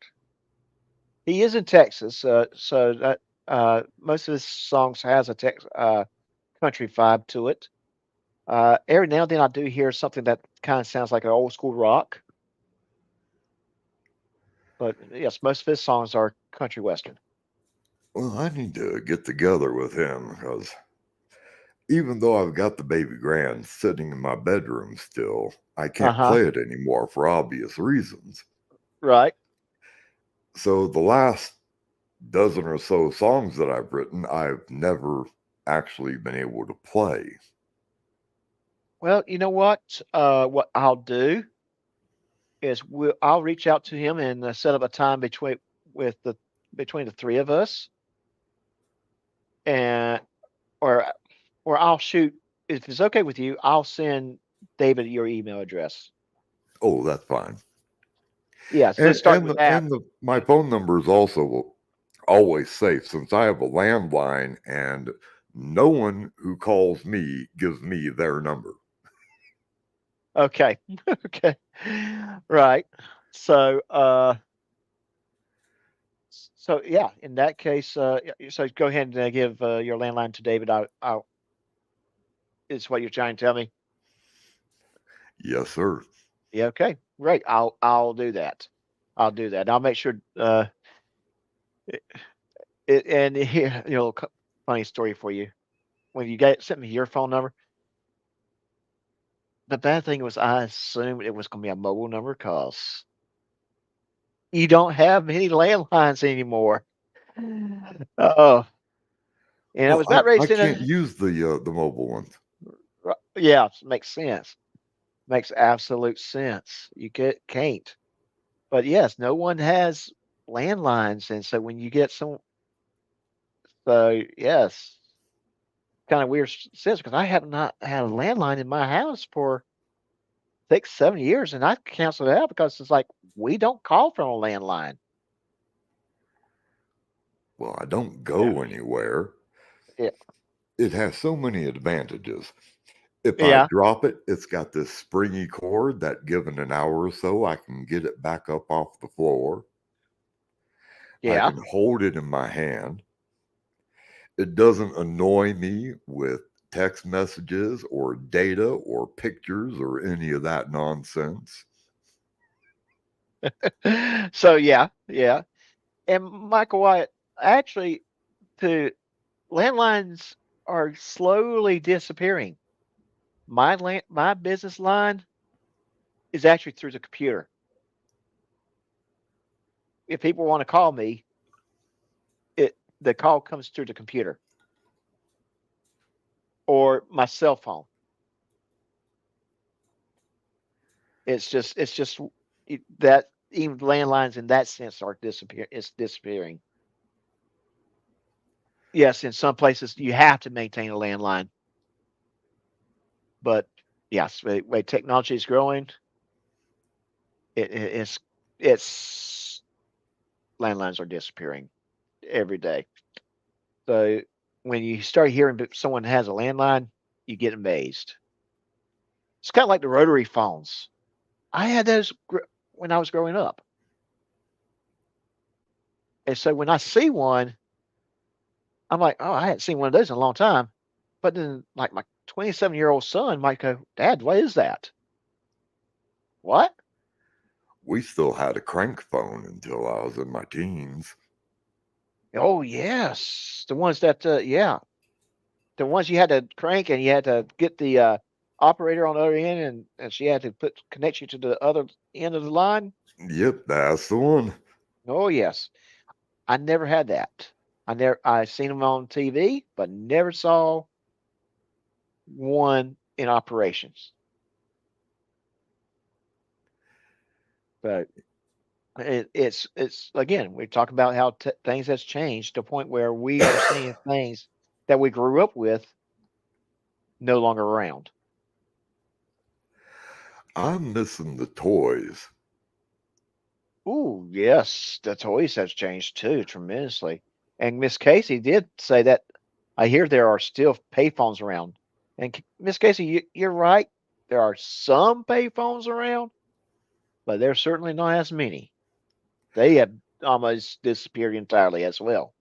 He is in Texas, so that most of his songs has a country vibe to it. Every now and then I do hear something that kind of sounds like an old school rock, but yes, most of his songs are country western. Well, I need to get together with him because even though I've got the baby grand sitting in my bedroom still, I Uh can't huh. play it anymore for obvious reasons. Right. So the last dozen or so songs that I've written, I've never actually been able to play. Well, you know what? What I'll do is I'll reach out to him and set up a time with the between the three of us, and or or I'll shoot if it's okay with you. I'll send David your email address. Oh, that's fine. Yes, And let's start and with the that. and the my phone number is also always safe since I have a landline and no one who calls me gives me their number. Okay. Okay. Right. So, so yeah, in that case, so go ahead and give your landline to David. I'll is what you're trying to tell me. Yes, sir. Yeah. Okay. Great. I'll do that. I'll do that. I'll make sure. It, and here, funny story for you. When you get sent me your phone number, the bad thing was I assumed it was going to be a mobile number because you don't have many landlines anymore. Oh, and I Well, was about ready to I send can't a. use the mobile ones. Yeah, makes sense. Makes absolute sense. You can't. But yes, no one has landlines, and so when you get some, so yes, kind of weird sense because I have not had a landline in my house for 6, 7 years, and I canceled it out because it's like we don't call from a landline. Well, I don't Yeah, go anywhere. yeah, It has so many advantages. If I yeah, drop it, it's got this springy cord that given an hour or so, I can get it back up off the floor. I yeah. can hold it in my hand. It doesn't annoy me with text messages or data or pictures or any of that nonsense. So yeah, yeah. And Michael Wyatt, actually, the landlines are slowly disappearing. My business line is actually through the computer. If people want to call me, the call comes through the computer or my cell phone. It's just that even landlines in that sense are disappear. It's disappearing. Yes, in some places you have to maintain a landline, but yes, the way technology is growing, it's landlines are disappearing every day. So when you start hearing that someone has a landline, you get amazed. It's kind of like the rotary phones. I had those when I was growing up, and so when I see one, I'm like, oh, I hadn't seen one of those in a long time. But then, like my 27-year-old son might go, Dad, what is that? What? We still had a crank phone until I was in my teens. Oh yes, the ones that yeah, the ones you had to crank and you had to get the operator on the other end, and she had to connect you to the other end of the line. Yep, that's the one. Oh yes, I never had that. I seen them on TV, but never saw one in operations. But it's again, we talk about how things has changed to a point where we are seeing things that we grew up with no longer around. I'm missing the toys. Ooh, yes, the toys has changed too tremendously. And Miss Casey did say that I hear there are still payphones around. And Miss Casey, you're right. There are some payphones around, but there's certainly not as many. They have almost disappeared entirely as well.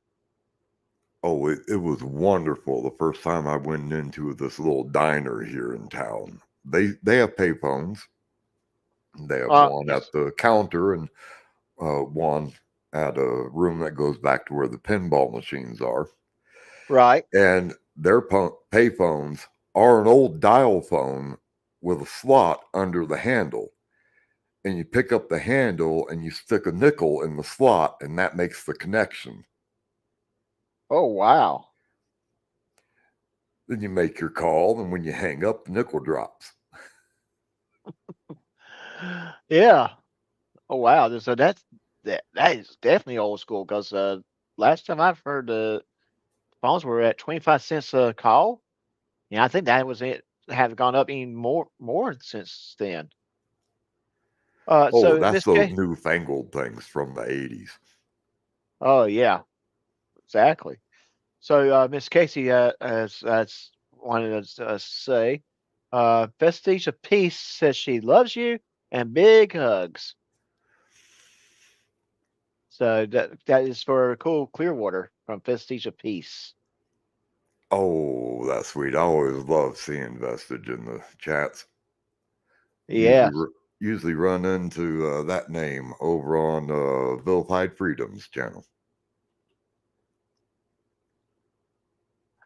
Oh, it was wonderful the first time I went into this little diner here in town. They have payphones. They have one Yes, at the counter and one at a room that goes back to where the pinball machines are. right. And their payphones are an old dial phone with a slot under the handle. And you pick up the handle and you stick a nickel in the slot, and that makes the connection. Oh wow. Then you make your call, and when you hang up, the nickel drops. Yeah. Oh wow. So that is definitely old school because last time I've heard the phones were at 25 cents a call. Yeah, I think that was it. Have gone up even more since then. Oh, So in that's this those case, newfangled things from the 80s. oh yeah, exactly. So Miss Casey has wanted us to say, Vestige of Peace says she loves you and big hugs. So that is for Cool Clearwater from Vestige of Peace. Oh, that's sweet. I always love seeing Vestige in the chats. Yeah. Usually run into that name over on Vilified Freedom's channel.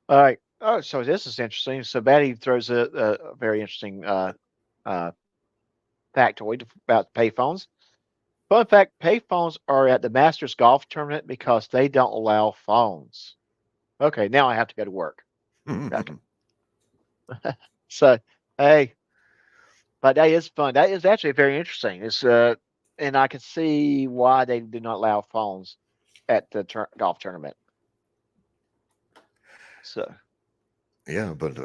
All right. Oh, so this is interesting. So Batty throws a very interesting factoid about payphones. Fun fact: payphones are at the Masters Golf Tournament because they don't allow phones. Okay, now I have to go to work. Okay. So, hey, but that is fun. That is actually very interesting. It's and I can see why they do not allow phones at the golf tournament. So, Yeah, but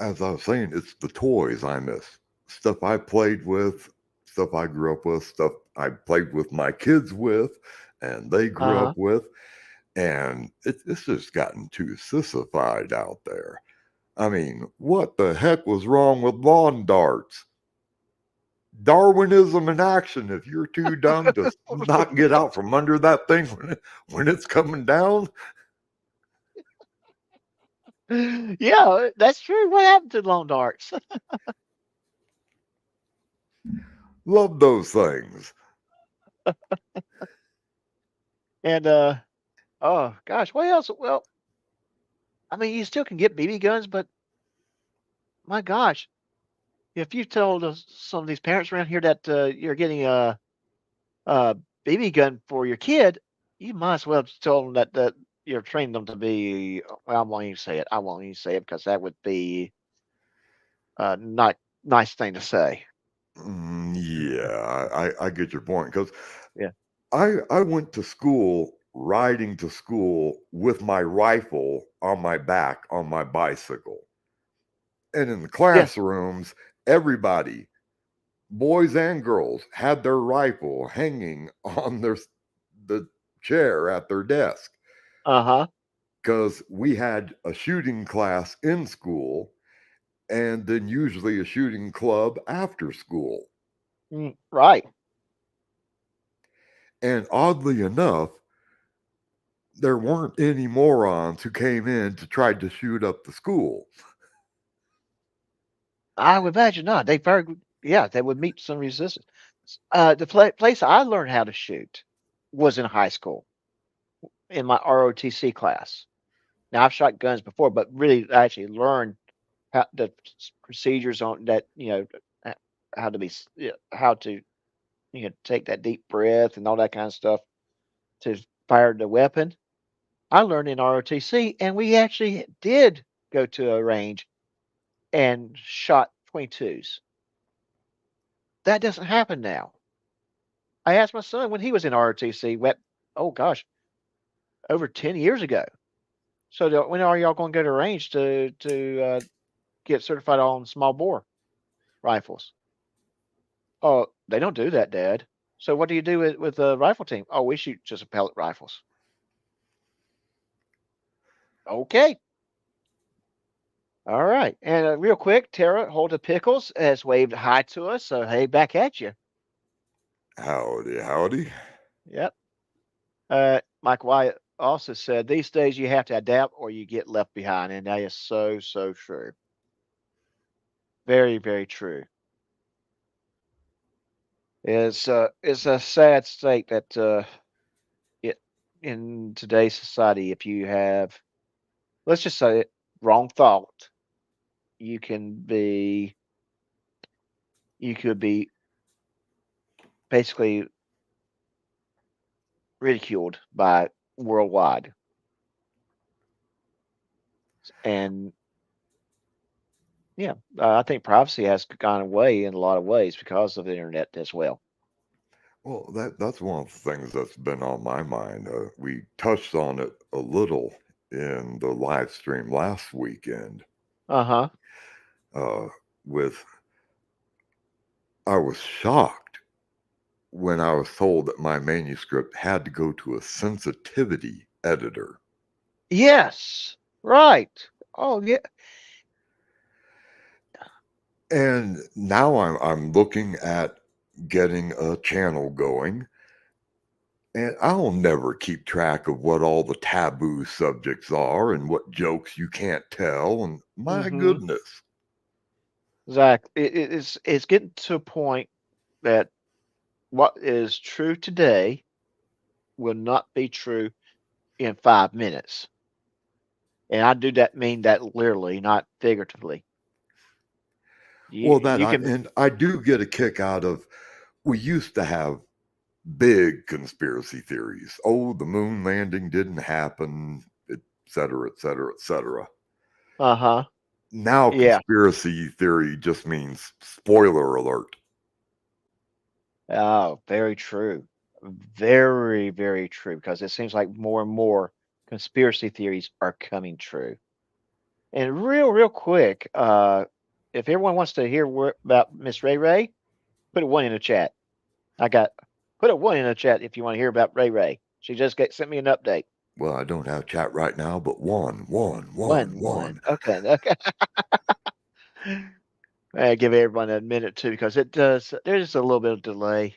as I was saying, it's the toys I miss. Stuff I played with, stuff I grew up with, stuff I played with my kids with, and they grew uh-huh. up with. And it's just gotten too sissified out there. I mean, what the heck was wrong with lawn darts? Darwinism in action. If you're too dumb to not get out from under that thing when it's coming down, Yeah, that's true. What happened to lawn darts? love those things. And oh gosh, what else? Well, I mean, you still can get BB guns, but my gosh, if you told some of these parents around here that you're getting a BB gun for your kid, you might as well have told them that you're training them to be. Well, I won't even say it. I won't even say it because that would be not nice thing to say. Yeah, I get your point because Yeah. I went to school riding to school with my rifle on my back on my bicycle. And in the Yes. classrooms, everybody, boys and girls, had their rifle hanging on the chair at their desk Uh huh. because we had a shooting class in school and then usually a shooting club after school. Right. And oddly enough, there weren't any morons who came in to try to shoot up the school. I would imagine not. Yeah, they would meet some resistance. The place I learned how to shoot was in high school in my ROTC class. Now I've shot guns before, but really I actually learned how the procedures on that. H- how to how to take that deep breath and all that kind of stuff to fire the weapon. I learned in ROTC, and we actually did go to a range and shot 22s. That doesn't happen now. I asked my son when he was in ROTC, oh gosh, over 10 years ago. So when are y'all going to go to range to get certified on small bore rifles? Oh, they don't do that, Dad. So what do you do with the rifle team? Oh, we shoot just pellet rifles. Okay. All right. And real quick, Tara Holder Pickles has waved hi to us. So hey, back at you. Howdy, howdy. Yep. Mike Wyatt also said these days you have to adapt or you get left behind, and that is so true. Very very true. It's a sad state that it in today's society, if you have, let's just say it, wrong thought, you can be you could be basically ridiculed by worldwide, and yeah, I think privacy has gone away in a lot of ways because of the internet as well. Well, that's one of the things that's been on my mind. We touched on it a little in the live stream last weekend. Uh-huh. Uh, with I was shocked when I was told that my manuscript had to go to a sensitivity editor. Yes. Right. Oh yeah. And now I'm looking at getting a channel going, and I'll never keep track of what all the taboo subjects are and what jokes you can't tell. And my Mm-hmm. goodness. Zach, it's getting to a point that what is true today will not be true in 5 minutes. And I do that mean that literally, not figuratively. Well, You can I do get a kick out of, we used to have big conspiracy theories. Oh, the moon landing didn't happen, et cetera, et cetera, et cetera. uh-huh. Now, Yeah. conspiracy theory just means spoiler alert. Oh, very true. Very, very true. Because it seems like more and more conspiracy theories are coming true. And real quick, if everyone wants to hear about Miss Ray Ray, put a one in the chat. I got put a one in the chat if you want to hear about Ray Ray. She just sent me an update. Well, I don't have chat right now, but one. One. Okay. Okay. I give everyone a minute too because it does. There's a little bit of delay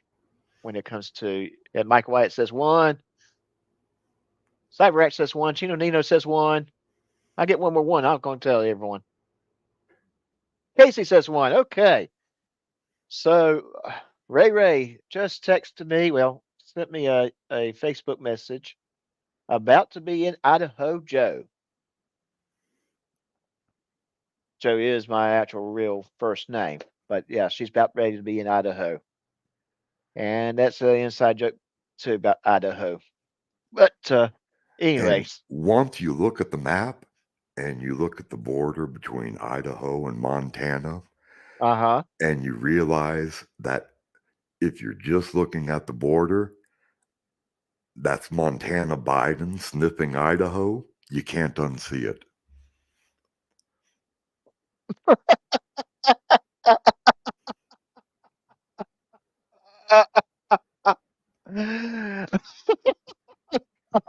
when it comes to. And Mike Wyatt says one. CyberX says one. Chino Nino says one. I get one more one. I'm going to tell everyone. Casey says one. Okay. So Ray just texted me. Well, sent me a Facebook message about to be in Idaho. Joe. Joe is my actual real first name, but yeah, she's about ready to be in Idaho, and that's an inside joke too about Idaho. But And anyways, once you look at the map and you look at the border between Idaho and Montana, uh-huh. and you realize that if you're just looking at the border, that's Montana Biden sniffing Idaho, you can't unsee it.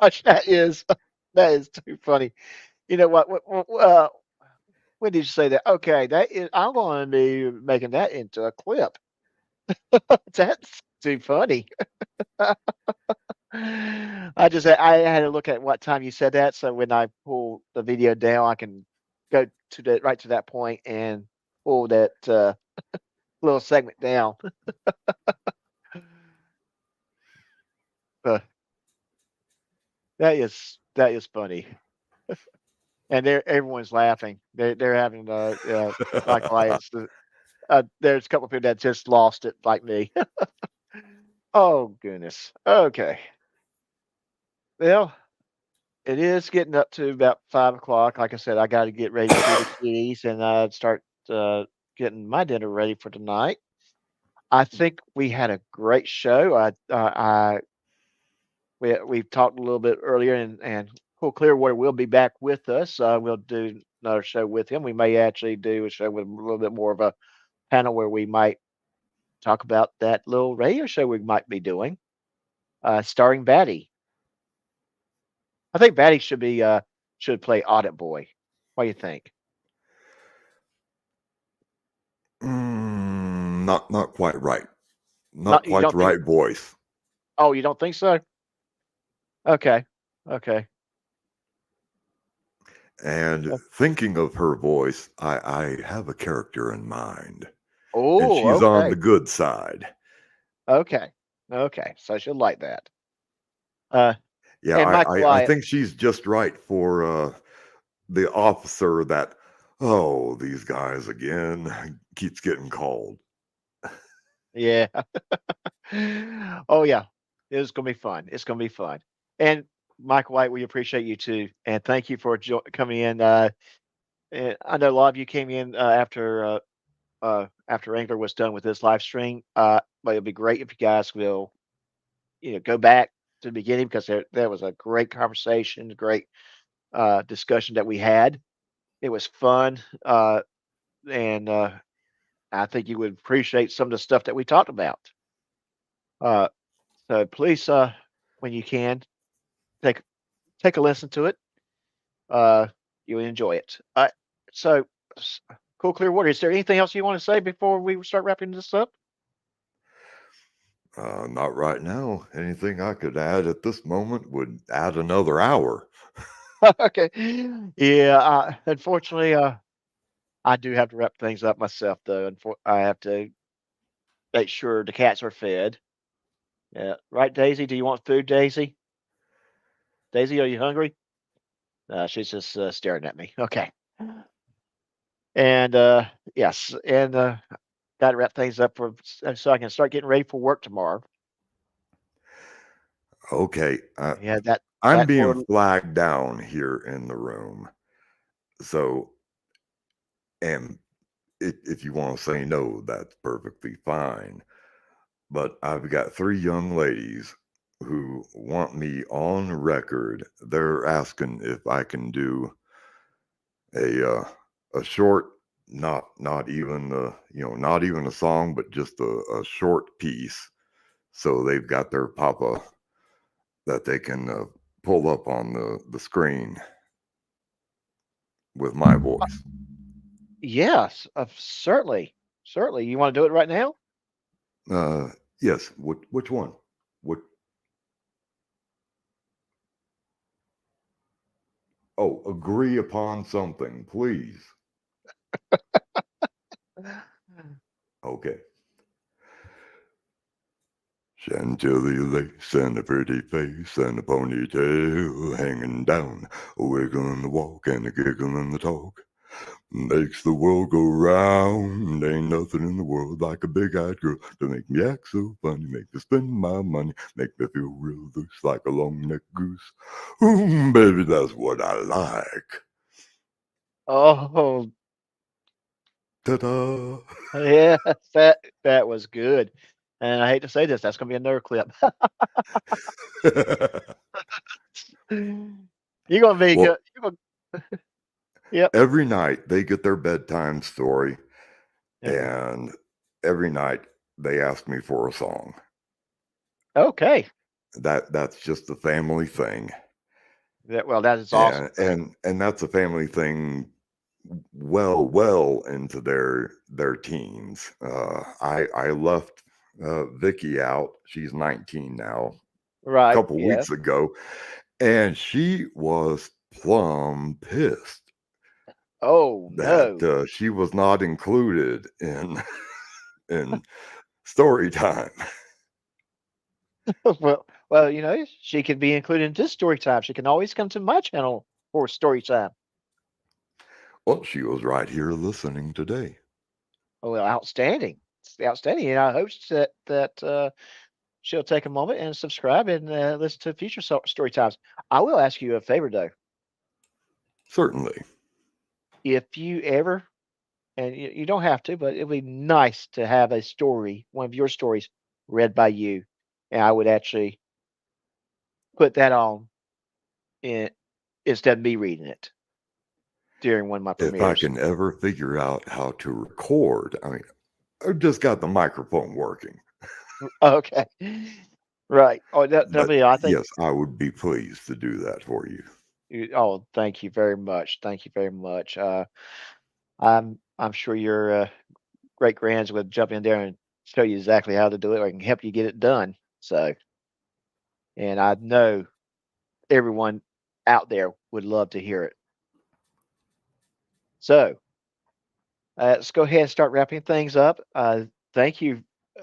Gosh, that is too funny. You know what? When did you say that? Okay, that is. I'm going to be making that into a clip. That's too funny. I had to look at what time you said that, so when I pull the video down, I can go to the right to that point and pull that little segment down. Uh, that is funny, and everyone's laughing. They're having like riots. There's a couple of people that just lost it, like me. Oh goodness. Okay. Well, it is getting up to about 5 o'clock. Like I said, I got to get ready to feed the kitties and start getting my dinner ready for tonight. I think we had a great show. We've talked a little bit earlier, and Paul Clearwater will be back with us. We'll do another show with him. We may actually do a show with a little bit more of a panel where we might talk about that little radio show we might be doing, starring Batty. I think Batty should play Audit Boy. What do you think? Not quite right. Not Not you quite the don't think? right voice. Oh, you don't think so? Okay. Okay. And Uh, thinking of her voice, I have a character in mind, and Oh, she's on the okay. good side. Okay. Okay. So she'll like that. Uh, Yeah, and Mike I Wyatt. think she's just right for the officer that, oh, these guys again, keeps getting called. Yeah. Oh yeah. It's gonna be fun. It's gonna be fun. And Mike White, we appreciate you too, and thank you for coming in. And I know a lot of you came in after Angler was done with his live stream. But it'd be great if you guys will, go back to the beginning because there was a great conversation, great discussion that we had. It was fun, and I think you would appreciate some of the stuff that we talked about. Uh, so please, when you can, take take a listen to it. Uh, you'll enjoy it. So, s- Cool Clearwater. Is there anything else you want to say before we start wrapping this up? Not right now. Anything I could add at this moment would add another hour. Okay. Yeah. Unfortunately, I do have to wrap things up myself, though. I have to make sure the cats are fed. Yeah. Right, Daisy? Do you want food, Daisy? Daisy, are you hungry? She's just staring at me. Okay. And yes, and got to wrap things up so I can start getting ready for work tomorrow. Okay. Yeah, that I'm that being poor. flagged down here in the room. So, and if you want to say no, that's perfectly fine. But I've got three young ladies who want me on record. They're asking if I can do a short, not even not even a song, but just a short piece. So they've got their papa that they can pull up on the screen with my voice. Yes, certainly, certainly. You want to do it right now? Uh, yes. Which one? What? Oh, agree upon something, please. Okay. Chantilly lace and a pretty face and a ponytail hanging down, a wiggle in the walk and a giggle in the talk. Makes the world go round. Ain't nothing in the world like a big-eyed girl to make me act so funny, make me spend my money, make me feel real loose like a long-necked goose. Ooh, baby, that's what I like. Oh, Ta-da! yeah, that was good. And I hate to say this, that's gonna be another clip. You're gonna be Well, good. You're gonna, yep. every night they get their bedtime story, Uh-huh. and every night they ask me for a song. Okay. That's just a family thing. Well, that is awesome. And that's a family thing well into their teens. I left Vicky out. She's 19 now. A Right. couple Yeah. weeks ago, and she was plumb pissed Oh that no. she was not included in in story time. Well, she can be included in this story time. She can always come to my channel for story time. Well, she was right here listening today. Oh, well, outstanding. It's outstanding. And I hope that she'll take a moment and subscribe and listen to future story times. I will ask you a favor though. Certainly. If you ever, and you don't have to, but it'd be nice to have a story, one of your stories, read by you, and I would actually put that on in, instead of me reading it during one of my If I premieres. can ever figure out how to record, I mean, I've just got the microphone working. Okay. Right. Oh, that'll But be. I think. yes, I would be pleased to do that for you. Oh, thank you very much. Thank you very much. I'm sure your great grands would jump in there and show you exactly how to do it, or can help you get it done. So, and I know everyone out there would love to hear it. So, let's go ahead and start wrapping things up. Thank you,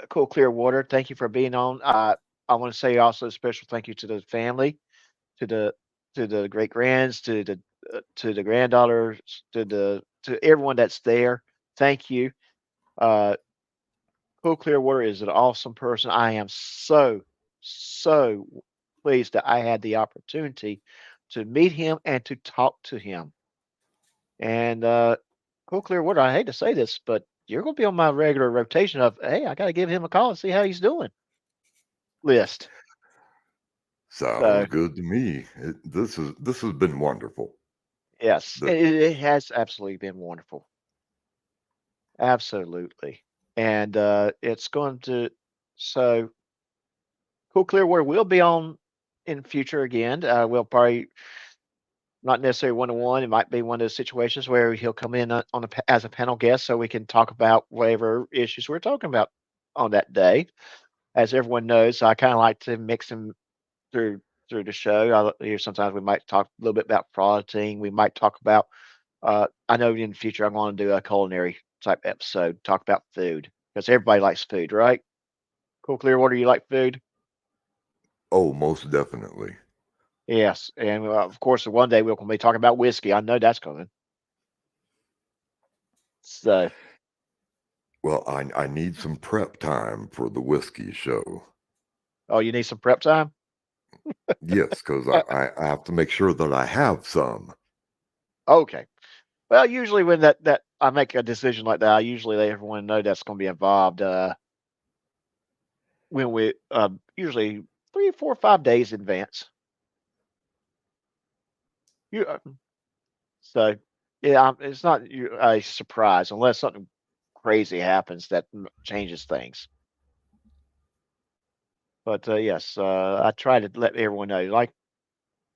Cool Clearwater. Thank you for being on. I want to say also a special thank you to the family, to the great grands, to the granddaughters, to everyone that's there. Thank you. Uh, Cool Clearwater is an awesome person. I am so pleased that I had the opportunity to meet him and to talk to him. And Cool Clearwater, I hate to say this, but you're going to be on my regular rotation of, hey, I got to give him a call and see how he's doing list. Sounds So good to me. This has been wonderful. yes, The, it has absolutely been wonderful. Absolutely. And it's going to, so Cool Clearwater will be on in future again. We'll probably not necessarily 1-on-1. It might be one of those situations where he'll come in as a panel guest, so we can talk about whatever issues we're talking about on that day. As everyone knows, I kind of like to mix them through the show. Sometimes we might talk a little bit about frauditing. We might talk about. I know in the future I'm going to do a culinary type episode, talk about food, because everybody likes food, right? Cool Clearwater, you like food? Oh, most definitely. Yes, and of course, one day we'll be talking about whiskey. I know that's coming. So, Well, I need some prep time for the whiskey show. oh, you need some prep time? Yes, because I have to make sure that I have some. Okay. Well, usually when that I make a decision like that, I usually let everyone know that's going to be involved. When we usually 3, 4, 5 days in advance. You so yeah, it's not a surprise unless something crazy happens that changes things. But yes, I try to let everyone know, like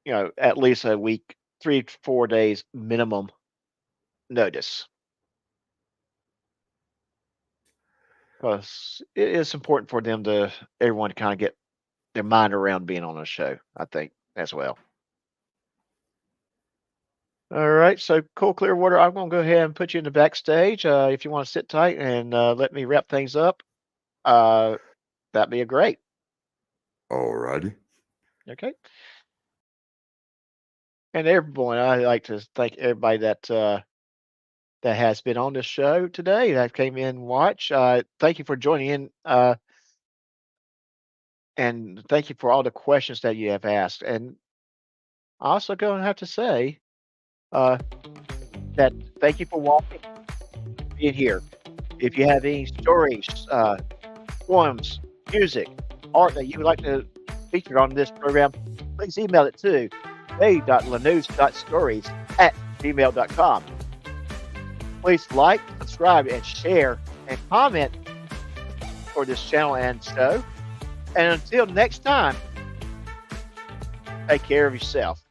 at least a week, 3 to 4 days minimum notice, because it is important for everyone to kind of get their mind around being on a show. I think as well. All right, so Cool Clearwater, I'm going to go ahead and put you in the backstage. If you want to sit tight and let me wrap things up, that'd be great. Alrighty. Okay. And everyone, I like to thank everybody that has been on this show today that came in and watch. Thank you for joining in, and thank you for all the questions that you have asked. And I also going to have to say that thank you for watching, being here. If you have any stories, poems, music, art that you would like to feature on this program, please email it to a.lanews.stories@gmail.com. Please like, subscribe, and share, and comment for this channel and show. And until next time, take care of yourself.